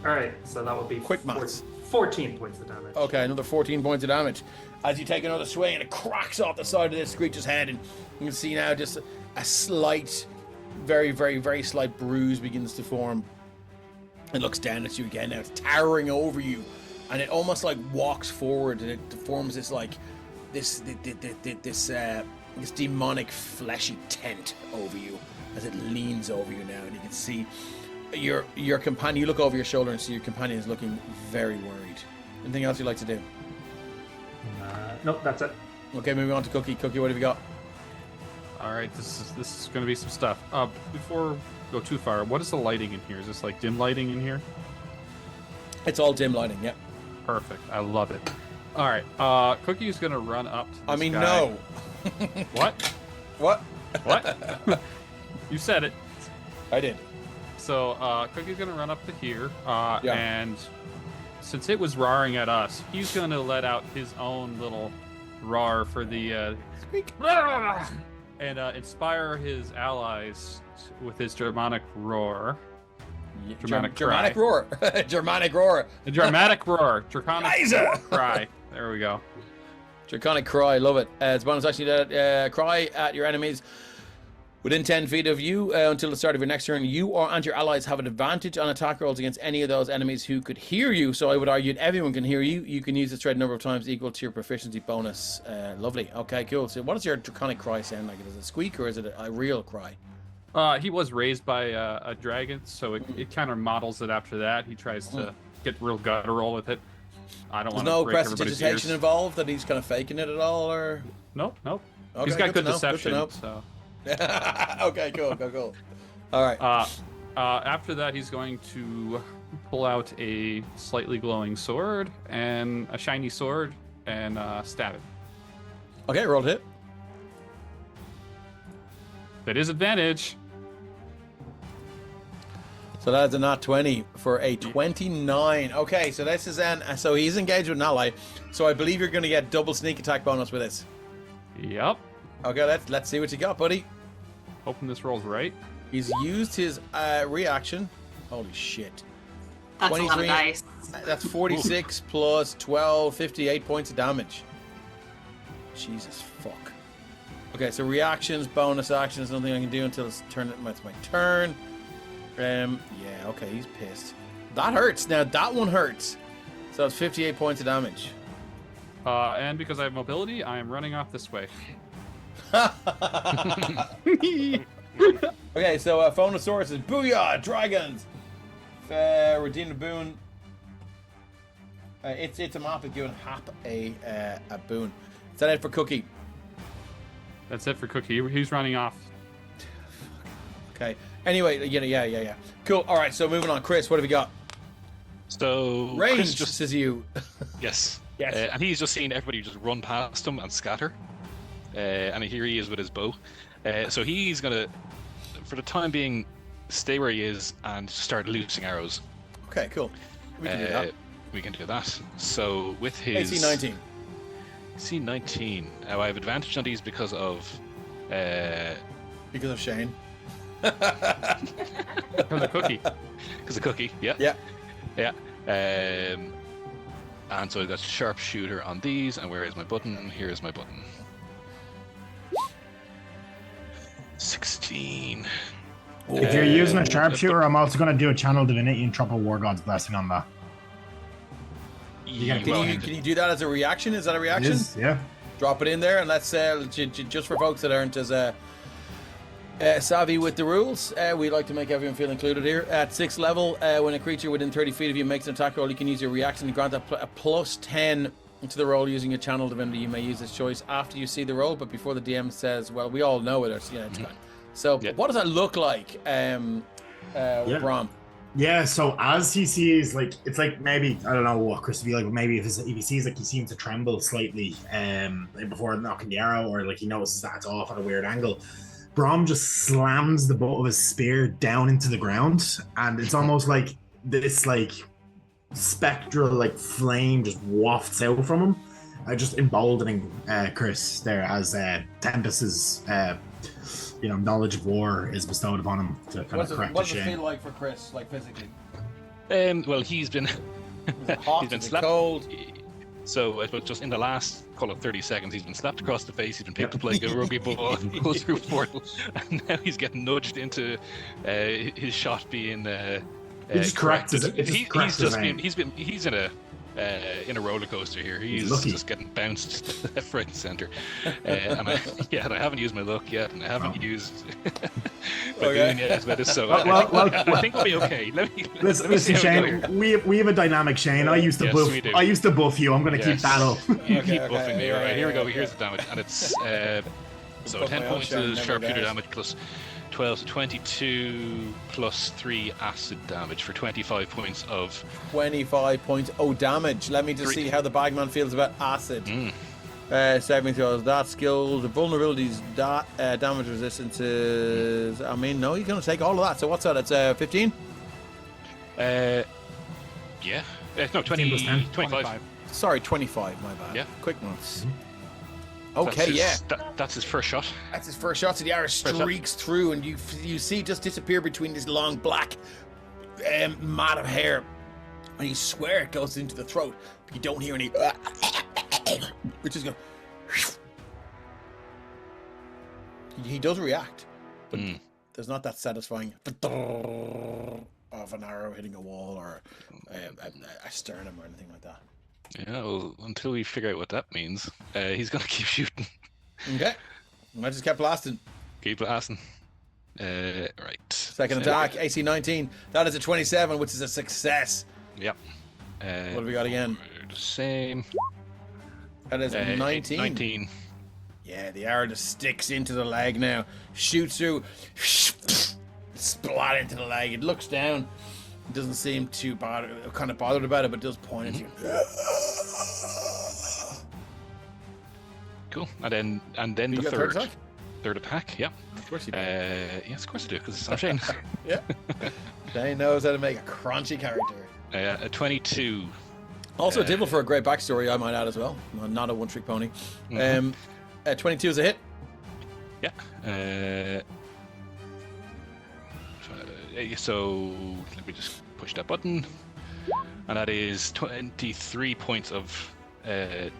Alright, so that would be quick maths. 14 points of damage. Okay, another 14 points of damage. As you take another swing and it cracks off the side of this creature's head, and you can see now just a slight, very, very, very slight bruise begins to form. It looks down at you again now. It's towering over you, and it almost like walks forward, and it forms this like this demonic fleshy tent over you as it leans over you now, and you can see your companion. You look over your shoulder and see your companion is looking very worried. Anything else you'd like to do? Nope, that's it. Okay, moving on to Cookie. Cookie, what have you got? All right, this is going to be some stuff. Before we go too far, what is the lighting in here? Is this like dim lighting in here? It's all dim lighting, yeah. Perfect. I love it. All right, Cookie's going to run up to this guy. No. What? What? What? You said it. I did. So Cookie's going to run up to here, and since it was roaring at us, he's going to let out his own little roar for the squeak, and inspire his allies with his Germanic roar. Germanic roar. Germanic roar. The dramatic roar. Draconic cry. There we go. Draconic cry. Love it. It's bonus action that cry at your enemies within 10 feet of you until the start of your next turn. You and your allies have an advantage on attack rolls against any of those enemies who could hear you. So I would argue that everyone can hear you. You can use this thread a number of times equal to your proficiency bonus. Lovely. Okay, cool. So what does your draconic cry sound like? Is it a squeak or is it a real cry? He was raised by a dragon, so it kind of models it after that. He tries to get real guttural with it. I don't want to break everybody's ears. There's no prestidigitation involved, that he's kind of faking it at all, or? Nope. Okay, he's got good deception, good so... Okay, cool. All right. After that, he's going to pull out a slightly glowing sword and a shiny sword and stab it. Okay, roll hit. That is advantage. So that's a nat 20 for a 29. Okay, so this is so he's engaged with an ally. So I believe you're going to get double sneak attack bonus with this. Yep. Okay, let's see what you got, buddy. Hoping this rolls right. He's used his reaction. Holy shit. That's 23. A lot of dice. That's 46 plus 12, 58 points of damage. Jesus fuck. Okay, so reactions, bonus actions, nothing I can do until it's my turn. Yeah, okay, he's pissed. That hurts. Now that one hurts. So it's 58 points of damage. And because I have mobility, I am running off this way. Okay, so Phonosaurus is Booyah! Dragons! Redeem the boon. It's a map of giving Hap a boon. Is that it for Cookie? That's it for Cookie. He's running off. Okay. Anyway, yeah. Cool. All right, so moving on. Chris, what have you got? So Range, Chris just says you. yes. Yes. And he's just seen everybody just run past him and scatter. And here he is with his bow. So he's gonna, for the time being, stay where he is and start loosing arrows. Okay, cool. We can do that. We can do that. So with his AC 19. AC 19. Now I have advantage on these because of Because of Shane. Because of Cookie. Because of Cookie. Yeah. Yeah. And so I've got sharpshooter on these. And where is my button? Here is my button. 16. If you're using a sharpshooter, I'm also going to do a channel divinity and drop a war god's blessing on that. Can you do that as a reaction? Is that a reaction? It is, yeah. Drop it in there, and let's just for folks that aren't as savvy with the rules, we like to make everyone feel included here. At 6th level, when a creature within 30 feet of you makes an attack roll, you can use your reaction to grant a plus 10 to the roll using a channel divinity. You may use this choice after you see the roll, but before the DM says, well, we all know it. It's fine. So what does that look like, Brom? Yeah, so as he sees, it's like maybe, I don't know what Chris would be like, but maybe if he sees he seems to tremble slightly before knocking the arrow, or he notices that it's off at a weird angle, Brom just slams the butt of his spear down into the ground, and it's almost like this spectral flame just wafts out from him, just emboldening Chris there as Tempest's knowledge of war is bestowed upon him to kind of correct the shame. What does it feel like for Chris, physically? Well, he's been hot, he's been is it slapped. Cold. So I suppose just in the last, call it 30 seconds, he's been slapped across the face. He's been picked up like a rugby ball, goes through a portal, and now he's getting nudged into his shot being. He just corrected it. He's in a roller coaster here. He's just getting bounced left, right, and center. And I haven't used my luck yet, and I haven't used my boon yet. So I think we'll be okay. Listen, Shane. We have a dynamic Shane. I used to buff. I used to buff you. I'm going to keep that up. You keep buffing me. All right, here we go. Here's the damage, and it's so 10 points of sharpshooter damage plus 12, so 22 plus 3 acid damage for 25 points of... 25 points. Oh, damage. Let me just see how the bagman feels about acid. Saving throws. That skill, the vulnerabilities, damage resistances. I mean, no, you're going to take all of that. So what's that? It's 15? Yeah. No, 20 plus 10. 25. Sorry, 25, my bad. Yeah. Quick notes. Okay, that's his first shot. That's his first shot. So the arrow streaks through, and you see it just disappear between this long black mat of hair. And you swear it goes into the throat, but you don't hear any. Which is going. He does react, but there's not that satisfying of an arrow hitting a wall or a sternum or anything like that. Yeah, well, until we figure out what that means, he's going to keep shooting. Okay. I just kept blasting. Keep blasting. Right. Second attack, AC 19. That is a 27, which is a success. Yep. What have we got again? The same. That is 19. 19. Yeah, the arrow just sticks into the leg now. Shoots through. Splat into the leg. It looks down. It doesn't seem too bothered about it, but it does point at you. Cool. And then you the third attack. Yeah. Of course you do. Yes, of course I do, because I'm Shane. Yeah. Shane knows how to make a crunchy character. A 22. Also, Dibble for a great backstory, I might add as well. Not a one-trick pony. 22 is a hit. Yeah. So let me just push that button, and that is 23 points of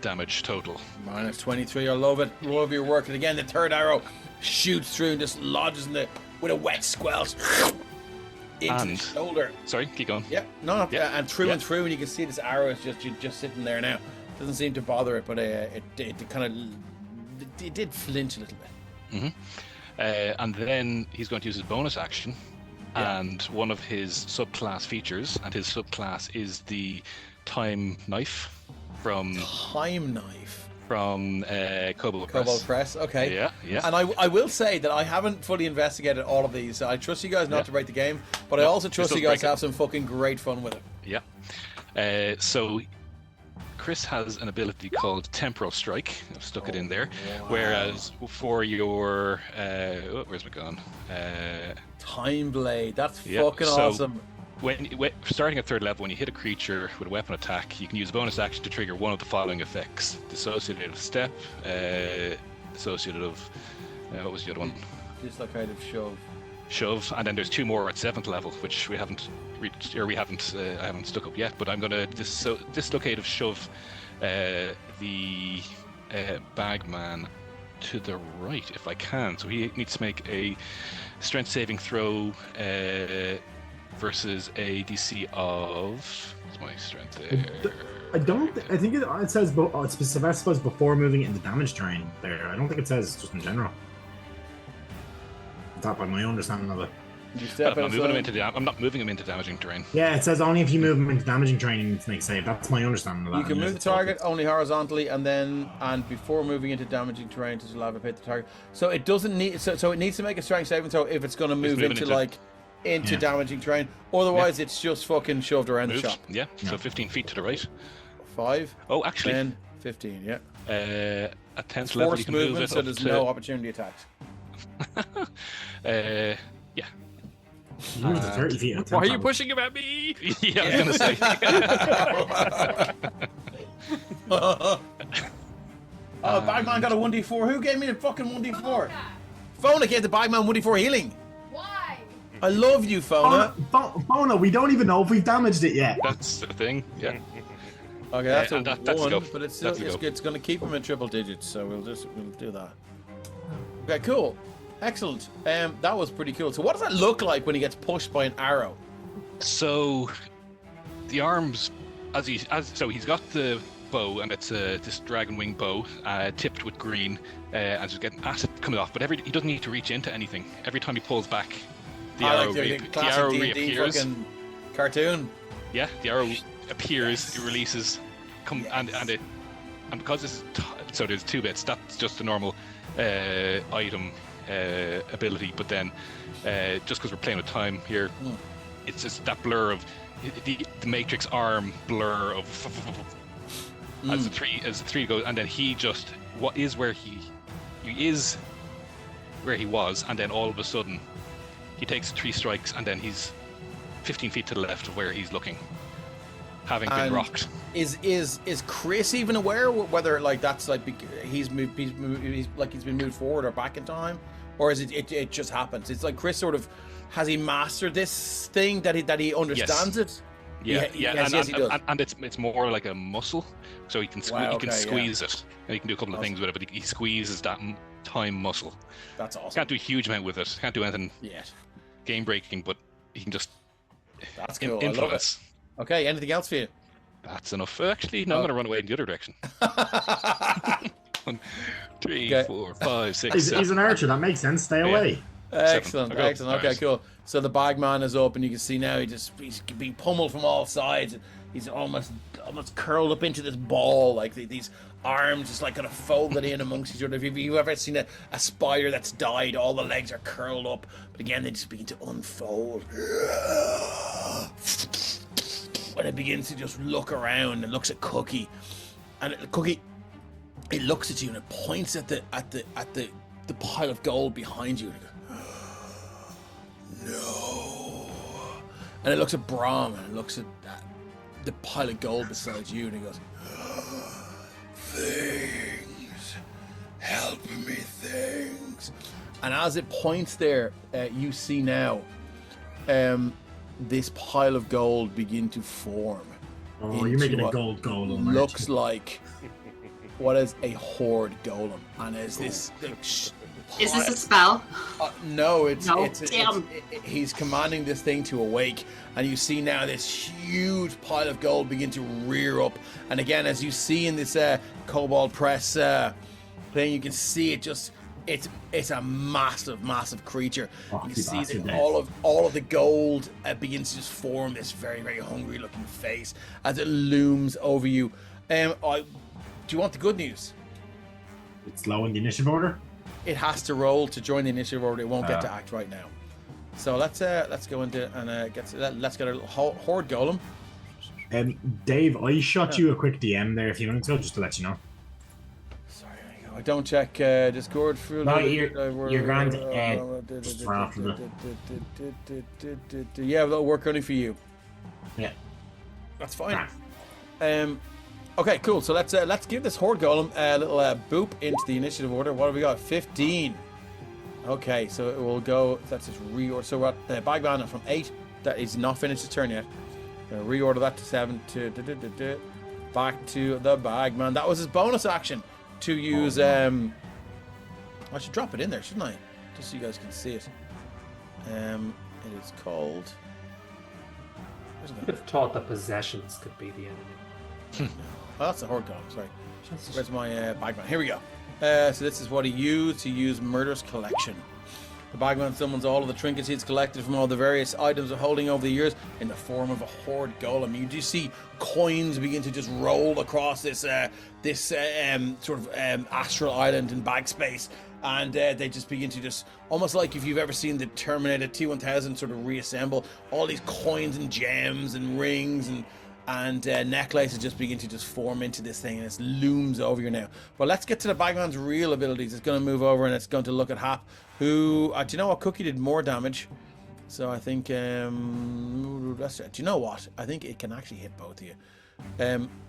damage total. Minus 23. I love it. Love your work. And again, the third arrow shoots through and just lodges with a wet squelch into the shoulder. Sorry, keep going. Yeah, and through and through, and you can see this arrow is just sitting there now. Doesn't seem to bother it, but it did flinch a little bit. Mm-hmm. And then he's going to use his bonus action, and one of his subclass features, and his subclass is the time knife from Cobalt Press. Okay. Yeah. And I will say that I haven't fully investigated all of these. I trust you guys not to break the game, but I also trust you guys to have some fucking great fun with it. Yeah. So Chris has an ability called Temporal Strike. I've stuck it in there. Wow. Whereas for your where's it gone? Time Blade. That's fucking awesome. When starting at 3rd level, when you hit a creature with a weapon attack, you can use a bonus action to trigger one of the following effects: dissociative step, dissociative. What was the other one? Dislocative shove. And then there's 2 more at 7th level, which we haven't reached, or I haven't stuck up yet. But I'm going to dislocative shove the bagman to the right if I can. So he needs to make a strength saving throw. Versus a DC of... What's my strength there? I think it says it's specified before moving into damage terrain there. I don't think it says just in general. That's by my understanding of it. I'm not moving him into damaging terrain. Yeah, it says only if you move him into damaging terrain, you need to make save. That's my understanding of that. You can move the target only horizontally, and before moving into damaging terrain, to hit the target. So it doesn't need. So it needs to make a strength saving throw if it's going to move into damaging terrain. Otherwise, it's just fucking shoved around the shop. Yeah, so 15 feet to the right. 5. Oh, actually. 10, 15, yeah. At 10th level, you can move it so there's no opportunity attacks. Yeah. You moved to 30 feet. Why are you pushing him at me? Yeah, I was going to say. Bagman got a 1d4. Who gave me the fucking 1d4? Fona gave the Bagman 1d4 healing. Why? I love you, Fona. Fona, we don't even know if we've damaged it yet. That's the thing, yeah. Okay, that's a that's 1, go. but it's still it's going to keep him in triple digits, so we'll do that. Okay, cool, excellent. That was pretty cool. So, what does that look like when he gets pushed by an arrow? So, the arms, so he's got the bow, and it's this dragon wing bow, tipped with green, and he's getting acid coming off. But he doesn't need to reach into anything. Every time he pulls back, the arrow reappears. Fucking cartoon. Yeah, the arrow appears, it releases, and because this is so there's 2 bits. That's just a normal item ability, but then just because we're playing with time here, it's just that blur of the Matrix arm blur of as the 3 goes, and then he just where he was, and then all of a sudden he takes 3 strikes, and then he's 15 feet to the left of where he's looking, having been rocked. Is Chris even aware whether that's like he's been moved forward or back in time, or is it just happens? It's like Chris sort of has he mastered this thing that he understands it. Yeah, yes, he does. And it's more like a muscle, so he can squeeze it, and he can do a couple of things with it. But he squeezes that time muscle. That's awesome. Can't do a huge amount with it. Can't do anything game breaking, but he can just that's cool. influence. I love it. Okay, anything else for you? That's enough. Actually, no, I'm going to run away in the other direction. 1, 3, 4, 5, 6, 7. He's an archer. That makes sense. Stay away. Excellent. Okay, cool. So the bagman is up, and you can see now he's being pummeled from all sides. And he's almost curled up into this ball, like these arms just like kind of folded in amongst each other. If you've ever seen a spider that's died, all the legs are curled up, but again they just begin to unfold. And it begins to just look around and looks at Cookie, and Cookie, it looks at you and it points at the pile of gold behind you. And it goes, no. And it looks at Brom and it looks at the pile of gold beside you, and he goes, things, help me, things. And as it points there, you see now this pile of gold begin to form Oh, you're making a gold golem. Looks like what is a horde golem, and is this? Is this a spell? No, Damn. he's commanding this thing to awake, and you see now this huge pile of gold begin to rear up. And again, as you see in this Cobalt Press thing, you can see it just. It's a massive creature. You can see that all of the gold begins to just form this very, very hungry looking face as it looms over you. Do you want the good news? It's low in the initiative order. It has to roll to join the initiative order. It won't get to act right now. So let's go into and let's get a little horde golem. Dave, I shot you a quick DM there a few minutes ago just to let you know. I don't check Discord. No, you're grand. Yeah, that'll work only for you. Yeah, that's fine. Okay, cool. So let's give this horde golem a little boop into the initiative order. What have we got? 15. Okay, so it will go. That's just reorder. So we're at Bagman from 8. That is not finished its turn yet. Reorder that to 7. Back to the Bagman. That was his bonus action. To use, I should drop it in there, shouldn't I? Just so you guys can see it. It is called. I would have thought that possessions could be the enemy. Oh, that's the horde golem. Sorry. Where's my bagman? Here we go. So this is what he used. He used Murderous Collection. The bagman summons all of the trinkets he's collected from all the various items of holding over the years in the form of a horde golem. You do see coins begin to just roll across this sort of astral island in bag space, and they just begin to just almost like if you've ever seen the Terminator T-1000 sort of reassemble. All these coins and gems and rings and necklaces just begin to just form into this thing, and it looms over you now. But let's get to the bagman's real abilities. It's going to move over and it's going to look at Hap, who, do you know what? Cookie did more damage. So I think, do you know what? I think it can actually hit both of you.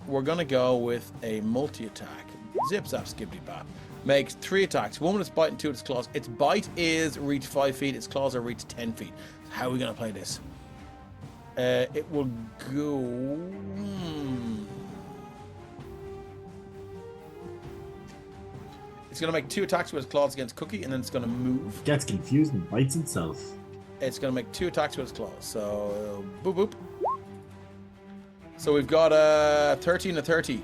We're going to go with a multi-attack. Zip, zap, skibbity bap. Makes 3 attacks. 1 with its bite and 2 with its claws. Its bite is reach 5 feet. Its claws are reach 10 feet. How are we going to play this? It will go... It's going to make 2 attacks with its claws against Cookie, and then it's going to move. Gets confused and bites itself. It's going to make 2 attacks with its claws. So, boop, boop. So we've got a 13 to 30.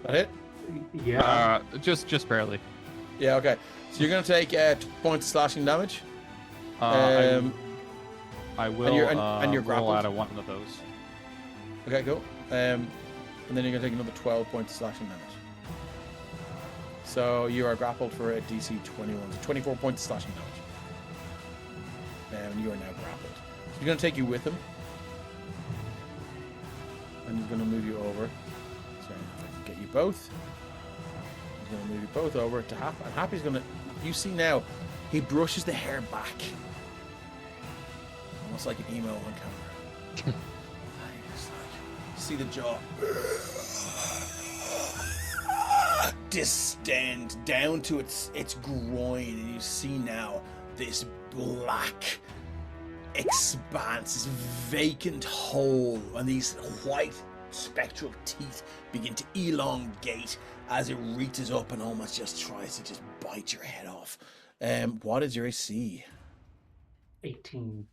That hit? Yeah. Just barely. Yeah, okay. So you're going to take 2 points of slashing damage. I will and you're roll grappled out of one of those. Okay, cool. And then you're going to take another 12 points of slashing damage. So you are grappled for a DC 21. So 24 points of slashing damage. And you are now grappled. So you're going to take you with him. And he's going to move you over. Sorry, if I can get you both. He's going to move you both over to Hap. And Happy's going to... You see now, he brushes the hair back. Almost like an emo on camera. See the jaw distend down to its groin, and you see now this black expanse, this vacant hole, and these white spectral teeth begin to elongate as it reaches up and almost just tries to just bite your head off. What is your AC? 18.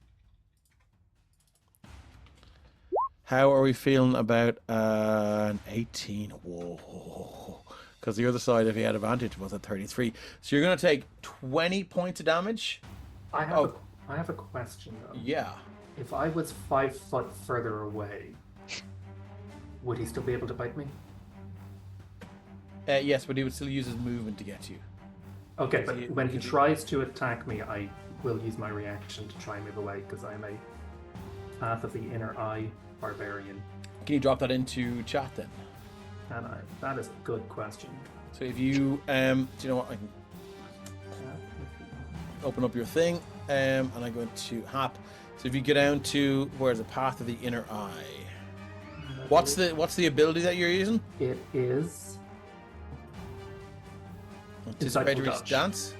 How are we feeling about an 18? Whoa. Because the other side, if he had advantage, was at 33. So you're going to take 20 points of damage. I have a question, though. Yeah. If I was 5 foot further away, would he still be able to bite me? Yes, but he would still use his movement to get you. Okay, but when he tries to attack me, I will use my reaction to try and move away, because I'm a Path of the Inner Eye barbarian. Can you drop that into chat then? And that is a good question. So if you, do you know what? I can open up your thing, and I go into Hap. So if you go down to where's the Path of the Inner Eye? What's the ability that you're using? It is Anticipatory Dance.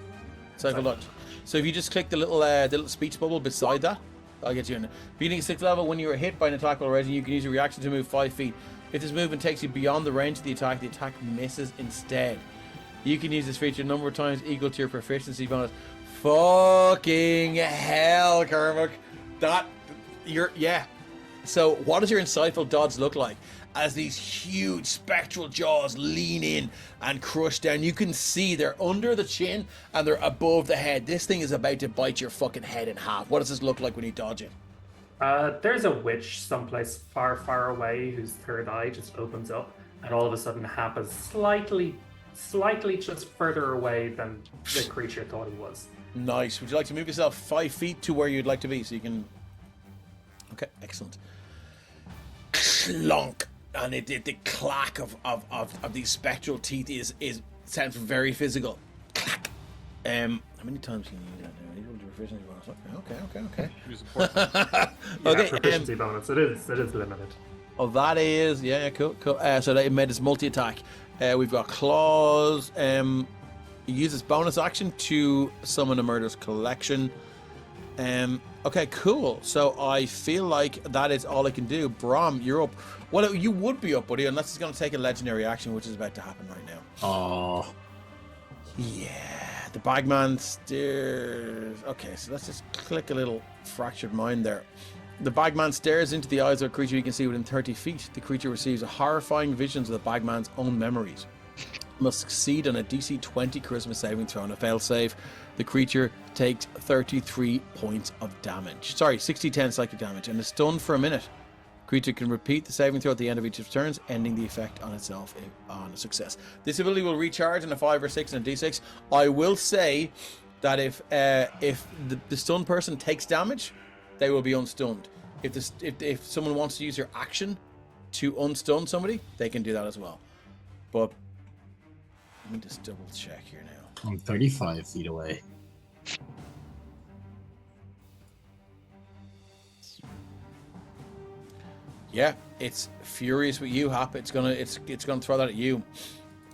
Cycle Dodge. So if you just click the little speech bubble beside that, I'll get you in. Beating 6th level, when you are hit by an attack while raging, you can use your reaction to move 5 feet. If this movement takes you beyond the range of the attack misses instead. You can use this feature a number of times equal to your proficiency bonus. Fucking hell, Kermit. Yeah. So, what does your insightful dodge look like? As these huge spectral jaws lean in and crush down, you can see they're under the chin and they're above the head. This thing is about to bite your fucking head in half. What does this look like when you dodge it? There's a witch someplace far, far away whose third eye just opens up, and all of a sudden Hap is slightly just further away than the creature thought he was. Nice. Would you like to move yourself 5 feet to where you'd like to be so you can... Okay, excellent. Clonk. And the clack of these spectral teeth is sounds very physical. Clack. How many times can you use that now? Equal to proficiency bonus. Okay. Use important. Okay. Proficiency bonus. It is limited. Oh, that is cool. So they made this multi-attack. We've got claws. You use this bonus action to summon a murderous collection. Okay, cool. So I feel like that is all I can do. Brom, you're up. Well, you would be up, buddy, unless it's going to take a legendary action, which is about to happen right now. Oh. Yeah, the bagman stares. Okay, so let's just click a little fractured mind there. The bagman stares into the eyes of a creature you can see within 30 feet. The creature receives horrifying visions of the bagman's own memories. Must succeed on a DC 20 charisma saving throw. On a fail save, the creature takes 33 points of damage. Sorry, 60-10 psychic damage and is stunned for a minute. Creature can repeat the saving throw at the end of each of its turns, ending the effect on itself on a success. This ability will recharge on a 5 or 6 and a D6. I will say that if the stunned person takes damage, they will be unstunned. If someone wants to use their action to unstun somebody, they can do that as well. But let me just double check here now. I'm 35 feet away. Yeah, it's furious with you, Hap. It's gonna throw that at you.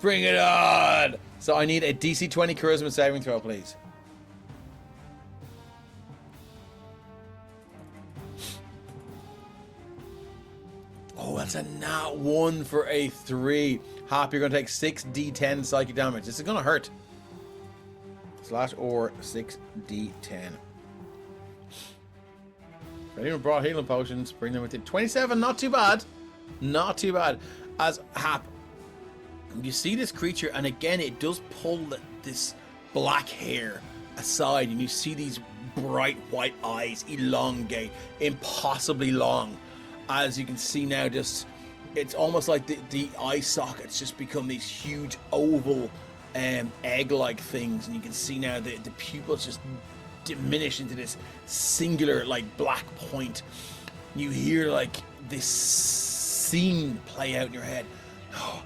Bring it on! So I need a DC 20 charisma saving throw, please. Oh, that's a nat 1 for a 3. Hap, you're gonna take 6d10 psychic damage. This is gonna hurt. /or 6d10. If anyone brought healing potions, bring them with it. 27, not too bad. Not too bad. As Hap, you see this creature, and again, it does pull this black hair aside, and you see these bright white eyes elongate, impossibly long. As you can see now, just it's almost like the eye sockets just become these huge oval egg-like things, and you can see now the pupils just diminish into this singular like black point. You hear like this scene play out in your head. Oh,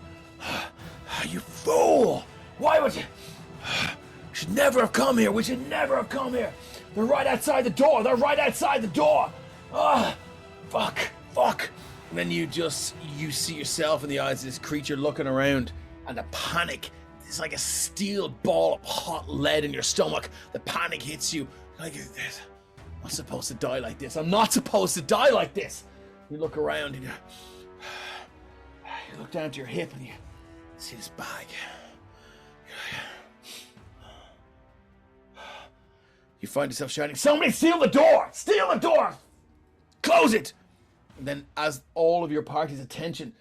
you fool! Why would you? Should never have come here. We should never have come here. They're right outside the door. They're right outside the door. Ah, fuck. And then you see yourself in the eyes of this creature looking around, and the panic. It's like a steel ball of hot lead in your stomach. The panic hits you. Like, I'm not supposed to die like this. I'm not supposed to die like this. You look around and you look down to your hip and you see this bag. You find yourself shouting, "Somebody steal the door! Steal the door! Close it!" And then as all of your party's attention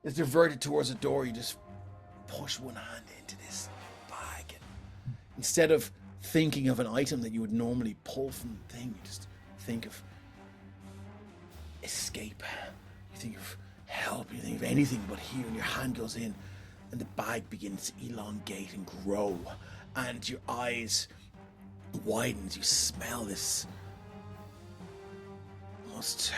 is diverted towards the door, you just push one hand into this bag. Instead of thinking of an item that you would normally pull from the thing, you just think of escape. You think of help. You think of anything but here, and your hand goes in, and the bag begins to elongate and grow, and your eyes widens. You smell this almost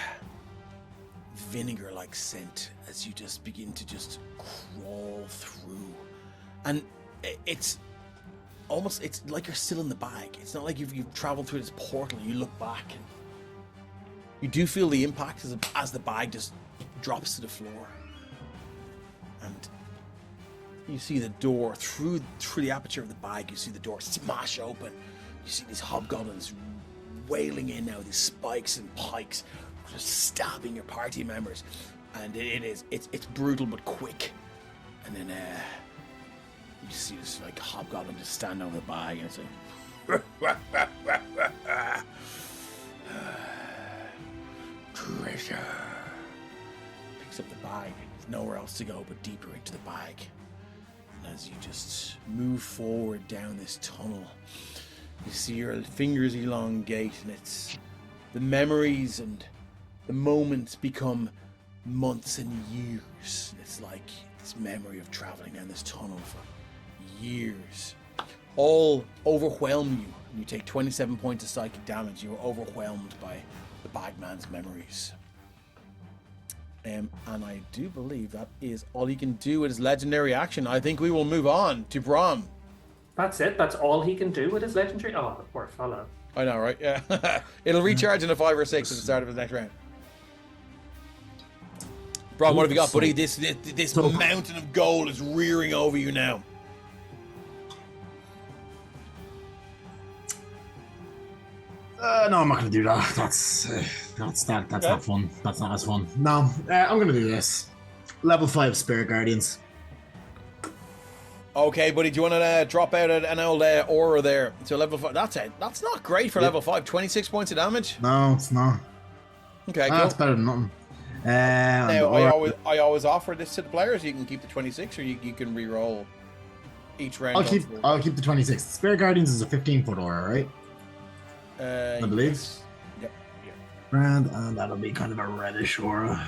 vinegar-like scent as you just begin to just crawl through, and it's like you're still in the bag. It's not like you've traveled through this portal and you look back, and you do feel the impact as the bag just drops to the floor, and you see the door through the aperture of the bag. You see the door smash open. You see these hobgoblins wailing in now, these spikes and pikes, just stabbing your party members, and it's brutal but quick. And then you see this like hobgoblin just stand over the bag, and it's like treasure. Picks up the bag. There's nowhere else to go but deeper into the bag. And as you just move forward down this tunnel, you see your fingers elongate, and it's the memories and the moments become months and years. It's like this memory of traveling down this tunnel for years. All overwhelm you, and you take 27 points of psychic damage. You are overwhelmed by the bagman's memories. And I do believe that is all he can do with his legendary action. I think we will move on to Brom. That's it? That's all he can do with his legendary? Oh, the poor fellow. I know, right? Yeah. It'll recharge in a 5 or 6 at the start of the next round. Brom, what have you got, buddy? This mountain of gold is rearing over you now. No, I'm not gonna do that. That's not fun. That's not as fun. No, I'm gonna do this. Level 5 Spirit Guardians. Okay, buddy, do you want to drop out an old aura there to level 5? That's not great for level 5. 26 points of damage. No, it's not. Okay, cool. That's better than nothing. Now, I always offer this to the players. You can keep the 26, or you can re-roll each round. I'll keep the 26. Spirit Guardians is a 15-foot aura, right? I believe. Yes. Yep. And that'll be kind of a reddish aura.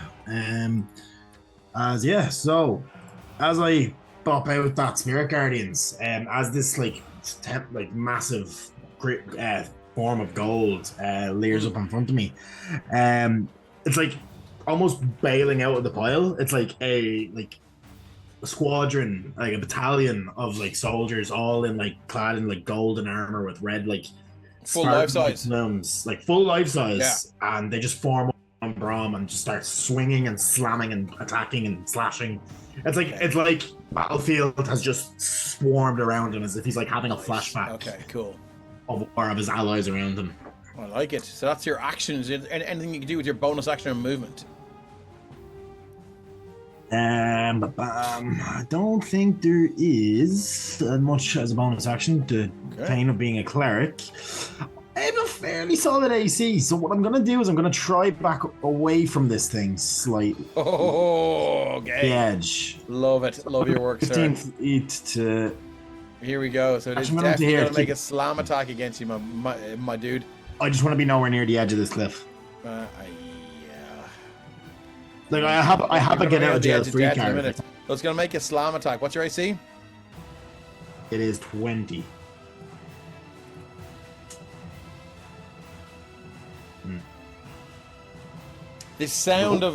So as I pop out that Spirit Guardians, as this like massive form of gold leers up in front of me, it's like almost bailing out of the pile. It's like a squadron, like a battalion of like soldiers, all in like clad in like golden armor with red like full life size limbs, like full life size, and they just form on Brom and just start swinging and slamming and attacking and slashing. It's like Battlefield has just swarmed around him as if he's like having a flashback. Okay, cool. Of his allies around him. I like it. So that's your actions. Anything you can do with your bonus action and movement? I don't think there is much as a bonus action. The pain of being a cleric. I have a fairly solid AC, so what I'm going to do is I'm going to try back away from this thing slightly. Oh, okay. The edge. Love it. Love your work, 15 sir. feet to... Here we go. So it is definitely going to make a slam attack against you, my dude. I just want to be nowhere near the edge of this cliff. Yeah. Like I have a get out of jail free card. So it's going to make a slam attack. What's your AC? It is 20. The sound of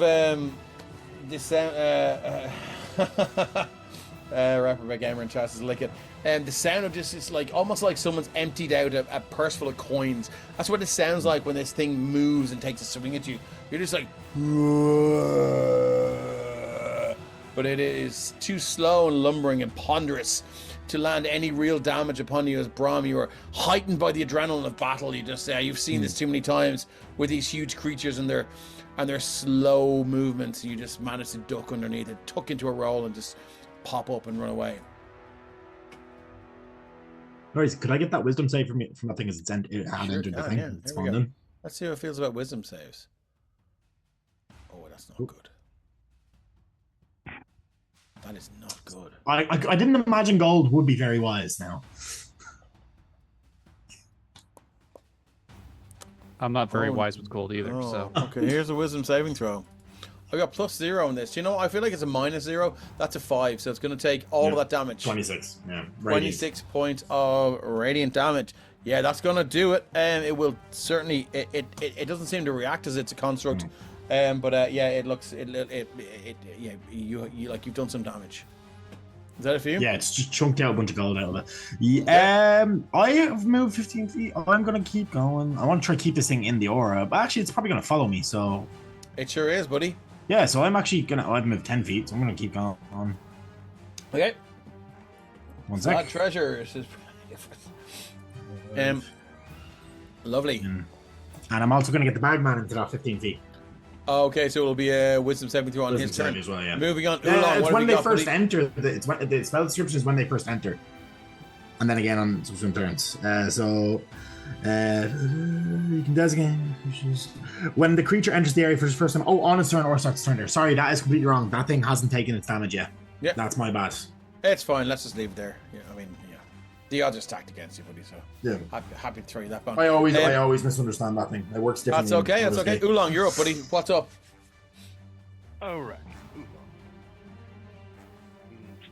Rapper Gamer and Chas is licking. The sound of this is like almost like someone's emptied out a purse full of coins. That's what it sounds like when this thing moves and takes a swing at you. You're just like, but it is too slow and lumbering and ponderous to land any real damage upon you. As Brom, you are heightened by the adrenaline of battle. You just say you've seen this too many times with these huge creatures and their slow movements. You just manage to duck underneath it, tuck into a roll, and just pop up and run away. Alright, could I get that wisdom save from that thing as it had entered the thing? Yeah. It's Here we go. in. Let's see how it feels about wisdom saves. Oh, that's not good. That is not good. I didn't imagine gold would be very wise now. I'm not very wise with gold either, so... Okay, here's a wisdom saving throw. I got +0 on this. You know, I feel like it's a -0. That's a 5, so it's going to take all of that damage. 26, yeah. 26 points of radiant damage. Yeah, that's going to do it. It will certainly... It doesn't seem to react as it's a construct. But yeah, it looks... Yeah, you've done some damage. Is that it for you? Yeah, it's just chunked out a bunch of gold out of it. Yeah, I have moved 15 feet. I'm going to keep going. I want to try to keep this thing in the aura. But actually, it's probably going to follow me, so... It sure is, buddy. Yeah, so I'm actually going to... I've moved 10 feet, so I'm going to keep going on. Okay. One sec. Treasure. Lovely. And I'm also going to get the bagman into that 15 feet. Okay, so it'll be a wisdom saving throw on his Wisdom turn save as well, yeah. Moving on. Yeah, Oolong, it's what when have they you got, first buddy? enter. It's when the spell description is when they first enter, and then again on subsequent turns. You can designate when the creature enters the area for the first time. Oh, on its turn or starts turn there. Sorry, that is completely wrong. That thing hasn't taken its damage yet. Yeah, that's my bad. It's fine. Let's just leave it there. Yeah, I mean, yeah, the odds are stacked against you, buddy. So yeah, happy to throw you that bone. I always misunderstand that thing. It works differently. That's okay. That's okay. Oolong, you're up, buddy. What's up? All right.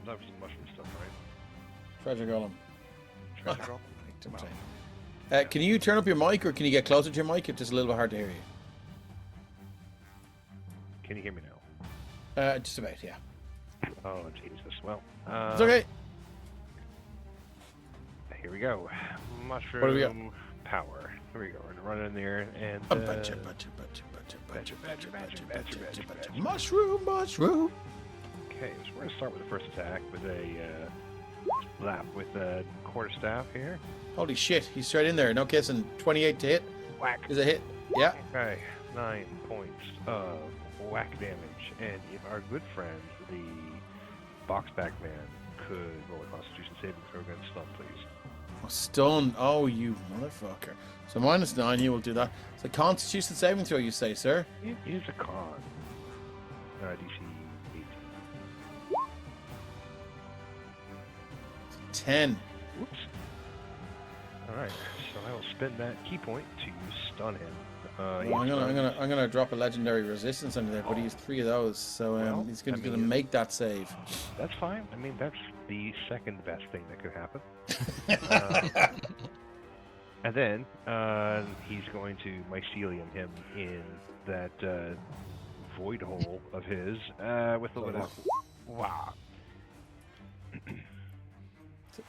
That was some mushroom stuff, right? Treasure golem. Treasure golem. Wow. Can you turn up your mic, or can you get closer to your mic? It's just a little bit hard to hear you. Can you hear me now? Just about, yeah. Oh, Jesus. Well, it's okay. Here we go. Mushroom What do we got? power. Here we go. We're gonna run in there and. Mushroom. Okay, so we're gonna start with the first attack with a slap with a quarterstaff here. Holy shit, he's straight in there. No kissing. 28 to hit. Whack. Is a hit. Yeah. Okay, 9 points of whack damage. And if our good friend, the boxback man, could roll a Constitution saving throw against stun, please. Oh, stun. Oh, you motherfucker. So -9, you will do that. It's a Constitution saving throw, you say, sir? It is a con. DC 18. 10. Whoops. Alright, so I will spend that key point to stun him. I'm gonna drop a legendary resistance under there, but he's 3 of those, so he's gonna make that save. That's fine. I mean, that's the second best thing that could happen. And then he's going to mycelium him in that void hole of his with a little bit of wow.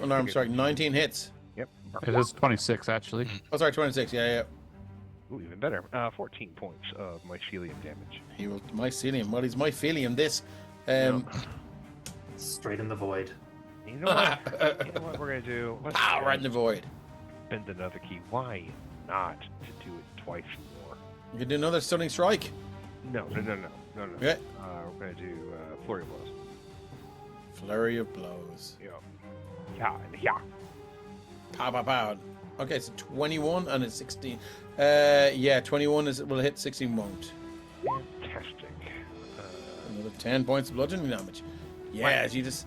Oh, no, I'm sorry, 19 hits. Yep. It is 26 actually. Oh, sorry, 26. Yeah. Ooh, even better. 14 points of mycelium damage. He will mycelium. Well, he's mycelium. This. Straight in the void. You know what we're gonna do? Let's right in the void. Spend another key. Why not to do it twice more? You can do another stunning strike. No. Okay. We're gonna do flurry of blows. Flurry of blows. Yeah. Pow. Okay, so 21 and it's 16. Yeah, 21 will hit, 16 won't. Fantastic. Another 10 points of bludgeoning damage. Yeah, there's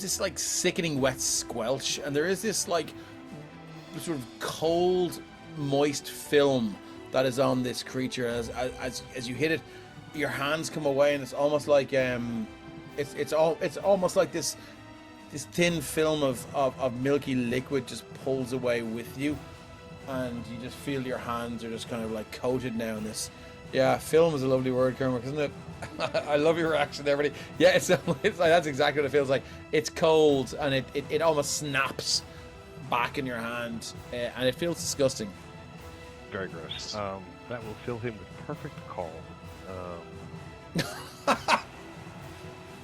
this like sickening wet squelch, and there is this like sort of cold, moist film that is on this creature. As you hit it, your hands come away, and it's almost like it's almost like this thin film of milky liquid just pulls away with you, and you just feel your hands are just kind of like coated now in this. Yeah, film is a lovely word, Kermit, isn't it? I love your reaction there, buddy. Yeah, it's like, that's exactly what it feels like. It's cold, and it almost snaps back in your hand, and it feels disgusting. Very gross. That will fill him with perfect calm.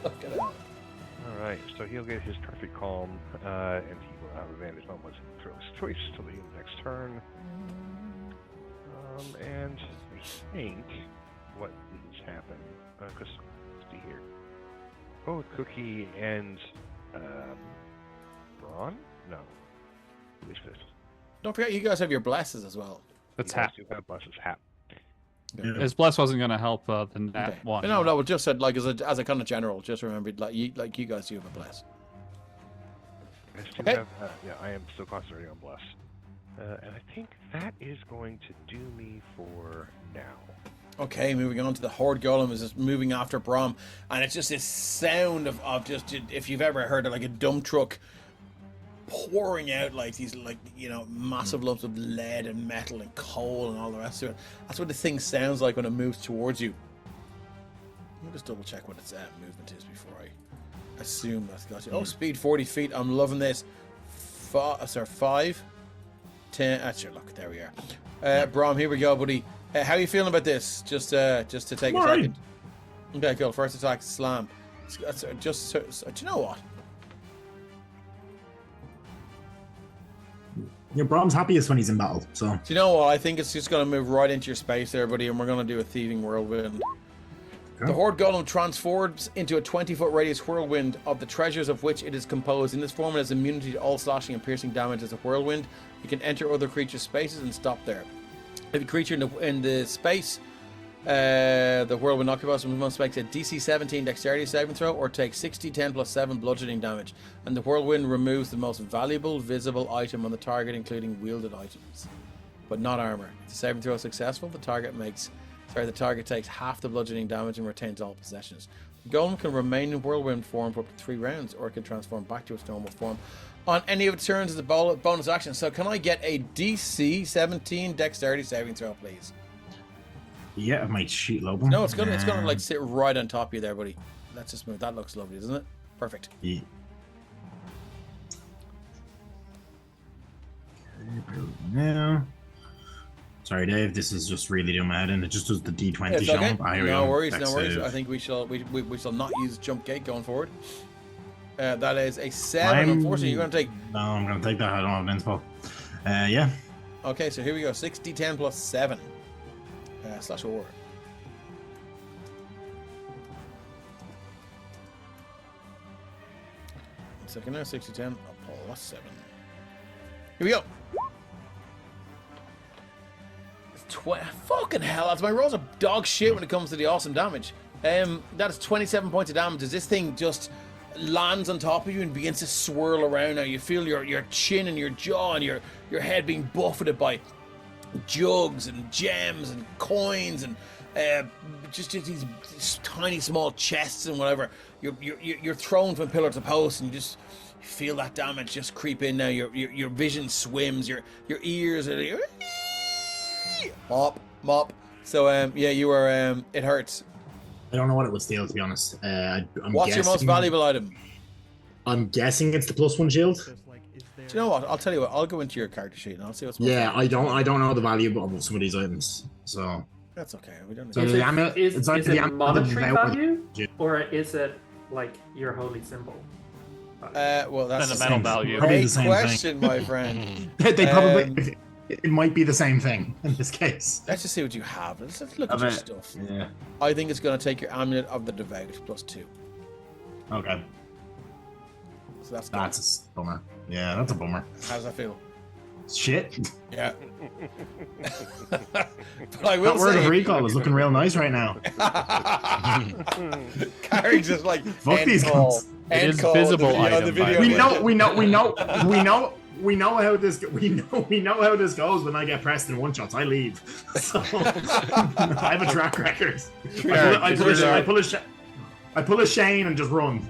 Look at that. Alright, so he'll get his perfect calm, and he will have advantage on what's he throws choice till the end of the next turn. And I think what has happened, because let's see here. Oh, Cookie and Braun? No. Who is this? Don't forget, you guys have your blesses as well. That's Hap. Hap. Have blesses Hap. His bless wasn't going to help the nat one. No, just said like as a kind of general. Just remembered like you guys do have a bless. I have, I am still concentrating on bless, and I think that is going to do me for now. Okay, moving on to the Horde Golem is just moving after Brom, and it's just this sound of just, if you've ever heard of like a dump truck pouring out like these massive lumps of lead and metal and coal and all the rest of it. That's what the thing sounds like when it moves towards you. Let me just double check what its movement is before I assume that's got you. Oh, speed 40 feet. I'm loving this. 5, 10. That's your luck. There we are. Brom, here we go, buddy. How are you feeling about this? Just to take a second. Okay, cool. First attack, slam. Do you know what? Your Brom's happiest when he's in battle. So. Do you know what? I think it's just going to move right into your space there, buddy, and we're going to do a thieving whirlwind. The Horde Golem transforms into a 20-foot radius whirlwind, of the treasures of which it is composed. In this form, it has immunity to all slashing and piercing damage as a whirlwind. You can enter other creatures' spaces and stop there. If a creature in the space the whirlwind occupies from most makes a DC 17 dexterity saving throw, or takes 60 10 plus 7 bludgeoning damage, and the whirlwind removes the most valuable visible item on the target, including wielded items, but not armor. If the saving throw is successful, the target takes half the bludgeoning damage and retains all possessions. The golem can remain in whirlwind form for up to 3 rounds, or it can transform back to its normal form on any of its turns as a bonus action. So can I get a DC 17 dexterity saving throw, please? Yeah, I might shoot low. No, it's gonna like sit right on top of you there, buddy. Let's just move. That looks lovely, doesn't it? Perfect. Yeah. Now, sorry, Dave. This is just really doing my head in. It just does the D20 It's okay. jump. No worries. I think we shall not use jump gate going forward. That is a 7. Unfortunately, you're gonna take. No, I'm gonna take that. I don't have an inspo. Yeah. Okay, so here we go. 60 10 plus 7. Slash war. Second now, 60 10 plus 7. Here we go. Fucking hell, that's my rolls are dog shit when it comes to the awesome damage. That is 27 points of damage. As this thing just lands on top of you and begins to swirl around. Now you feel your chin and your jaw and your head being buffeted by jugs and gems and coins and just these tiny small chests and whatever. You're thrown from pillar to post, and you just feel that damage just creep in. Now your vision swims. Your ears are like, mop. So yeah, you are. It hurts. I don't know what it would steal, to be honest. What's your most valuable item? I'm guessing it's the +1 shield. Do you know what? I'll tell you what. I'll go into your character sheet and I'll see what's. Yeah, I don't know the value of some of these items, so. That's okay. We don't. So is it monetary value, or is it like your holy symbol? Well, that's the metal value. Great question, my friend. They probably. It might be the same thing in this case. Let's just see what you have. Let's look at your stuff. Yeah. I think it's going to take your amulet of the devout +2. Okay. So that's a bummer. Yeah, that's a bummer. How does that feel? Shit. Yeah. But I will that word say, of recall is looking real nice right now. Carrie's just like, fuck these guns. It is visible item. We know how this goes when I get pressed in one shots. I leave. So I have a track record. I pull a Shane and just run.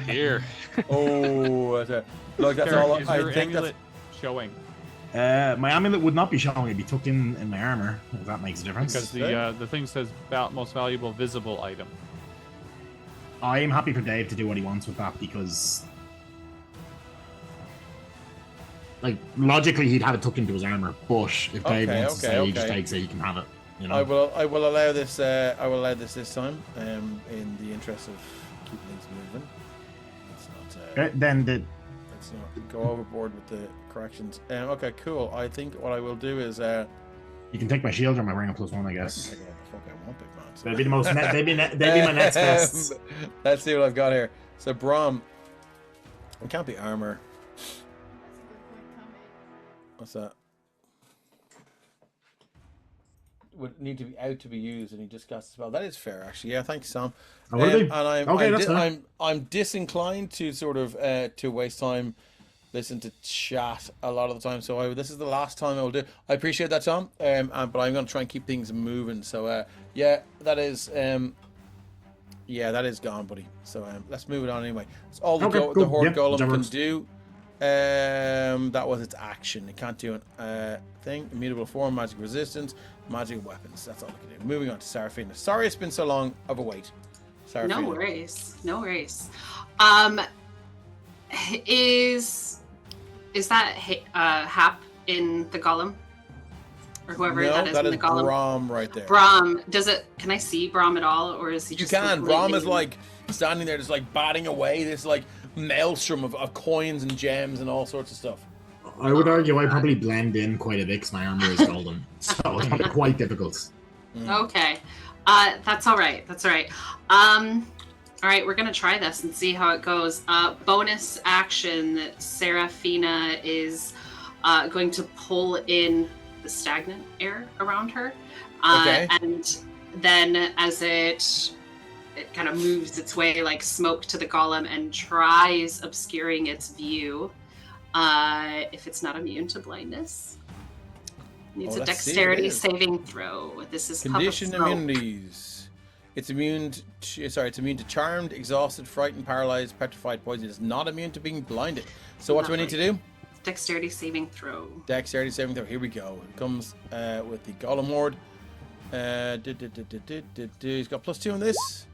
Here. Oh, look, that's all. I think that's showing. My amulet would not be showing; it'd be tucked in my armor. If that makes a difference. Because the thing says most valuable visible item. I am happy for Dave to do what he wants with that, because, like, logically he'd have it tucked into his armor. But if Dave wants to say he just takes it, he can have it. You know? I will allow this. I will allow this time. In the interest of keeping things moving. Let's not go overboard with the corrections. Okay, cool. I think what I will do is. You can take my shield or my ring of +1, I guess. I can take what the fuck I want, big man. So. They'd be the most. They'd be my next best. Let's see what I've got here. So Brom, it can't be armor. What's that? Would need to be out to be used, and he just casts a spell. That is fair, actually. Yeah, thanks, Sam. I'm disinclined to sort of to waste time, listen to chat a lot of the time. So this is the last time I will do. I appreciate that, Tom. But I'm going to try and keep things moving. So yeah, that is gone, buddy. So let's move it on anyway. It's all the Horde Golem can do. That was its action. It can't do a thing. Immutable form, magic resistance, magic weapons. That's all it can do. Moving on to Seraphina. Sorry it's been so long of a wait. Seraphina. No worries. Is that Hap in the golem? Or whoever that is in the golem? Brom right there. Brom. Can I see Brom at all, or is he just... You can. Brom is like standing there just like batting away this like maelstrom of coins and gems and all sorts of stuff. I would argue I probably blend in quite a bit because my armor is golden, so it's probably quite difficult. Okay, that's all right. That's all right. All right, we're gonna try this and see how it goes. Bonus action: Seraphina is going to pull in the stagnant air around her, and then as it kind of moves its way like smoke to the golem and tries obscuring its view. If it's not immune to blindness, needs a dexterity saving throw. This is condition immunities. It's immune to charmed, exhausted, frightened, paralyzed, petrified, poison. It's not immune to being blinded. So what do we need to do? Dexterity saving throw. Dexterity saving throw. Here we go. It comes with the golem horde. He's got +2 on this.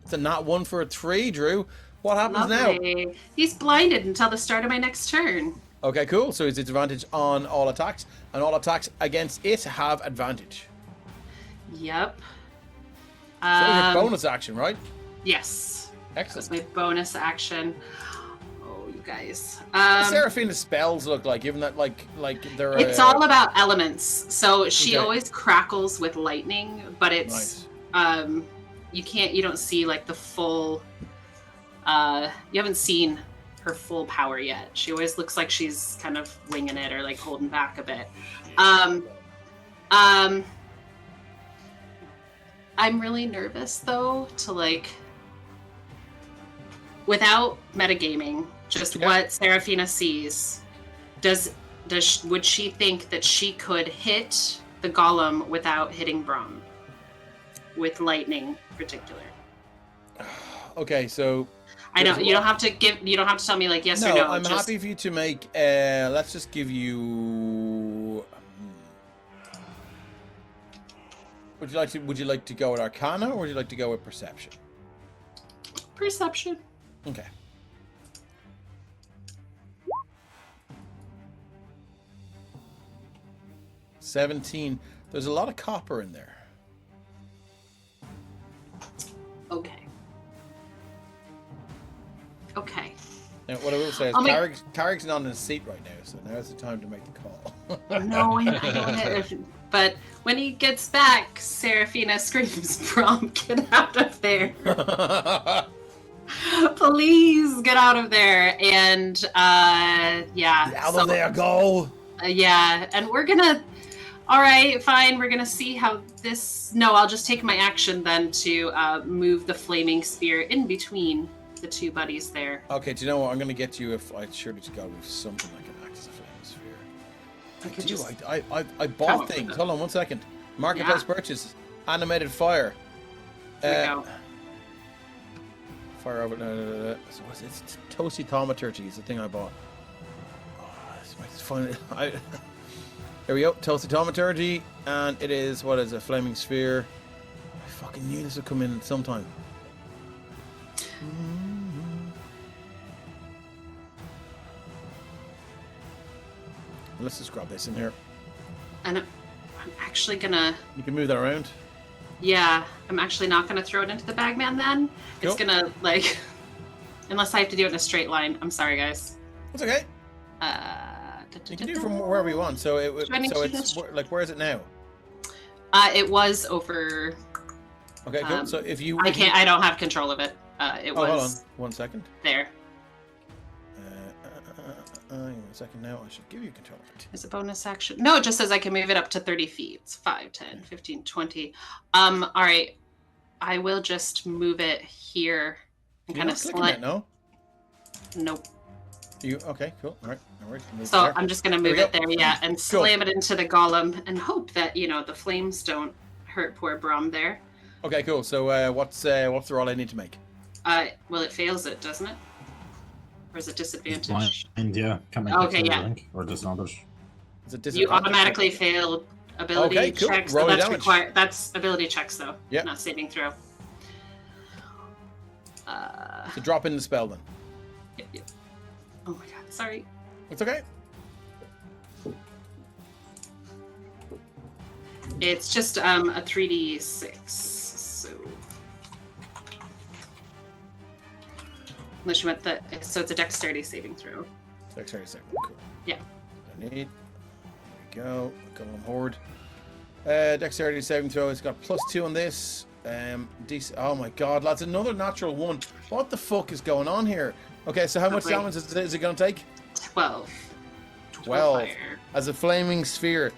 It's a nat 1 for a 3, Drew. What happens now? He's blinded until the start of my next turn. Okay, cool. So it's advantage on all attacks, and all attacks against it have advantage. Yep. So it's your bonus action, right? Yes. Excellent. That's my bonus action. Oh, you guys. Seraphina's spells look like, given that like they're. It's all about elements. So she always crackles with lightning, but it's you don't see like the full. You haven't seen her full power yet. She always looks like she's kind of winging it or like holding back a bit. I'm really nervous though to like, without metagaming, just what Seraphina sees. Would she think that she could hit the golem without hitting Brom? With lightning in particular. Okay, so I know you don't have to tell me like yes or no. I'm happy for you to make let's just give you would you like to go with Arcana or would you like to go with Perception? Perception. Okay. $17. There's a lot of copper in there. Okay. Now, what I will say is Tarek's not in his seat right now, so now's the time to make the call. No, I know. But when he gets back, Seraphina screams, "Brom, get out of there! Please get out of there!" And out of there, go! And we're gonna. All right, fine. We're gonna see how this. No, I'll just take my action then to move the flaming spear in between the two buddies there. Okay, do you know what? I'm going to get you if I surely to go with something like an act as a flame sphere. I bought things. Hold on 1 second. Marketplace purchase. Animated fire. There we go. Fire over. No. So it's Toasty Thaumaturgy is the thing I bought. Oh, this makes it fun. There we go. Toasty Thaumaturgy, and it is a flaming sphere. I fucking knew this would come in sometime. Let's just grab this in here. And I'm actually gonna... You can move that around. Yeah, I'm actually not gonna throw it into the bagman then. Cool. It's gonna, like... Unless I have to do it in a straight line. I'm sorry, guys. That's okay. You can do it from wherever you want. So it's like, where is it now? It was over... Okay, cool. So if you... I don't have control of it. It was... Hold on. 1 second. There. Hang on a second now. I should give you control of it. Is a bonus action? No, it just says I can move it up to 30 feet. It's 5, 10, 15, 20. All right. I will just move it here and kind of slide. No? Nope. Okay, cool. All right. No worries. So I'm just going to move it there, and slam it into the golem and hope that, the flames don't hurt poor Brom there. Okay, cool. So what's the roll I need to make? Well, it fails it, doesn't it? Or is it disadvantage? And can't make or disadvantage. Is it disadvantage? You automatically fail ability cool. checks. Roll So that's damage. required. That's ability checks, though. Yeah. Not saving throw. So drop in the spell then. Yep. Oh my god, sorry. It's okay. It's just a 3d6. So unless you want so it's a dexterity saving throw. Dexterity saving. Cool. Yeah. need. There we go. Golem Horde. Dexterity saving throw. It's got +2 on this. DC. Oh my god, lads! Another natural 1. What the fuck is going on here? Okay, so how much damage is it going to take? 12. 12. As a flaming sphere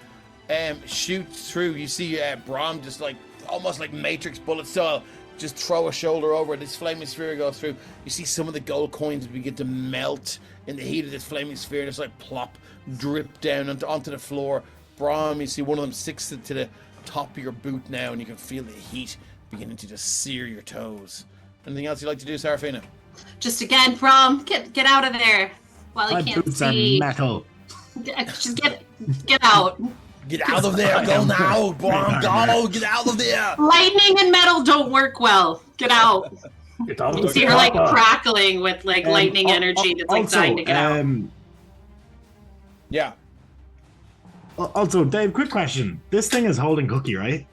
shoots through, you see Brom just like almost like Matrix bullet style, just throw a shoulder over. This flaming sphere goes through. You see some of the gold coins begin to melt in the heat of this flaming sphere, just like plop, drip down onto the floor. Brom, you see one of them sticks to the top of your boot now, and you can feel the heat beginning to just sear your toes. Anything else you'd like to do, Seraphina? Just again, Brom, get out of there while he My can't boots see. are metal. Just get out. Get out of there! Go now, Brom! Go! Get out of there! Lightning and metal don't work well. Get out. You can see her like crackling with like lightning energy that's like dying to get out. Yeah. Also, Dave, quick question. This thing is holding Cookie, right?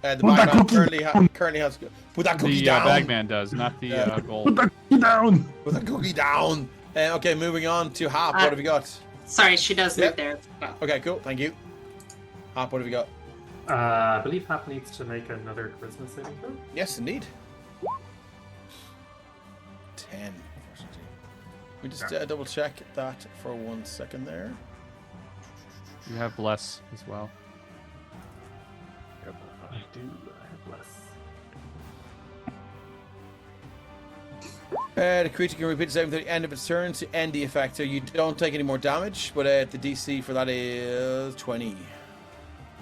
The Bagman currently has... Put that cookie down! The Bagman does, not the gold. Put that cookie down! Put that cookie down! Okay, moving on to Hop. What have you got? Sorry, she does live there. Okay, cool. Thank you. Hop, what have you got? I believe Hop needs to make another charisma saving throw. Yes, indeed. 10. We just double check that for 1 second there. You have less as well. I do. I have less. The creature can repeat the saving at the end of its turn to end the effect, so you don't take any more damage, but the DC for that is 20. So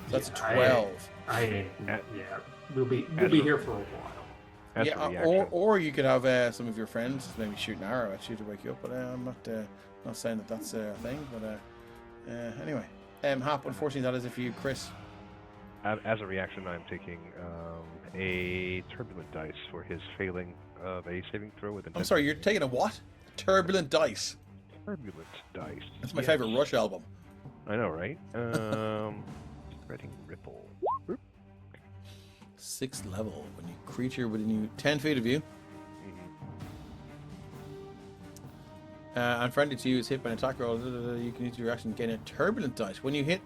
that's a 12. We'll be here for a while. Or you could have some of your friends maybe shoot an arrow at you to wake you up, but I'm not saying that's a thing, but anyway. Hop, unfortunately that is it for you, Chris. As a reaction, I'm taking a turbulent dice for his failing of a saving throw with an. I'm sorry, you're taking a what? Turbulent dice. Turbulent dice. That's my favorite Rush album. I know, right? Spreading ripple. 6th level. When you creature within you 10 feet of you. And friendly to you is hit by an attack roll. You can use your action to gain a turbulent dice. When you hit.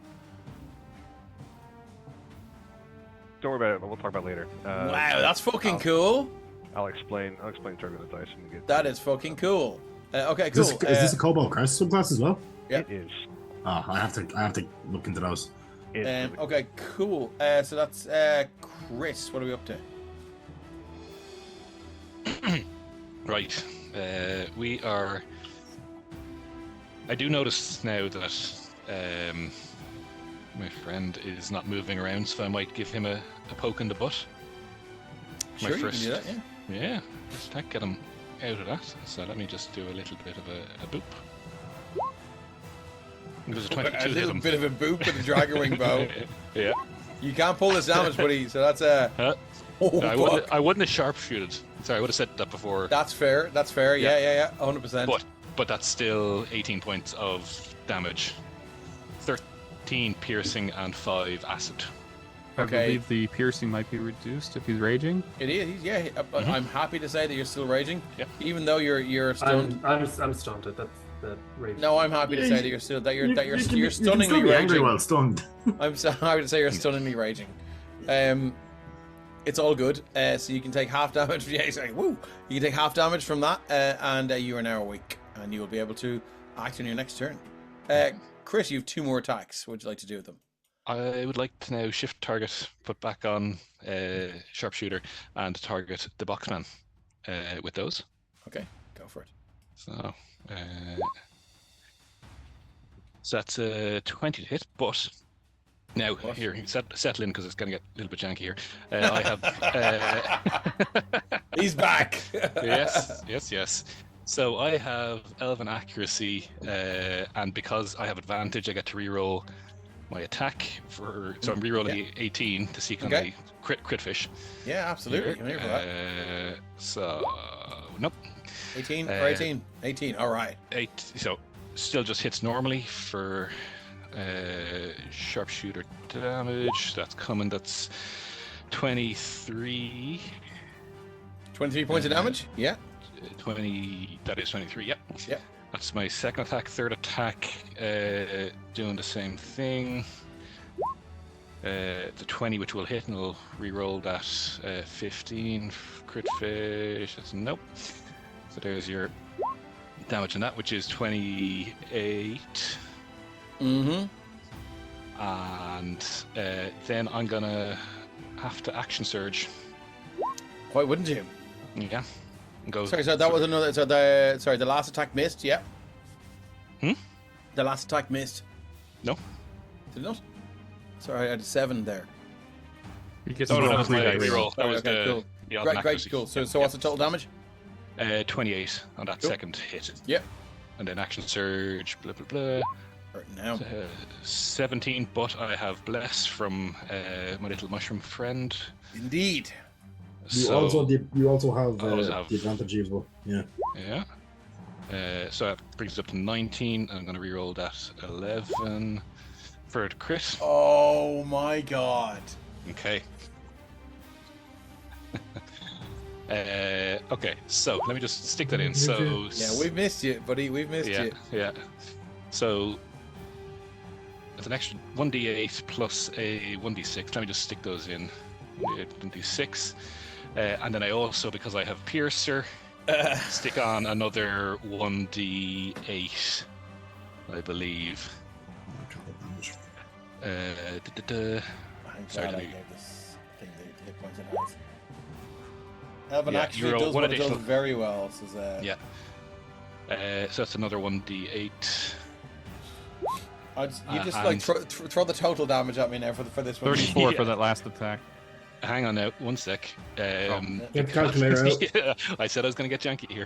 Don't worry about it. We'll talk about it later. Wow, that's fucking cool. I'll explain turbulent dice when we get. That is fucking cool. Okay, cool. Is this a Cobalt Crest subclass as well? Yeah. It is. Oh, I have to look into those. Okay, cool. So that's Chris. What are we up to? Right. We are. I do notice now that my friend is not moving around, so I might give him a poke in the butt. Sure, you can do that, yeah. Let's get him out of that. So let me just do a little bit of a boop. It was a 22 a little bit of a boop with a Dragon Wing bow. Yeah. You can't pull this damage, buddy. So that's a. I wouldn't have sharpshooted. Sorry, I would have said that before. That's fair. Yeah. 100%. But that's still 18 points of damage. 13 piercing and 5 acid. I believe the piercing might be reduced if he's raging. It is, yeah. I'm happy to say that you're still raging, yeah. Even though you're stunned. I'm stunned at that rage. No, I'm happy to say that you're still you're stunningly raging. Angry while stunned. I'm so happy to say you're stunningly raging. It's all good. So you can take half damage. Yeah, sorry, woo! You can take half damage from that, and you are now awake, and you will be able to act on your next turn. Chris, you have 2 more attacks. What would you like to do with them? I would like to now shift target, put back on sharpshooter, and target the boxman with those. Okay, go for it. So that's a 20 to hit, but now here settle in because it's going to get a little bit janky here. I have. He's back. Yes. So I have Elven accuracy, and because I have advantage, I get to reroll my attack so I'm rerolling the 18 to seek on the crit fish. Yeah, absolutely. I'm here for that. So nope. 18 or 18? 18. All right. 8. So still just hits normally for sharpshooter damage. That's coming. That's 23. 23 points of damage. Yeah. 20. That is 23. Yep. Yeah. That's my second attack. Third attack, doing the same thing. The 20, which will hit, and we'll re-roll that 15 crit fish. That's nope. So there's your damage on that, which is 28. Mm-hmm. And then I'm gonna have to action surge. Why wouldn't you? Yeah. Go. Sorry, so that was another. So the last attack missed. Yeah. The last attack missed. No. Did it not? Sorry, I had a 7 there. He gets Oh, no, a that was my dice. reroll. That was Okay, the cool. the Great, accuracy. cool. So what's the total damage? 28 on that second hit. Yep. And then action surge. Blah blah blah. Right now. 17, but I have bless from my little mushroom friend. Indeed. You also have have the advantage as well. Yeah. Yeah. So that brings it up to 19. I'm going to reroll that 11 for the crit. Oh my god. Okay. Okay, so let me just stick that in. So Yeah, we've missed you, buddy. We've missed you. Yeah. So it's an extra 1d8 plus a 1d6. Let me just stick those in. 1d6. And then I also, because I have Piercer, stick on another 1d8, I believe. I'm Sorry, glad I let me- gave this thing the hit points it has. Elven Yeah, actually you roll does one what it does additional- very well. Says, Yeah. So that's another 1d8. you just and- like throw the total damage at me now for this one. 34 Yeah. for that last attack. Hang on now, one sec. Get the calculator out. Yeah, I said I was going to get janky here.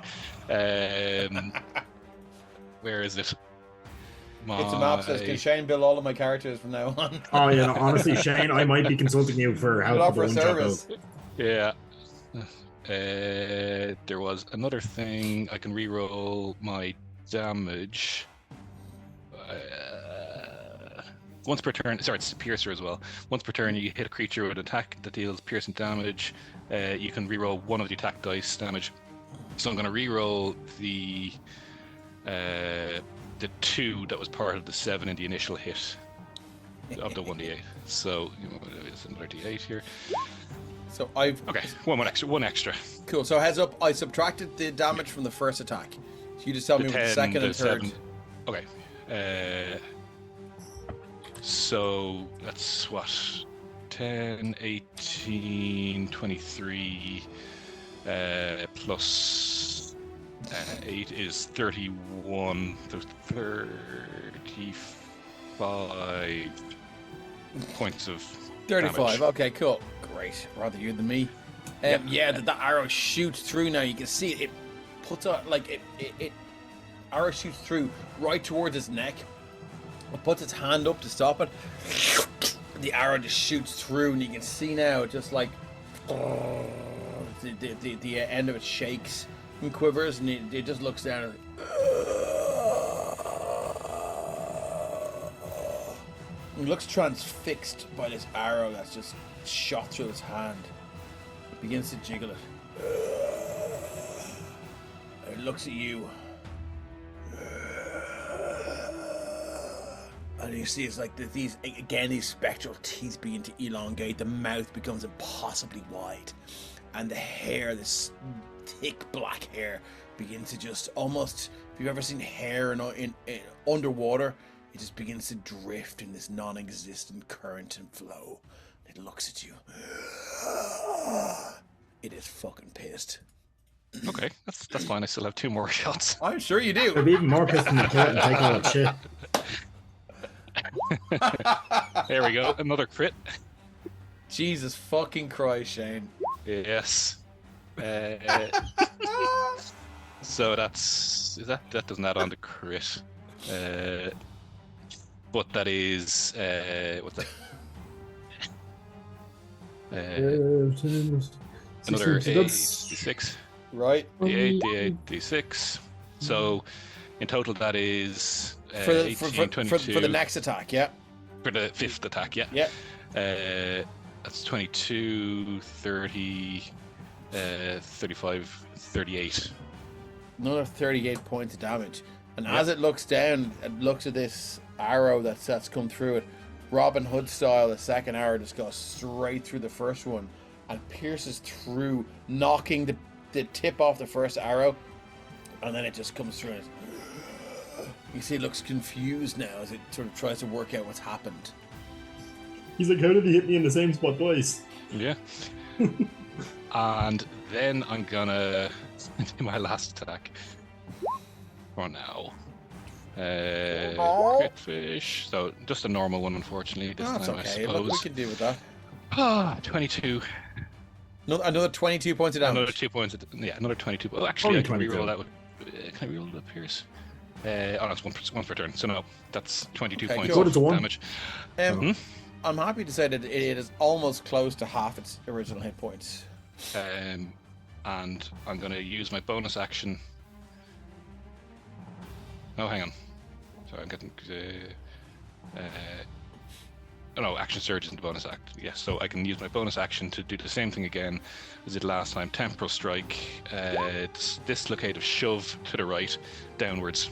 Where is it? It's a map says, can Shane build all of my characters from now on? Oh yeah, no, honestly, Shane, I might be consulting you for how I'll to offer a one shot service. those. Yeah. There was another thing. I can re-roll my damage. Once per turn, sorry, it's Piercer as well. Once per turn, you hit a creature with an attack that deals piercing damage. You can re-roll one of the attack dice damage. So I'm going to re-roll the 2 that was part of the 7 in the initial hit of the 1d8. So it's another d8 here. So I've Okay, one extra. cool. So heads up, I subtracted the damage from the first attack. So you just tell me what the 10, second and third. 7. Okay. So that's what? 10, 18, 23, plus 8 is 31. So 35 points of 35. damage. Okay, cool. Great. Rather you than me. Yeah, the arrow shoots through now. You can see it. It puts out like it arrow shoots through right towards his neck. It puts its hand up to stop it. The arrow just shoots through, and you can see now just like the end of it shakes and quivers, and it just looks down. And, he looks transfixed by this arrow that's just shot through his hand. It begins to jiggle it. It looks at you. And you see it's like these spectral teeth begin to elongate. The mouth becomes impossibly wide. And the hair, this thick black hair, begins to just almost, if you've ever seen hair in underwater, it just begins to drift in this non-existent current and flow. It looks at you. It is fucking pissed. Okay, that's fine. I still have 2 more shots. I'm sure you do. I'd be even more pissed than the kid and take all that shit. There we go, another crit. Jesus fucking Christ, Shane. Yes. So that doesn't add on the crit. But that is what's that? Another 6. Right. D8, D8, D6. So in total that is 18, 22. For the next attack, yeah. For the 5th attack, yeah. Yeah. That's 22, 30, 35, 38. Another 38 points of damage. And as it looks down, it looks at this arrow that's come through it. Robin Hood style, the second arrow just goes straight through the first one and pierces through, knocking the tip off the first arrow, and then it just comes through. And you see, it looks confused now as it sort of tries to work out what's happened. He's like, how did he hit me in the same spot twice? Yeah. And then I'm gonna do my last attack. For now. Crit fish. So just a normal one, unfortunately. This That's time, okay. I suppose. Look, we can deal with that. 22. Another 22 points of damage. Another 2 points. Another 22. Oh, actually, I can 22. reroll that. Can I reroll the pierce? That's one per turn. So no, that's 22 points cool. of damage. I'm happy to say that it is almost close to half its original hit points. And I'm going to use my bonus action. Oh, hang on. Sorry, I'm getting. No, action surge isn't the bonus act. Yes, so I can use my bonus action to do the same thing again as I did last time. Temporal strike. It's dislocative shove to the right, downwards.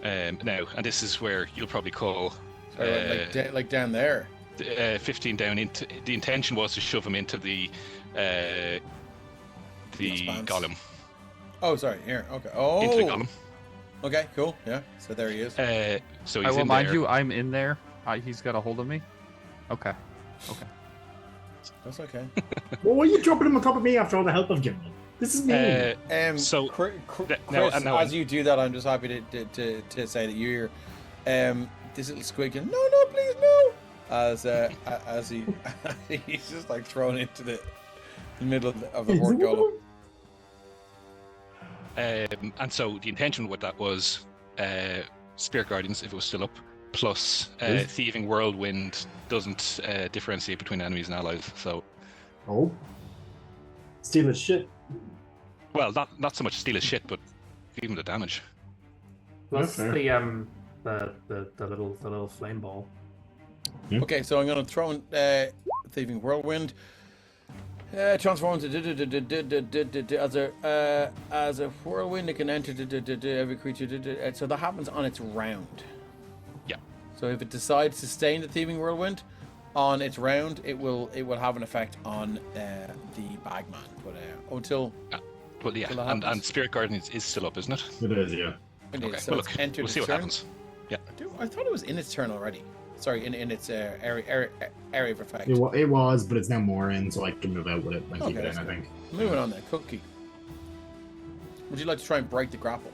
Now, and this is where you'll probably call. Like down there. 15 down into. The intention was to shove him into the golem. Oh, sorry. Here. Okay. Oh. Into the golem. Okay. Cool. Yeah. So there he is. So I he's will in mind there. you, I'm in there. He's got a hold of me. Okay. That's okay. Well, why are you dropping him on top of me after all the help I've given you? This is mean. So Chris, now, as you do that, I'm just happy to say that you're this little squeaking. No, please, no. As he's just like thrown into the middle of the horde golem. And so the intention with that was Spirit Guardians, if it was still up, plus Thieving Whirlwind doesn't differentiate between enemies and allies. So, steal his shit. Well, not so much steal his shit, but give him the damage. Plus the little flame ball. Okay, so I'm going to throw in Thieving Whirlwind. Transforms as a whirlwind. It can enter every creature. So that happens on its round. Yeah. So if it decides to stay in the Thieving Whirlwind on its round, it will have an effect on the Bagman. But until well, yeah, and Spirit Guardian is still up, isn't it? It is, yeah. It okay. is. So well, it's look, entered we'll see what turn. happens. Yeah. I thought it was in its turn already. Sorry, in its area of effect. It was, but it's now more in, so I can move out with it and keep it in, that's I good. think. Moving on then, Cookie. Would you like to try and break the grapple?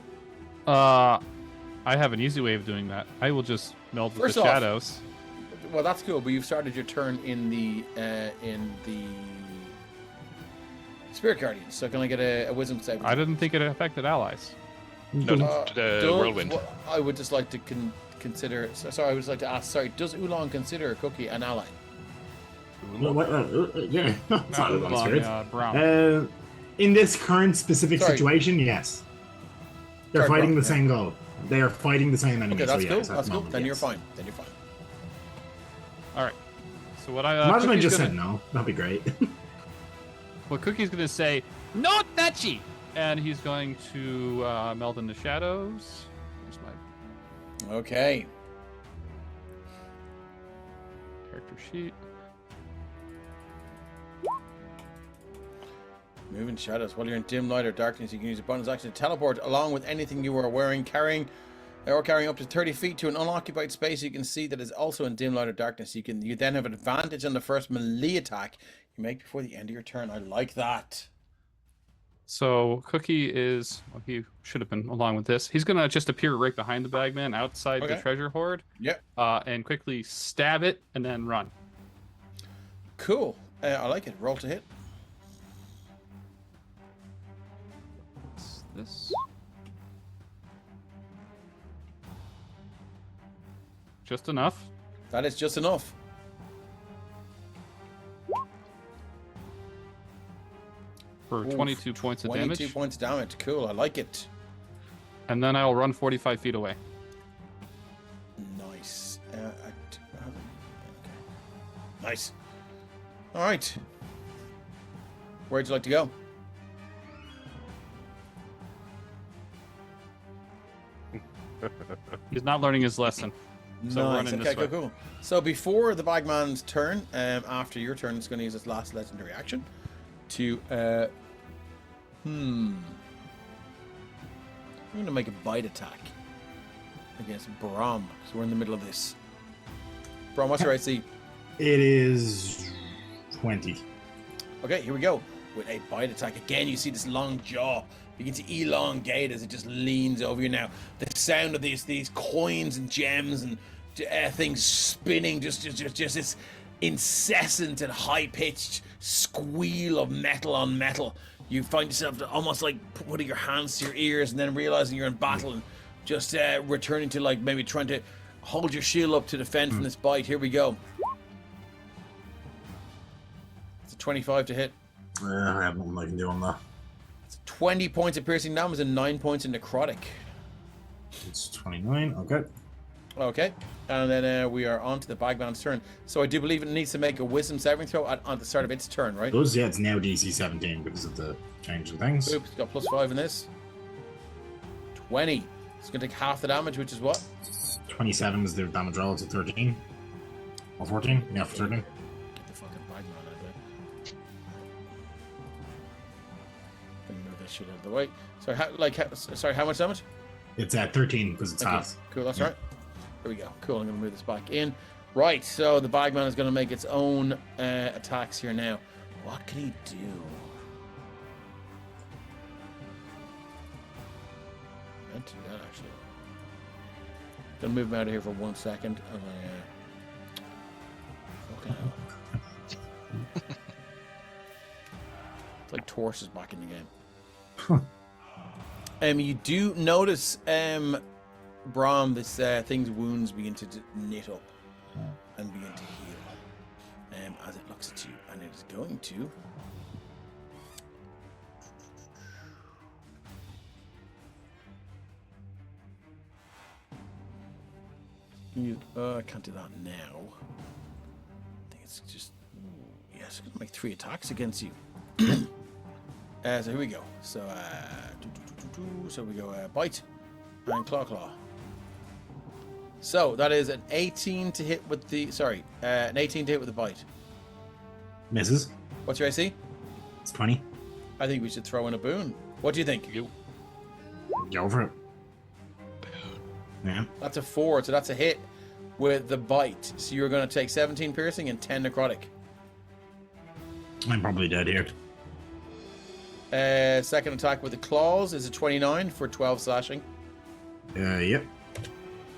I have an easy way of doing that. I will just meld with First the off, shadows. Well, that's cool, but you've started your turn in the Spirit Guardians, so can I get a wisdom save? I didn't think it affected allies. No, the whirlwind. Well, I would just like to consider. Sorry, I would just like to ask. Sorry, does Oolong consider a Cookie an ally? Yeah, it's not Oolong's spirit. Brown. In this current specific situation, yes. They're Sorry, fighting Brown, the same goal. They are fighting the same enemy. Okay, that's so cool. yes, at That's the cool. moment, Then yes. you're fine. All right. So what Imagine I Cookie's just gonna, said no. That'd be great. What Cookie's gonna say, not fetchy, and he's going to meld in the shadows. Here's my Okay. character sheet. Moving shadows. While you're in dim light or darkness, you can use a bonus action to teleport along with anything you are wearing, carrying up to 30 feet to an unoccupied space you can see that is also in dim light or darkness. You then have an advantage on the first melee attack you make before the end of your turn. I like that. So Cookie is, well, he should have been along with this. He's gonna just appear right behind the Bagman outside the treasure hoard. Yep. And quickly stab it and then run. Cool. I like it. Roll to hit. This. Just enough. That is just enough. For 22 points of damage. 22 points of damage. Cool. I like it. And then I'll run 45 feet away. Nice. Nice. All right. Where'd you like to go? He's not learning his lesson. So we're Nice. running Okay, this way. cool. So before the bagman's turn, after your turn, it's going to use its last legendary action to. I'm going to make a bite attack against Brom because we're in the middle of this. Brom, what's your AC? It is 20. Okay, here we go. With a bite attack. Again, you see this long jaw begin to elongate as it just leans over you now. The sound of these coins and gems and things spinning, just this incessant and high-pitched squeal of metal on metal. You find yourself almost like putting your hands to your ears and then realizing you're in battle and just returning to like maybe trying to hold your shield up to defend from this bite. Here we go. It's a 25 to hit. I have nothing I can do on that. It's 20 points of piercing damage and 9 points of necrotic. It's 29. Okay. Okay, and then we are on to the bagman's turn. So I do believe it needs to make a wisdom saving throw at the start of its turn, right? It does, yeah, it's now DC 17 because of the change in things. Oops, got +5 in this. 20. It's going to take half the damage, which is what? 27 is the damage roll, it's a 13. Or 14? Yeah, for 13. Get the fucking bagman out of there. Gonna move this shit out of the way. Sorry, how much damage? It's at 13 because it's half. Cool, that's right. There we go. Cool, I'm going to move this back in. Right, so the bagman is going to make its own attacks here now. What can he do? I meant to do that, actually. Going to move him out of here for 1 second. Fucking hell. It's like Torse is back in the game. You do notice... Brom, this thing's wounds begin to knit up and begin to heal as it looks at you, and it is going to I can't do that now. I think it's just it's gonna make 3 attacks against you. So here we go. So we go bite and claw. So that is an 18 to hit with the an 18 to hit with the bite. Misses. What's your AC? It's 20. I think we should throw in a boon. What do you think? Go for it. Yeah. That's a 4, so that's a hit with the bite. So you're going to take 17 piercing and 10 necrotic. I'm probably dead here. Second attack with the claws is a 29 for 12 slashing. Yep.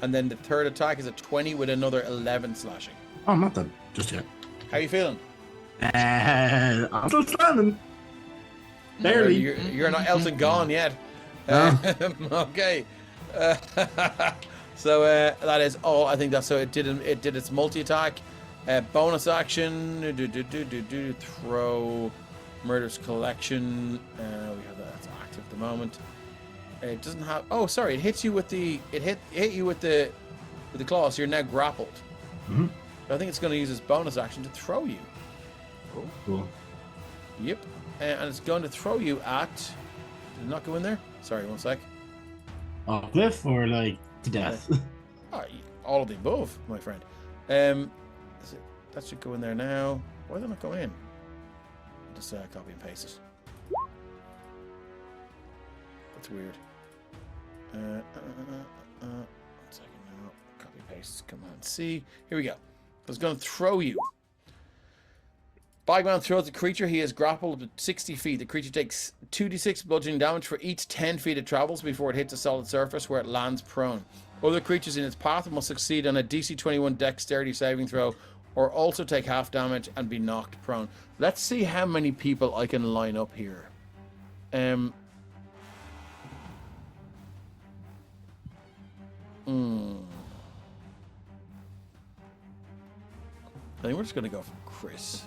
And then the third attack is a 20 with another 11 slashing. Oh, I'm not dead just yet. How are you feeling? I'm still standing. Barely. You're not Elton gone yet. No. Okay. So that is all. I think that's so. It did its multi attack, bonus action. Throw, murderous collection. We have that's active at the moment. It doesn't have. Oh, sorry. It hits you with the. It hit you with the claw. So you're now grappled. Mm-hmm. I think it's going to use its bonus action to throw you. Cool. Yep. And it's going to throw you at. Did it not go in there? Sorry, 1 sec. Off cliff or like to death? All of the above, my friend. That should go in there now. Why did it not go in? I'll just copy and paste it. That's weird. 1 second now. Copy paste. Command C. Here we go. It's going to throw you. Bagman throws the creature. He is grappled at 60 feet. The creature takes 2d6 bludgeoning damage for each 10 feet it travels before it hits a solid surface where it lands prone. Other creatures in its path must succeed on a DC 21 dexterity saving throw or also take half damage and be knocked prone. Let's see how many people I can line up here. I think we're just going to go for Chris.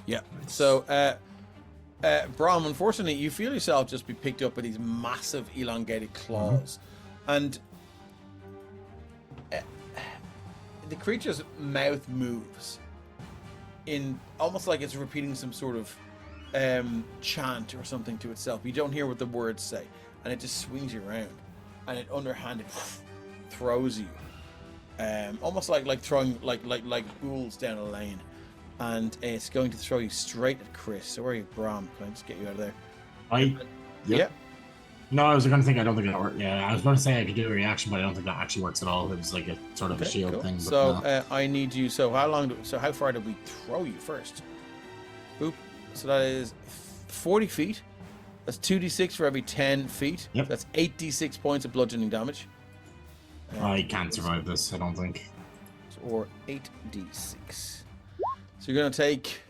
Yeah. So, Brom, unfortunately, you feel yourself just be picked up by these massive elongated claws. And the creature's mouth moves in almost like it's repeating some sort of chant or something to itself. You don't hear what the words say. and it just swings you around, and it underhanded throws you, almost like throwing like ghouls down a lane, and it's going to throw you straight at Chris. So where are you, Brom? Can I just get you out of there? Yeah. No, I was going to think. I don't think that worked. Yeah, I was going to say I could do a reaction, but I don't think that actually works at all. It was like a sort of a shield thing. But so no. I need you. So how far did we throw you first? Boop. So that is 40 feet. That's 2d6 for every 10 feet. Yep. That's 8d6 points of bludgeoning damage. I can't survive this. I don't think. Or 8d6. So you're going to take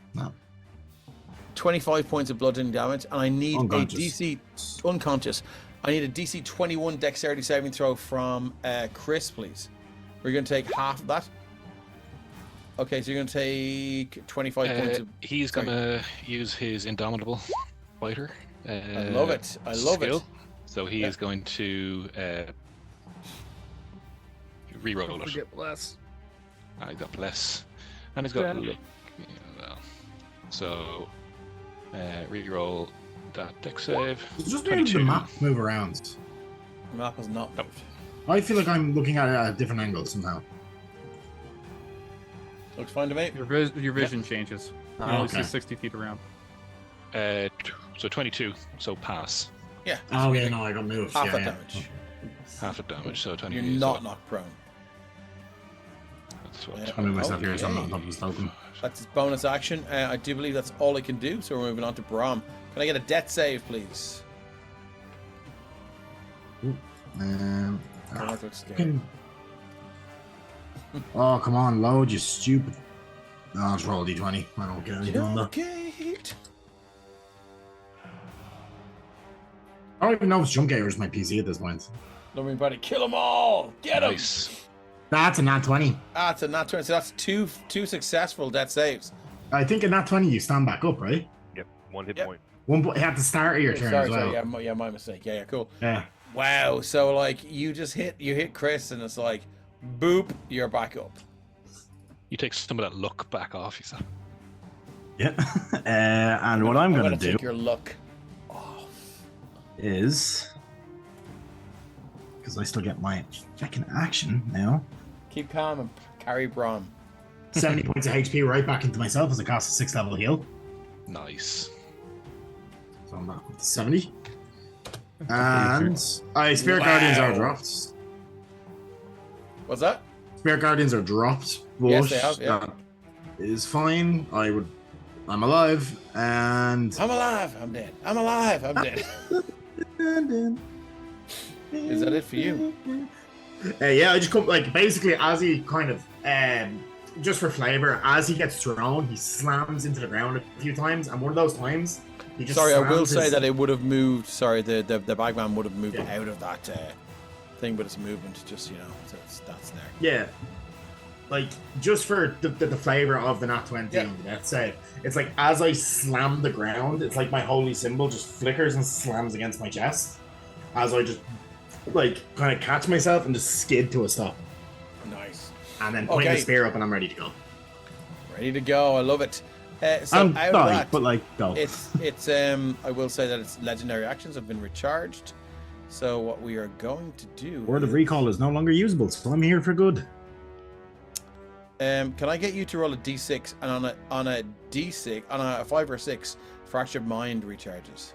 25 points of bludgeoning damage, and I need Unconscious. a DC unconscious. I need a DC 21 dexterity saving throw from Chris, please. We're going to take half of that. Okay, so you're going to take 25 points of... He's going to use his Indomitable Fighter. I love it. I love skill. it. So he is going to re-roll it. Forget bless. I got bless. And he's got look. Well. So re-roll that dex save. Just need the map move around. The map has not moved. I feel like I'm looking at it at a different angle somehow. Looks fine to me. Your vision changes. You only see 60 feet around. So 22. So pass. Yeah. Oh yeah, no, I got moved. Half yeah, that yeah. damage. Half a damage. So 20. You're not knocked prone. That's what. I move myself here, so I'm not on top of this token. That's his bonus action. I do believe that's all I can do. So we're moving on to Brom. Can I get a death save, please? Oh, Looks scary. oh, come on, load, you stupid. No, I'll just roll a d20. I don't get anything on that. Gate. I don't even know if it's Jumpgate or it's my PC at this point. Everybody, kill them all! Get them! Nice. That's a nat 20. That's a nat 20. So that's two successful death saves. I think in nat 20 you stand back up, right? Yep, 1 hit Yep. point. At the start of your turn Sorry, as well. sorry, yeah, my mistake. Yeah, cool. Yeah. Wow. So like you hit Chris, and it's like, boop, you're back up. You take some of that luck back off yourself. Yeah. And what I'm going to do take your luck off. is, because I still get my second action now, Keep calm and carry Brom. 70 points of HP right back into myself as I cast a 6th level heal. Nice. So I'm back up to 70. And Spirit Guardians are dropped. What's that? Spirit Guardians are dropped. But Yes, they have, yeah. That is fine. I'm alive, and I'm alive. I'm dead. I'm alive. I'm dead. Is that it for you? Yeah, I just come basically as he kind of just for flavor, as he gets thrown, he slams into the ground a few times, and one of those times he just. Sorry, I will say that it would have moved. Sorry, the bagman would have moved out of that thing, but it's movement, just so that's there. Yeah, like just for the flavor of the nat 20 and the death save, it's like as I slam the ground, it's like my holy symbol just flickers and slams against my chest, as I just kind of catch myself and just skid to a stop. Nice. And then point the spear up, and I'm ready to go. Ready to go. I love it. So I'm out sorry, of that, but go. It's I will say that its legendary actions have been recharged. So what we are going to do? Word of recall is no longer usable, so I'm here for good. Can I get you to roll a d6, and on a d6 on a 5 or 6, fractured mind recharges.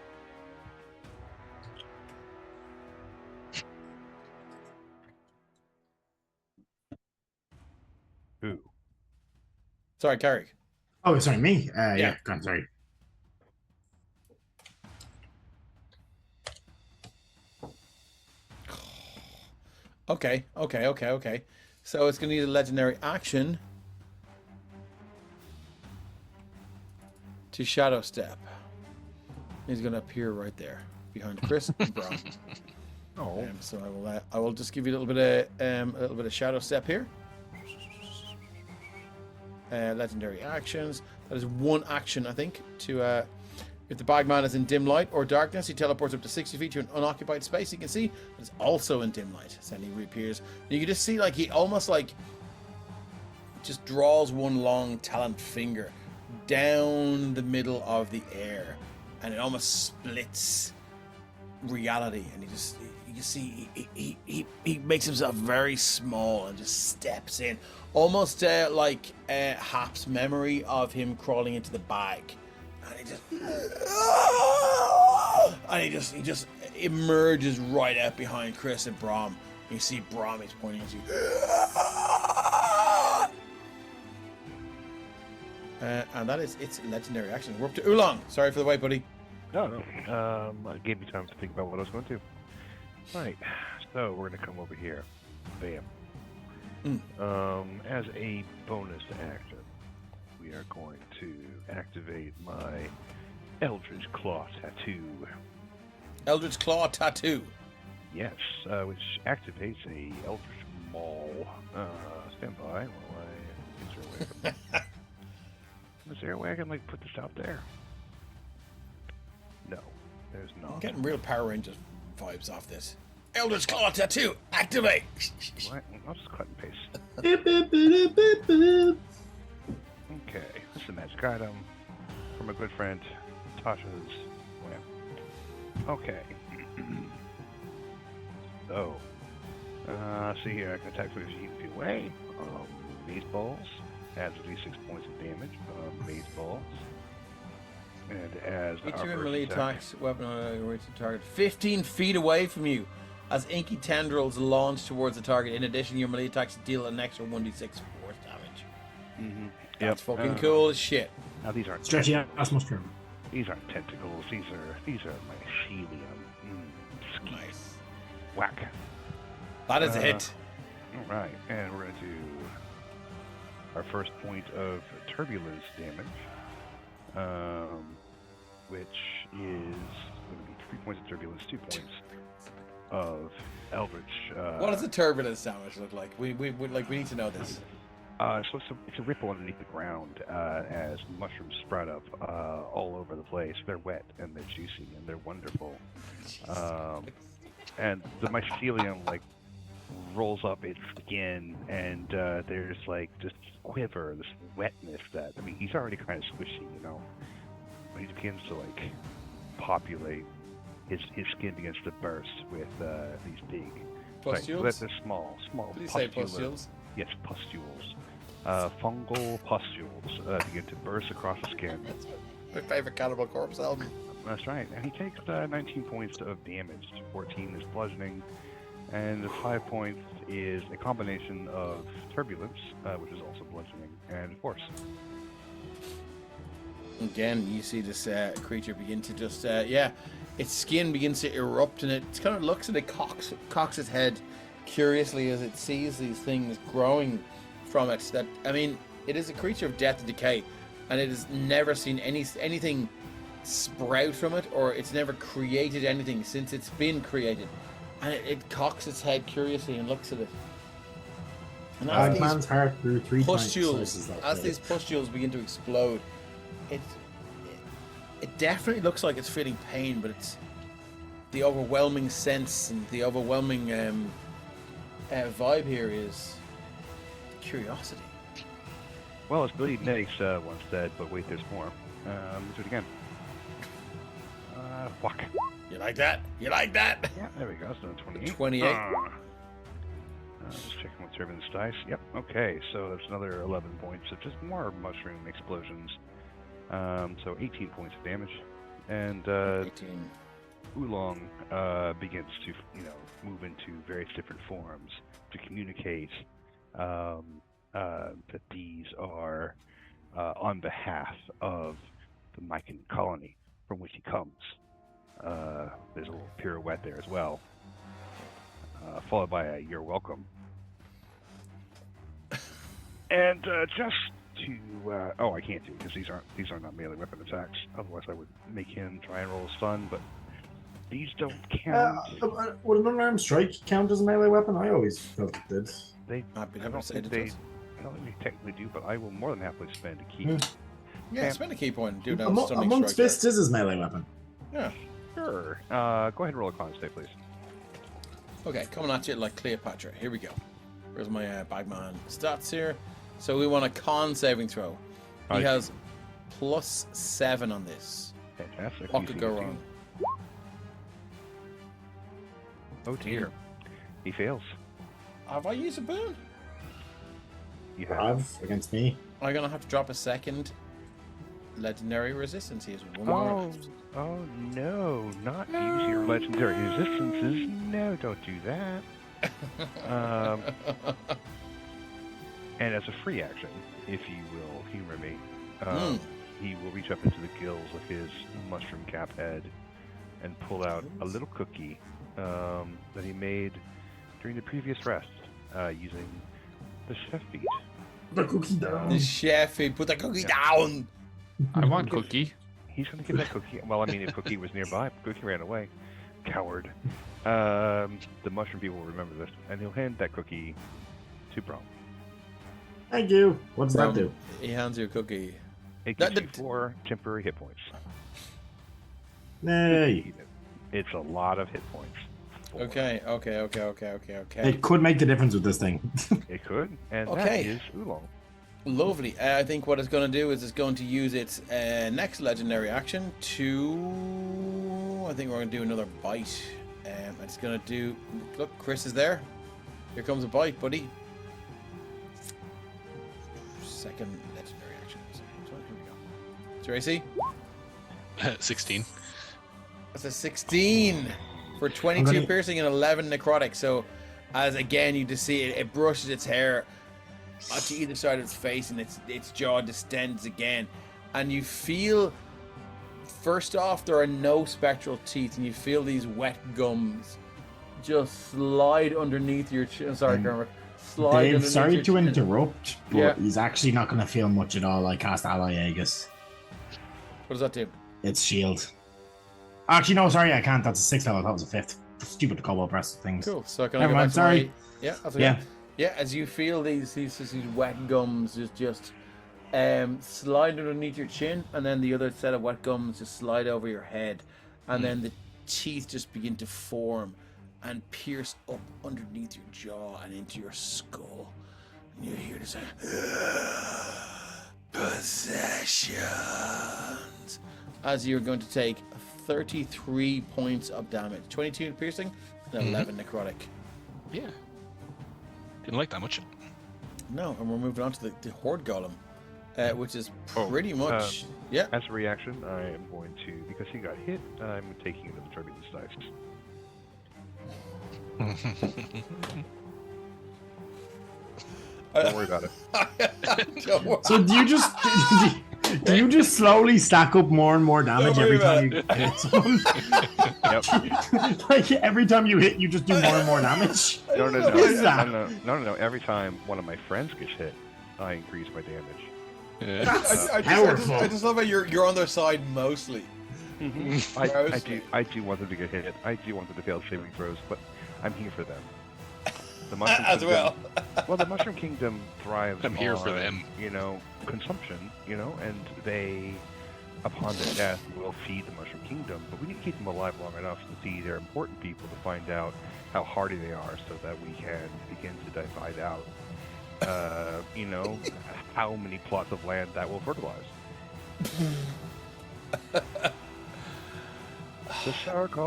Who? Sorry, Carrick. Oh, sorry, me? Yeah, go on, sorry. Okay. So it's going to need a legendary action to shadow step. He's going to appear right there behind Chris and Brom. Oh. So I will just give you a little bit of shadow step here. Legendary actions. That is one action, I think. To if the bagman is in dim light or darkness, he teleports up to 60 feet to an unoccupied space. You can see it's also in dim light. So then he reappears. And you can just see he almost just draws one long talent finger down the middle of the air, and it almost splits reality, and you can see he makes himself very small and just steps in, almost like Hap's memory of him crawling into the bag, and he just emerges right out behind Chris and Brom. You see Brom is pointing at you. And that is its legendary action. We're up to Oolong. Sorry for the wait, buddy. No. It gave me time to think about what I was going to do. Right. So we're going to come over here. Bam. As a bonus action, we are going to activate my Eldritch Claw Tattoo. Eldritch Claw Tattoo. Yes, which activates a Eldritch Maul. Stand by while is there a way I can like put this out there? No, there's not. I'm getting real Power Rangers vibes off this. Eldritch Claw Tattoo, activate! What? I'll just cut and paste. Okay, this is a magic item from a good friend, Tasha's lamp. Okay. So, see here, I can attack 50 feet away. Maze balls adds at least 6 points of damage. Maze balls. And as feature in melee attacks, weapon on target 15 feet away from you as inky tendrils launch towards the target. In addition, your melee attacks deal an extra 1d6 force damage. That's fucking cool as shit. Now these aren't stretchy ass mushroom. These aren't tentacles. These are mycelium. Nice. Whack. That is a hit. All right, and we're going to do our first point of turbulence damage, which is going to be 3 points of turbulence, 2 points of Eldritch. What does the turbulence damage look like? We need to know this. So it's a ripple underneath the ground as mushrooms sprout up all over the place. They're wet and they're juicy and they're wonderful. And the mycelium like rolls up its skin, and there's like this quiver, this wetness that, I mean, he's already kind of squishy, you know. But he begins to like populate. His skin begins to burst with these big pustules. Right, so that's small Did you say pustules? Yes, pustules. Fungal pustules begin to burst across the skin. That's my favorite Cannibal Corpse album. That's right, and he takes 19 points of damage. 14 is bludgeoning, and 5 points is a combination of turbulence, which is also bludgeoning, and force. Again, you see this creature begin to just, its skin begins to erupt, and it kind of looks and it cocks its head curiously as it sees these things growing from it. That, I mean, it is a creature of death and decay, and it has never seen anything sprout from it, or it's never created anything since it's been created. And it cocks its head curiously and looks at it. And as man's heart grew 3 pustules, as these pustules begin to explode, it definitely looks like it's feeling pain, but it's the overwhelming sense and the overwhelming vibe here is curiosity. Well, as Billy Nakes once said, but wait, there's more. Let's do it again. Whack. You like that? You like that? Yeah, there we go. It's done 28. 28. Just checking what's serving this dice. Yep. Okay, so that's another 11 points of just more mushroom explosions. So 18 points of damage, and 18. Oolong begins to, move into various different forms to communicate that these are on behalf of the Mycan colony from which he comes. There's a little pirouette there as well, followed by a "You're welcome." And just to I can't do it because these are not melee weapon attacks. Otherwise, I would make him try and roll a stun, but these don't count. Would an unarmed strike count as a melee weapon? I always felt it did. I don't think they technically do, but I will more than happily spend a key. Yeah, spend a key point and do that. Amongst fists is his melee weapon. Yeah. Sure. Go ahead and roll a con save, please. Okay, coming at you like Cleopatra. Here we go. Where's my bagman stats here? So we want a con saving throw. He has +7 on this. Fantastic. What could go wrong? Oh dear. He fails. Have I used a boon? You Have against me. I'm gonna have to drop a second legendary resistance. He has one Oh, more. oh no, not use your legendary resistances. No, don't do that. And as a free action, if you will humor me, he will reach up into the gills of his mushroom cap head and pull out a little cookie that he made during the previous rest using the chef beat. The cookie down. The chef, he put the cookie down. I want cookie. He's going to get that cookie. Well, I mean, if Cookie was nearby, Cookie ran away. Coward. The mushroom people will remember this, and he'll hand that cookie to Brom. Thank you. What does that do? He hands you a cookie. It gives you 4 temporary hit points. Nay. It's a lot of hit points. 4. Okay. It could make the difference with this thing. It could, and that Okay. is Oolong. Lovely. I think what it's going to do is it's going to use its next legendary action to... I think we're going to do another bite. It's going to do... Look, Chris is there. Here comes a bite, buddy. Second legendary action. Here we go. Tracy? 16. That's a 16 for 22 piercing and 11 necrotic. So, as again, you just see it brushes its hair to either side of its face, and its jaw distends again. And you feel, first off, there are no spectral teeth, and you feel these wet gums just slide underneath your chin. Sorry, Kermit. Dave, sorry to interrupt, but he's actually not going to feel much at all. I cast Ally Aegis. What does that do? It's shield. Actually, no, sorry, I can't. That's a 6th level. That was a 5th. Stupid cobalt press things. Cool. So can I Never go mind, back sorry. to my... Yeah, that's okay. Yeah. Yeah, as you feel these wet gums just slide underneath your chin, and then the other set of wet gums just slide over your head, and then the teeth just begin to form and pierce up underneath your jaw and into your skull. And you hear this possessions as you're going to take 33 points of damage, 22 piercing and 11 necrotic. Yeah. Didn't like that much. No, and we're moving on to the Horde Golem, which is pretty much... yeah. As a reaction, I am going to, because he got hit, I'm taking another turbulence dice. Don't worry about it. So do you just slowly stack up more and more damage every time you hit someone? Yep. Like every time you hit, you just do more and more damage? No. Every time one of my friends gets hit, I increase my damage. I just love how you're on their side mostly. I do want them to get hit. I do want them to fail saving throws, but I'm here for them. The Mushroom As Kingdom, well. The Mushroom Kingdom thrives I'm here on, for them. Consumption, and they, upon their death, will feed the Mushroom Kingdom, but we need to keep them alive long enough to see their important people to find out how hardy they are so that we can begin to divide out, how many plots of land that will fertilize.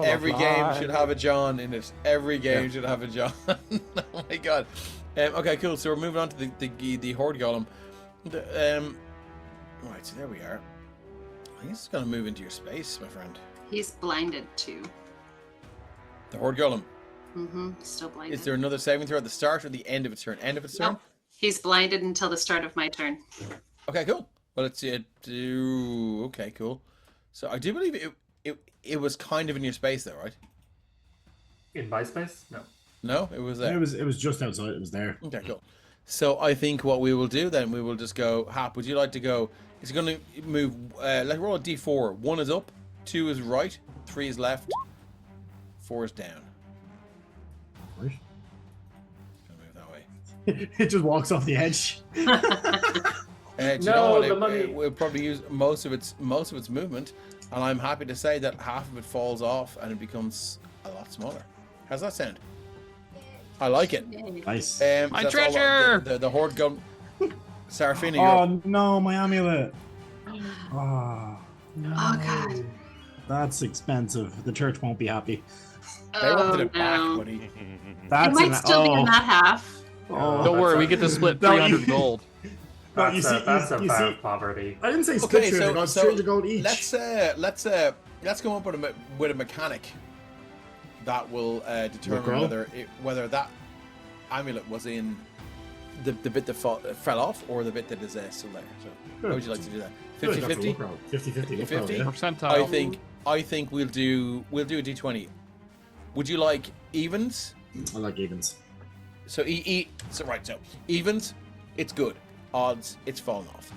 Every game should have a John in it. Every game should have a John. Oh my god. Okay, cool. So we're moving on to the Horde Golem. Right, so there we are. I think it's going to move into your space, my friend. He's blinded too. The Horde Golem. Still blinded. Is there another saving throw at the start or the end of its turn? End of its turn? No, he's blinded until the start of my turn. Okay, cool. Well, okay, cool. So I do believe it was kind of in your space though, right? In my space? No. No, it was there. It was just outside. It was there. Okay, cool. So I think what we will do then, we will just go. Hap, would you like to go? It's going to move. Let's roll a d4. 1 is up, 2 is right, 3 is left, 4 is down. Right. It's going to move that way. It just walks off the edge. Do you know what? We'll probably use most of its movement, and I'm happy to say that half of it falls off and it becomes a lot smaller. How's that sound? I like it. Nice. My treasure! The Horde Gun. Seraphina, oh no, my amulet. Oh, no. Oh god. That's expensive. The church won't be happy. They wanted it no. back, buddy. It That's might still be in that half. Oh, Don't worry, we get to split No, 300 gold. No, you see, That's a you vow see, of poverty. I didn't say split Okay, 300 gold, 300 gold each. Let's come up with a mechanic that will determine whether that amulet was in the bit that fell off or the bit that is still there. So how would you like to do that? 50-50? 50-50. 50? Percentile. I think we'll do a d20. Would you like evens? I like evens. So so evens, it's good. Odds, it's fallen off.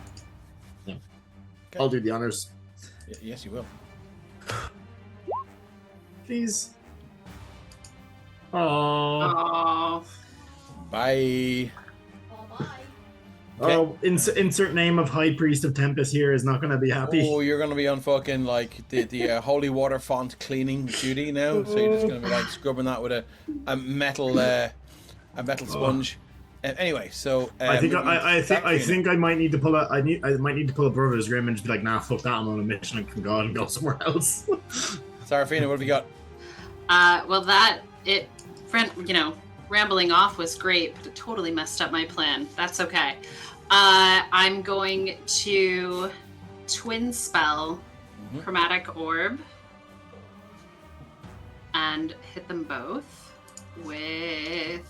Yeah. Okay. I'll do the honors. Yes, you will. Please. Oh. Oh. Bye. Oh, insert name of High Priest of Tempest here is not going to be happy. Oh, you're going to be on fucking like the holy water font cleaning duty now. So you're just going to be like scrubbing that with a metal sponge. Anyway, so I think I might need to pull a Brother's Grim and just be like, nah, fuck that, I'm on a mission and can go and go somewhere else. Seraphina, what have you got? Well, rambling off was great, but it totally messed up my plan. That's okay. I'm going to twin spell Chromatic Orb and hit them both with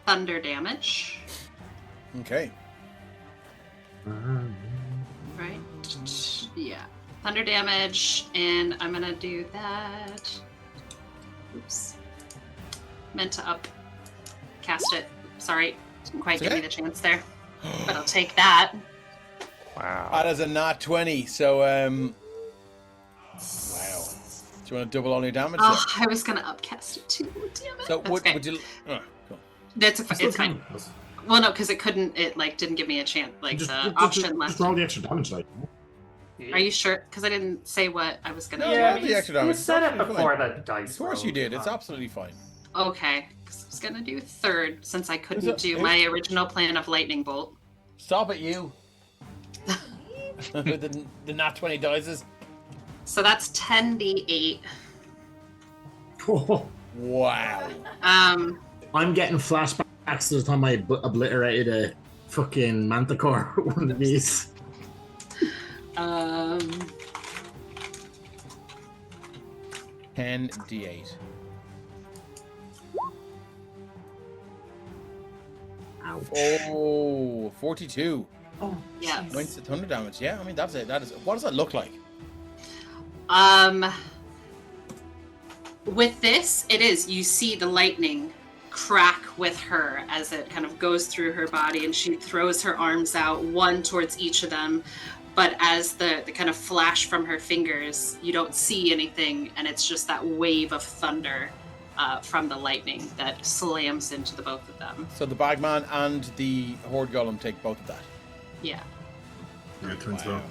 thunder damage. Okay. Right? Yeah. Thunder damage, and I'm gonna do that. Oops. Meant to cast it. Sorry, didn't quite give me the chance there. But I'll take that. Wow. That is a nat 20, so wow. Do you want to double all your damage? Oh, I was gonna upcast it too. Damn it. So would you? Oh, cool. It's fine. Well, no, because it couldn't. It didn't give me a chance. Option left. Just roll the extra damage, like. Are you sure? Because I didn't say what I was gonna do. Yeah, the extra damage. You said it before the dice. Of course you did. It's absolutely fine. Okay, because I was gonna do third since I couldn't do my original plan of lightning bolt. Stop it, you. the nat 20 dices. So that's 10d8. Wow. I'm getting flashbacks to the time I obliterated a fucking manticore with one of these. 10d8. Ouch. Oh, 42. Oh, yeah. Went to thunder damage. Yeah, I mean that's it. That is. What does that look like? With this, it is. You see the lightning crack with her as it kind of goes through her body, and she throws her arms out, one towards each of them. But as the kind of flash from her fingers, you don't see anything, and it's just that wave of thunder from the lightning that slams into the both of them. So the Bagman and the Horde Golem take both of that. Yeah. Yeah, twin spell.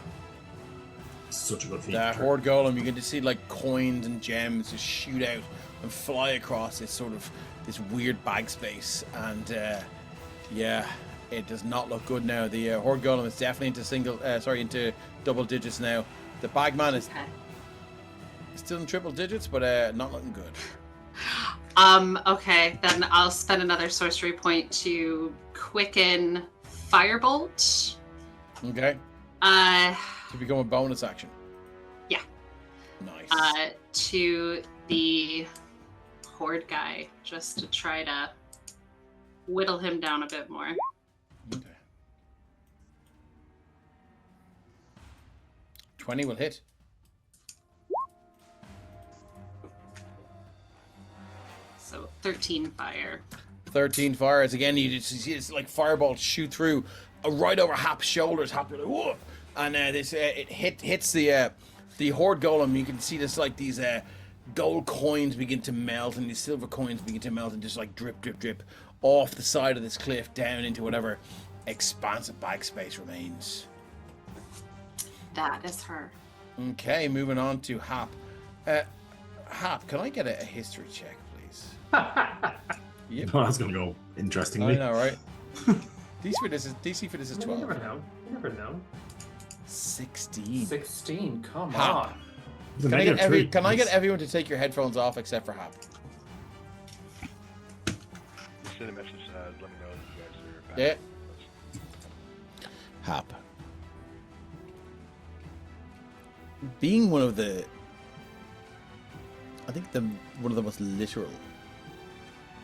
Such a good feat. The Horde Golem, you can just see like coins and gems just shoot out and fly across this weird bag space, and yeah, it does not look good now. The Horde Golem is definitely into double digits now. The Bagman is still in triple digits, but not looking good. Okay, then I'll spend another sorcery point to quicken Firebolt. Okay. To become a bonus action. Yeah. Nice. To the Horde guy, just to try to whittle him down a bit more. Okay. 20 will hit. So 13 fire. 13 fires. Again, you just see it's like fireballs shoot through right over Hap's shoulders. Hap, like, whoa! And it hits the Horde Golem. You can see this like these gold coins begin to melt, and these silver coins begin to melt, and just like drip, drip, drip off the side of this cliff down into whatever expansive bag space remains. That is her. Okay, moving on to Hap. Hap, can I get a history check, please? Yep. Oh, that's gonna go interestingly. I know, right? DC for this is 12. You never know. 16. 16, come Hap. on. It's a Can I get -3. Can I get everyone to take your headphones off except for Hap? Just send a message. Let me know if you guys are back. Yeah. Hap. Being one of the, I think one of the most literal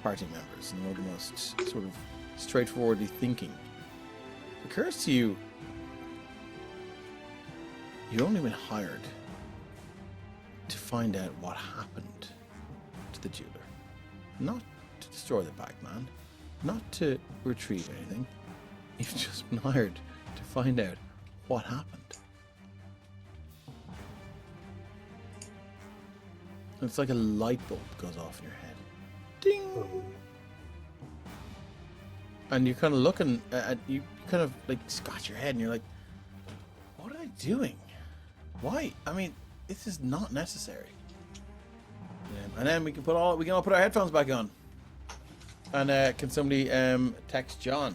party members and one of the most sort of straightforwardly thinking, it occurs to you, you've only been hired to find out what happened to the jeweler, not to destroy the bagman, not to retrieve anything. You've just been hired to find out what happened. And it's like a light bulb goes off in your head. Ding! And you're kind of looking at, you kind of like scratch your head and you're like, what am I doing? Why? I mean, this is not necessary. And then we can all put our headphones back on. And can somebody text John?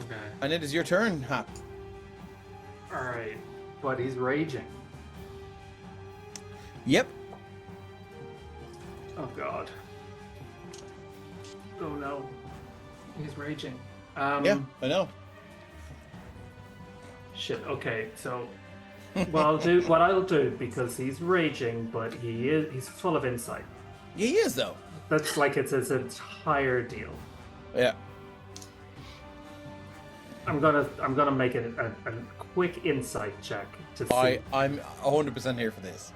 Okay. And it is your turn, Hap. All right, but he's raging. Yep. Oh God. Oh no. He's raging. Yeah, I know. Shit. Okay, so what I'll do because he's raging, but he's full of insight. Yeah, he is though. That's like it's his entire deal. Yeah. I'm gonna make it a quick insight check to see I'm 100% here for this.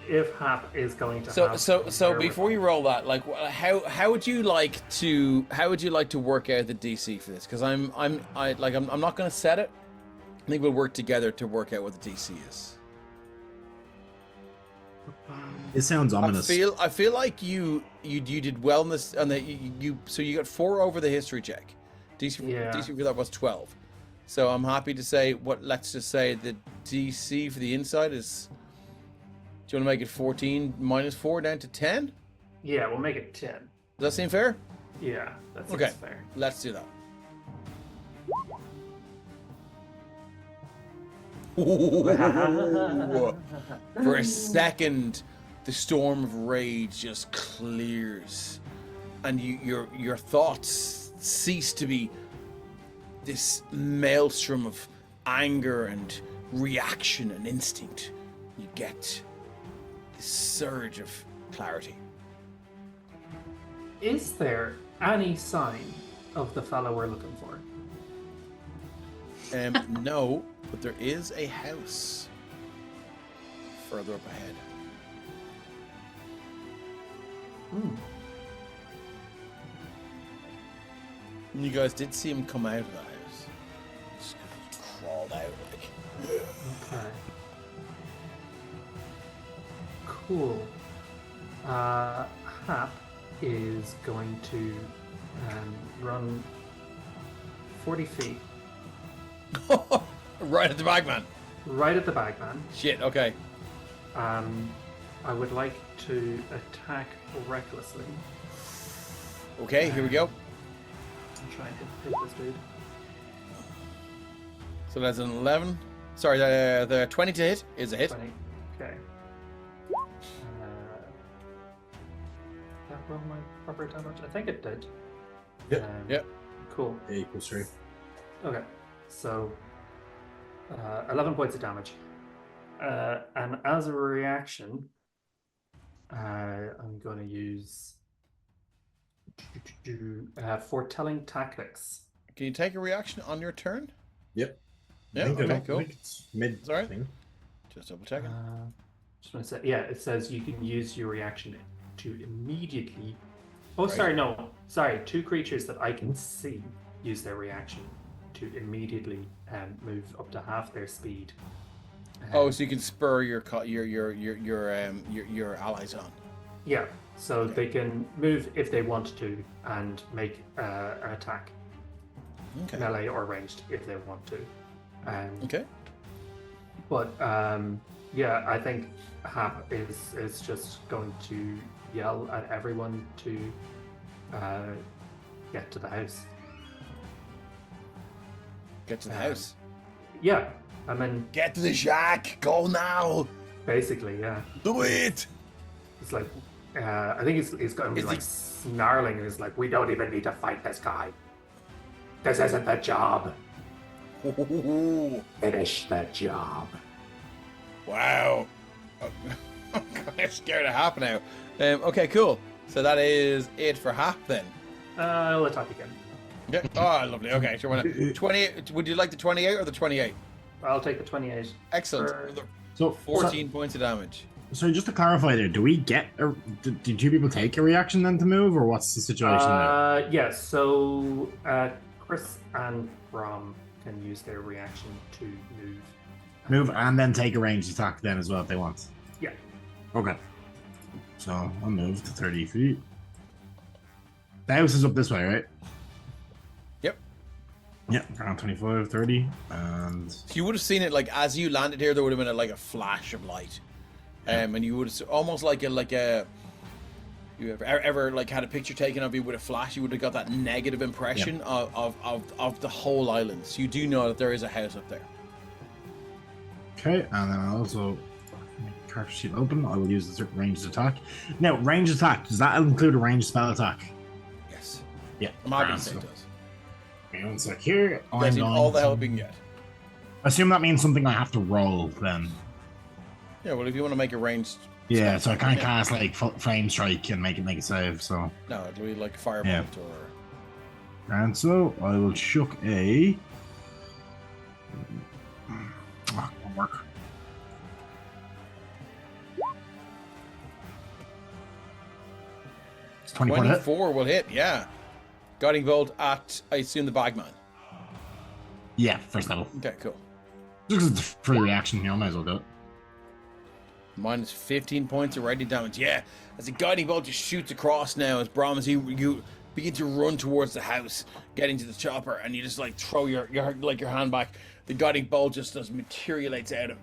if Hap is going to. So before you roll that, like, how would you like to work out the DC for this? Because I'm not going to set it. I think we'll work together to work out what the DC is. It sounds ominous. I feel like you did well in this, and so you got 4 over the history check. DC for that was 12. So I'm happy to say let's just say the DC for the inside is. Do you want to make it 14 minus 4 down to 10? Yeah, we'll make it 10. Does that seem fair? Yeah, that seems fair. Let's do that. For a second, the storm of rage just clears, and your thoughts cease to be this maelstrom of anger and reaction and instinct. You get this surge of clarity. Is there any sign of the fellow we're looking for? No, but there is a house further up ahead. And you guys did see him come out of the house. Just crawled out like. Okay. Cool. Hap is going to run 40 feet. Right at the bagman. Right at the bagman. Shit, okay. I would like to attack recklessly. Okay, here we go. I'm trying to hit this dude. So that's an 11. Sorry, the 20 to hit is a hit. 20. Okay. Did that roll my proper damage? I think it did. Yep. Yep. Cool. A equals 3. Okay. So 11 points of damage. And as a reaction, I'm going to use foretelling tactics. Can you take a reaction on your turn? Yep. Yeah, okay, cool. It's mid Sorry. thing. Just double checking. Just want to say, yeah, it says you can use your reaction to immediately. Oh, Right. sorry, no, sorry. 2 creatures that I can see use their reaction to immediately move up to half their speed. So you can spur your allies on. Yeah, so they can move if they want to and make an attack, Okay. melee or ranged if they want to. Okay. But yeah, I think Hap is just going to yell at everyone to get to the house. Get to the house. Yeah, I mean, Get to the shack. Go now. basically, yeah. Do it. It's like, I think he's going to be like snarling, and he's like, "We don't even need to fight this guy. This isn't the job. Ooh. Finish the job." Wow. I'm kind of scared of Hap now. Okay, cool. So that is it for Hap then. I'll attack again. Yeah. Oh, lovely. Okay, sure. 28. Would you like the 28 or the 28? I'll take the 28. Excellent. So 14 points of damage. So just to clarify there, do we get do two people take a reaction then to move, or what's the situation there? Yeah, so Chris and Brom can use their reaction to move. Move and then take a ranged attack then as well if they want. Yeah. Okay. So I'll move to 30 feet. The house is up this way, right? Yep. Yep, around 25, 30, and... You would have seen it, like, as you landed here, there would have been, like, a flash of light. And you would have, almost like a you ever like, had a picture taken of you with a flash, you would have got that negative impression of the whole island. So you do know that there is a house up there. Okay, and then I'll also make the character sheet open. I will use the ranged attack. Now, ranged attack, does that include a ranged spell attack? Yes. Yeah. I'm happy to say it does. Okay, one sec here. You need all the help you can get. Assume that means something I have to roll then. Yeah, well, if you want to make a ranged... Yeah, so I can't cast like flame strike and make a save, so... No, it'll be like firebolt or... And so I will chuck a... Oh, won't work. It's 24 will hit, yeah. Guiding bolt at, I assume, the bagman. Yeah, first level. Okay, cool. Just 'cause it's a free reaction, you know, might as well do it. Minus 15 points of radiant damage. Yeah, as the guiding bolt just shoots across now, as Brom, as you begin to run towards the house, getting to the chopper, and you just like throw your hand back. The guiding bolt just materializes out of...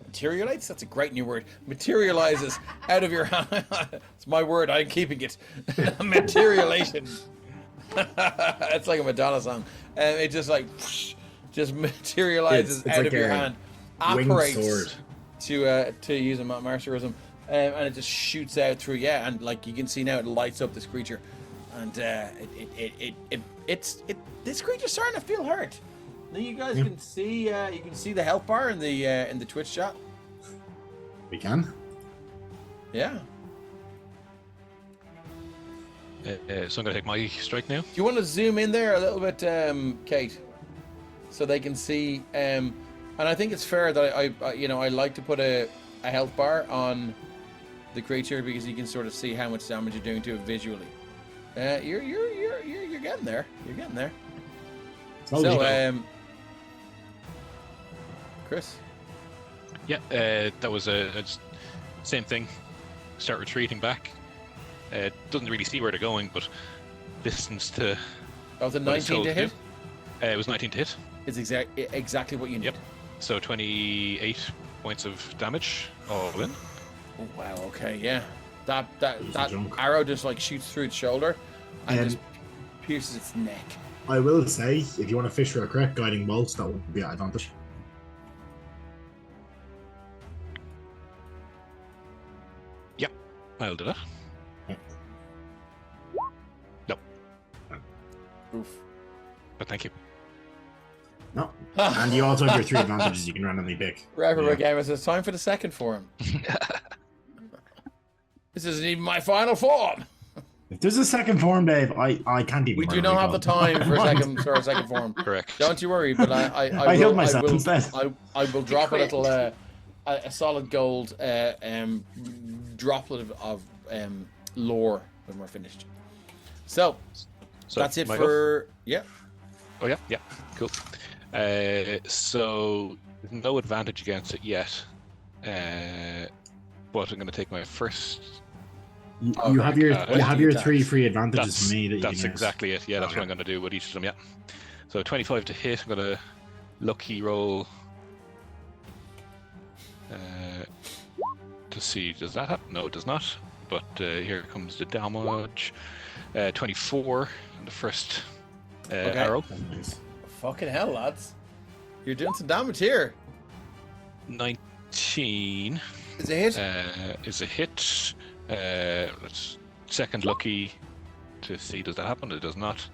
Materializes? That's a great new word. Materializes out of your hand. It's my word, I'm keeping it. Materialization. It's like a Madonna song. And it just like... just materializes it's out like of your hand. Winged sword. To use a martialism, and it just shoots out through, and like you can see now, it lights up this creature, and this creature's starting to feel hurt. Now you guys can see the health bar in the Twitch chat. We can. Yeah. So I'm gonna take my strike now. Do you want to zoom in there a little bit, Kate, so they can see? And I think it's fair that I like to put a health bar on the creature because you can sort of see how much damage you're doing to it visually. You're getting there. You're getting there. So, Chris. Yeah, that was a same thing. Start retreating back. Doesn't really see where they're going, but listens to. Oh, the 19 to hit. It was 19 to hit. It's exactly what you need. Yep. So 28 points of damage all in. Oh, wow. Okay. Yeah. That arrow just like shoots through its shoulder and just pierces its neck. I will say, if you want to fish for a correct guiding bolt, that would be an advantage. Yep, I'll do that. No. Oof. But thank you. No. And you also have your 3 advantages you can randomly pick. Rapper Gamer says, time for the second form. This isn't even my final form. If there's a second form, Dave, I can't even. We do not have the time for a second form. Correct. Don't you worry, but I healed myself instead. I will drop a little a solid gold droplet of lore when we're finished. So that's it for Oh yeah, cool. So no advantage against it yet, but I'm going to take my first. You have your 3 free advantages from me. That's exactly it. Yeah, that's what I'm going to do with each of them. Yeah. So 25 to hit. I'm going to lucky roll to see does that happen. No, it does not. But here comes the damage. 24 on the first arrow. Fucking hell, lads. You're doing some damage here. 19 is a hit. Is a hit. Let's second lucky to see does that happen. It does not.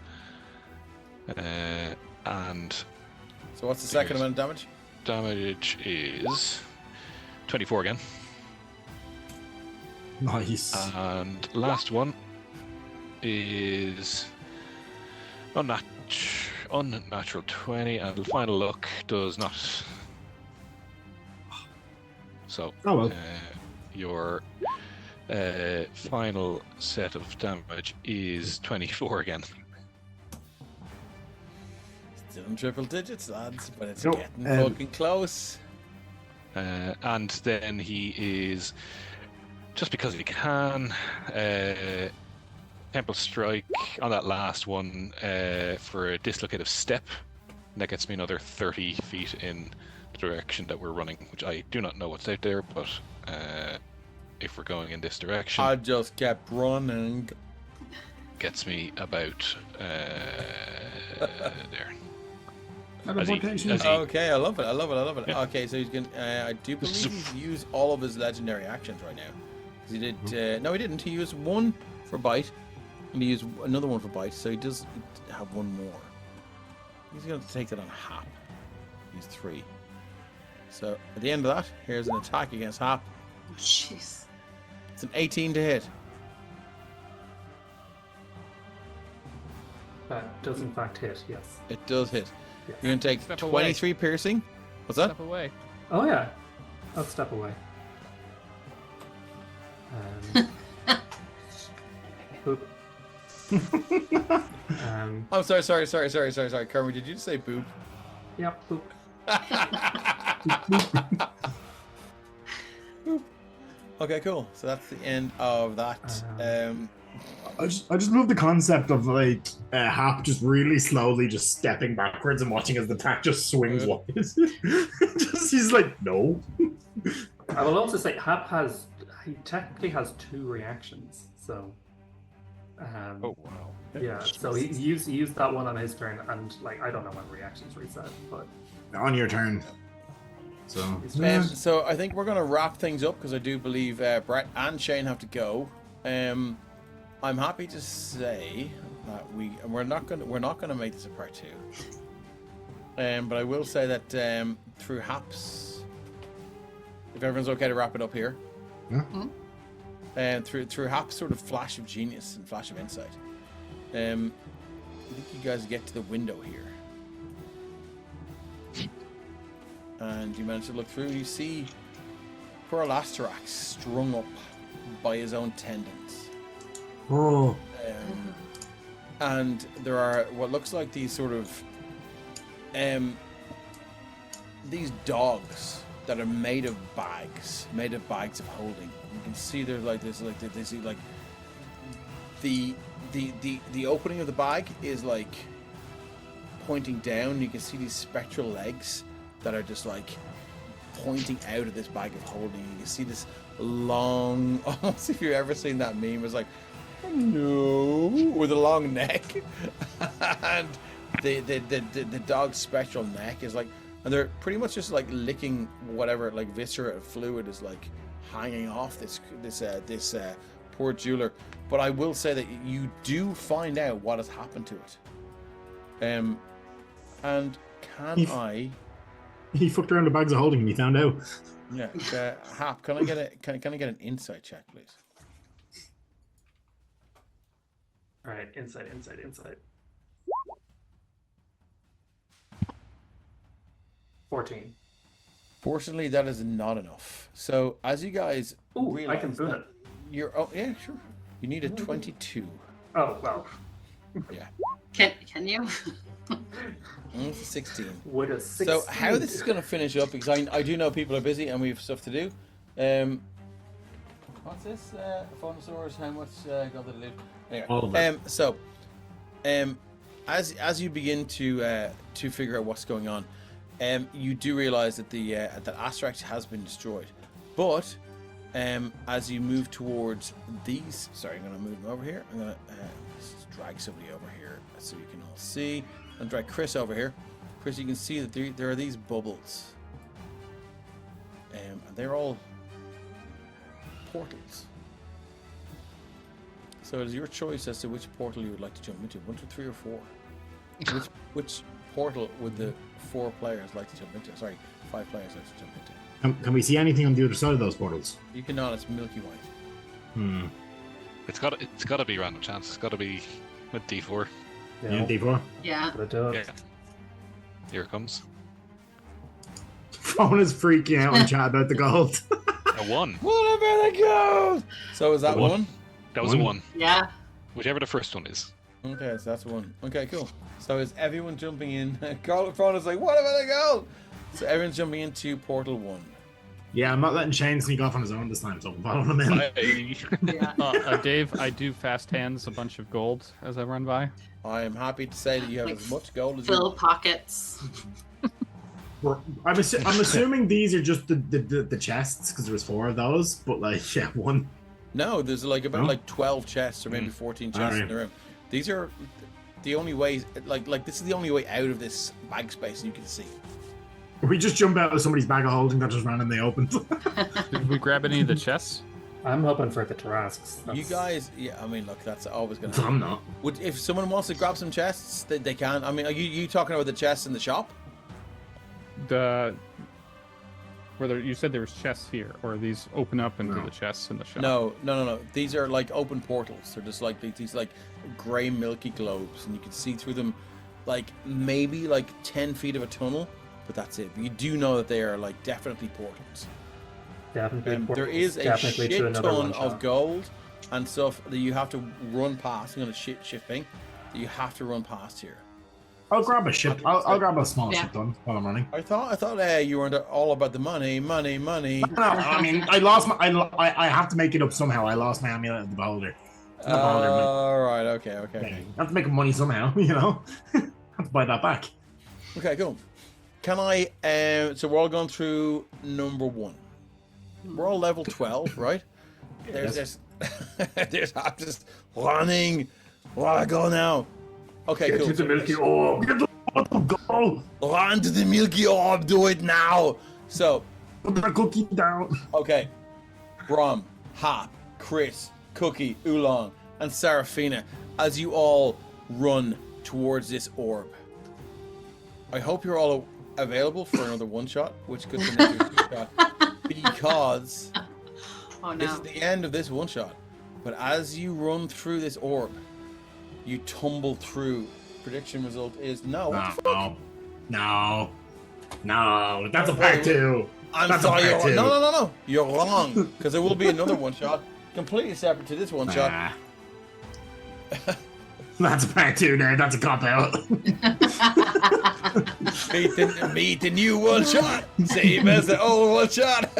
And so what's the second amount of damage? Damage is 24 again. Nice. And last one is unnatural 20, and the final look does not. So, your final set of damage is 24 again. Still in triple digits, lads, but it's getting fucking close. And then he is, just because he can, Temple Strike on that last one for a dislocative step. And that gets me another 30 feet in the direction that we're running, which I do not know what's out there, but if we're going in this direction... I just kept running. Gets me about there. Okay, I love it. Yeah. Okay, so he's going I do believe he's used all of his legendary actions right now. He did, no he didn't. He used one for bite, and he used another one for bite, so he does have one more. He's going to take that on Hap. He's 3. So at the end of that, here's an attack against Hap. Oh, jeez. It's an 18 to hit. That does in fact hit, yes. It does hit. Yes. You're going to take 23 piercing. What's that? Step away. Oh yeah, I'll step away. Boop. I'm sorry. Kermit, did you just say boop? Yep, boop. Okay, cool. So that's the end of that. I just love the concept of like Hap just really slowly just stepping backwards and watching as the attack just swings wide. He's like, no. I will also say he technically has 2 reactions, so oh wow. yeah, so he used that one on his turn, and like I don't know when reactions reset, but on your turn. So so I think we're going to wrap things up because I do believe Brett and Shane have to go. I'm happy to say that we're not going to make this a part 2. But I will say that through Hap's, if everyone's okay to wrap it up here. Yeah. And through Hap's sort of flash of genius and flash of insight, I think you guys get to the window here. And you manage to look through, you see Qual Astarax strung up by his own tendons. Oh. And there are what looks like these sort of these dogs that are made of bags of holding. You can see there's like this, like they see like the opening of the bag is like pointing down. You can see these spectral legs that are just like pointing out of this bag of holding. You can see this long, almost if you've ever seen that meme, it's like, no, with a long neck. And the dog's spectral neck is like, and they're pretty much just like licking whatever like viscera fluid is like hanging off this poor jeweler. But I will say that you do find out what has happened to it. And he fucked around the bags of holding and he found out. Yeah, Hap, can I get an insight check, please? all right, insight. 14. Fortunately, that is not enough. So as you guys I can boon it. Yeah, sure. You need a 22. Oh well. Yeah. Can you? It's a 16. What a 16. So how this is going to finish up, because I do know people are busy and we have stuff to do. What's this? Phonosaurs, how much got to do? Anyway, all of it. So, as you begin to figure out what's going on, you do realize that that Astarax has been destroyed. But as you move towards these, sorry, I'm going to move them over here. I'm going to drag somebody over here so you can all see, and drag Chris over here. Chris, you can see that there are these bubbles. And they're all portals. So it is your choice as to which portal you would like to jump into. 1, 2, 3, or 4. Which portal would the 4 players like to jump into? Sorry, 5 players like to jump into. Can we see anything on the other side of those portals? You cannot. It's milky white. It's got to be random chance. It's got to be with D4. Yeah, D4. Yeah. Yeah. Here it comes. Phone is freaking out and chat about the gold. A 1. What about the gold? So is that 1? That was a 1. Yeah. Whichever the first one is. Okay, so that's 1. Okay, cool. So is everyone jumping in? Carl Phone is like, what about the gold? So everyone's jumping into portal 1. Yeah, I'm not letting Shane sneak off on his own this time, so I'm following him in. Yeah. Dave, I do fast hands a bunch of gold as I run by. I am happy to say that you have Like, as much gold as you Fill want. pockets. I'm assuming these are just the chests because there was 4 of those, but like, yeah, 1. No, there's like about like 12 chests or maybe 14 chests in the room. These are the only way, like this is the only way out of this bag space you can see. We just jump out of somebody's bag of holding that just randomly opened. Did we grab any of the chests? I'm hoping for the Tarasques. You guys, yeah, I mean, look, that's always going to I'm not. If someone wants to grab some chests, they can. I mean, are you talking about the chests in the shop? You said there was chests here, or these open up into the chests in the shop? No. These are like open portals. They're just like these like grey milky globes, and you can see through them like maybe like 10 feet of a tunnel, but that's it. But you do know that they are like definitely portals. Definitely portals. There is a Definitely to shit another ton one-shot. of gold and stuff that you have to run past. I'm gonna shipping that you have to run past here. I'll grab a ship. I'll grab a small ship done while I'm running. I thought you were all about the money. No, I mean, I lost my. I have to make it up somehow. I lost my amulet of the beholder. All right. Okay. I have to make money somehow. You know, have to buy that back. Okay. Cool. Can I? So we're all going through number 1. We're all level 12, right? There's I'm just running. Where I go now? Okay, Get cool. to the Milky Orb. Get the Go! Run to the Milky Orb. Do it now. So, put the cookie down. Okay, Brom, Hop, Chris, Cookie, Oolong, and Seraphina, as you all run towards this orb. I hope you're all available for another one-shot, which could turn into a two-shot, because this is the end of this one-shot. But as you run through this orb, you tumble through. Prediction result is no. What the fuck? No. That's a part 2. I'm sorry. No. You're wrong. Because there will be another one shot, completely separate to this one shot. That's a part 2 there. That's a cop out. meet the new one shot. Same as the old one shot.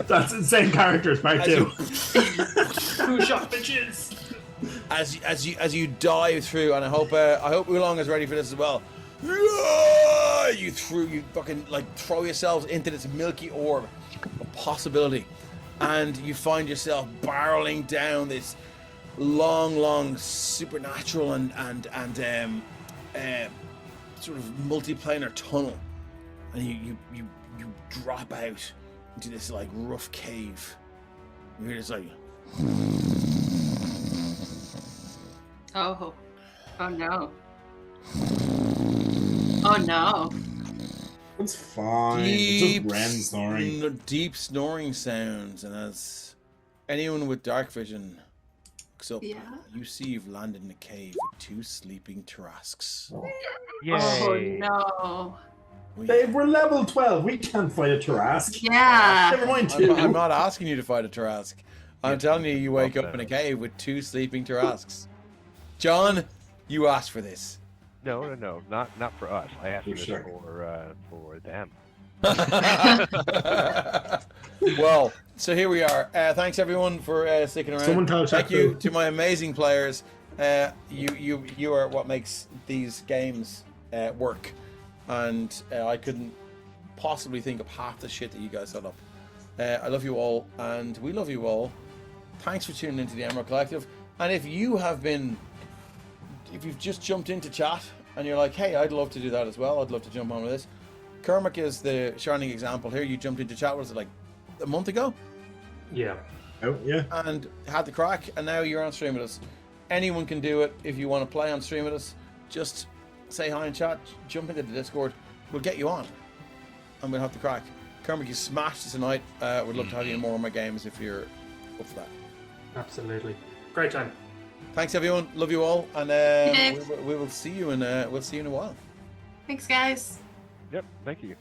That's the same character as part 2. 2-shot bitches. As you dive through, and I hope Oolong is ready for this as well. You fucking like throw yourselves into this milky orb of possibility, and you find yourself barreling down this long supernatural and sort of multiplanar tunnel, and you drop out into this like rough cave. You're just like. Oh no. Oh no. It's fine. It's just Ren snoring. Deep snoring sounds, and as anyone with dark vision looks up, you see you've landed in a cave with 2 sleeping Tarasques. Yay. Oh no. Babe, we're level 12. We can't fight a Tarasque. Yeah. Never mind 2. I'm not asking you to fight a Tarasque. I'm telling you wake up in a cave with 2 sleeping Tarasques. John, you asked for this. No, not for us. I asked for this for them. Well, so here we are. Thanks everyone for sticking around. Someone tell Thank Shaq you too. to my amazing players. You are what makes these games work, and I couldn't possibly think of half the shit that you guys set up. I love you all, and we love you all. Thanks for tuning into the Emerald Collective. And if you've just jumped into chat and you're like, hey, I'd love to do that as well. I'd love to jump on with this. Cormac is the shining example here. You jumped into chat, was it like a month ago? Yeah. Oh, yeah. And had the crack, and now you're on stream with us. Anyone can do it. If you want to play on stream with us, just say hi in chat, jump into the Discord. We'll get you on, and we'll have the crack. Cormac, you smashed it tonight. Would love to have you in more of my games if you're up for that. Absolutely. Great time. Thanks, everyone. Love you all, and we will see you in a while. Thanks, guys. Yep, thank you.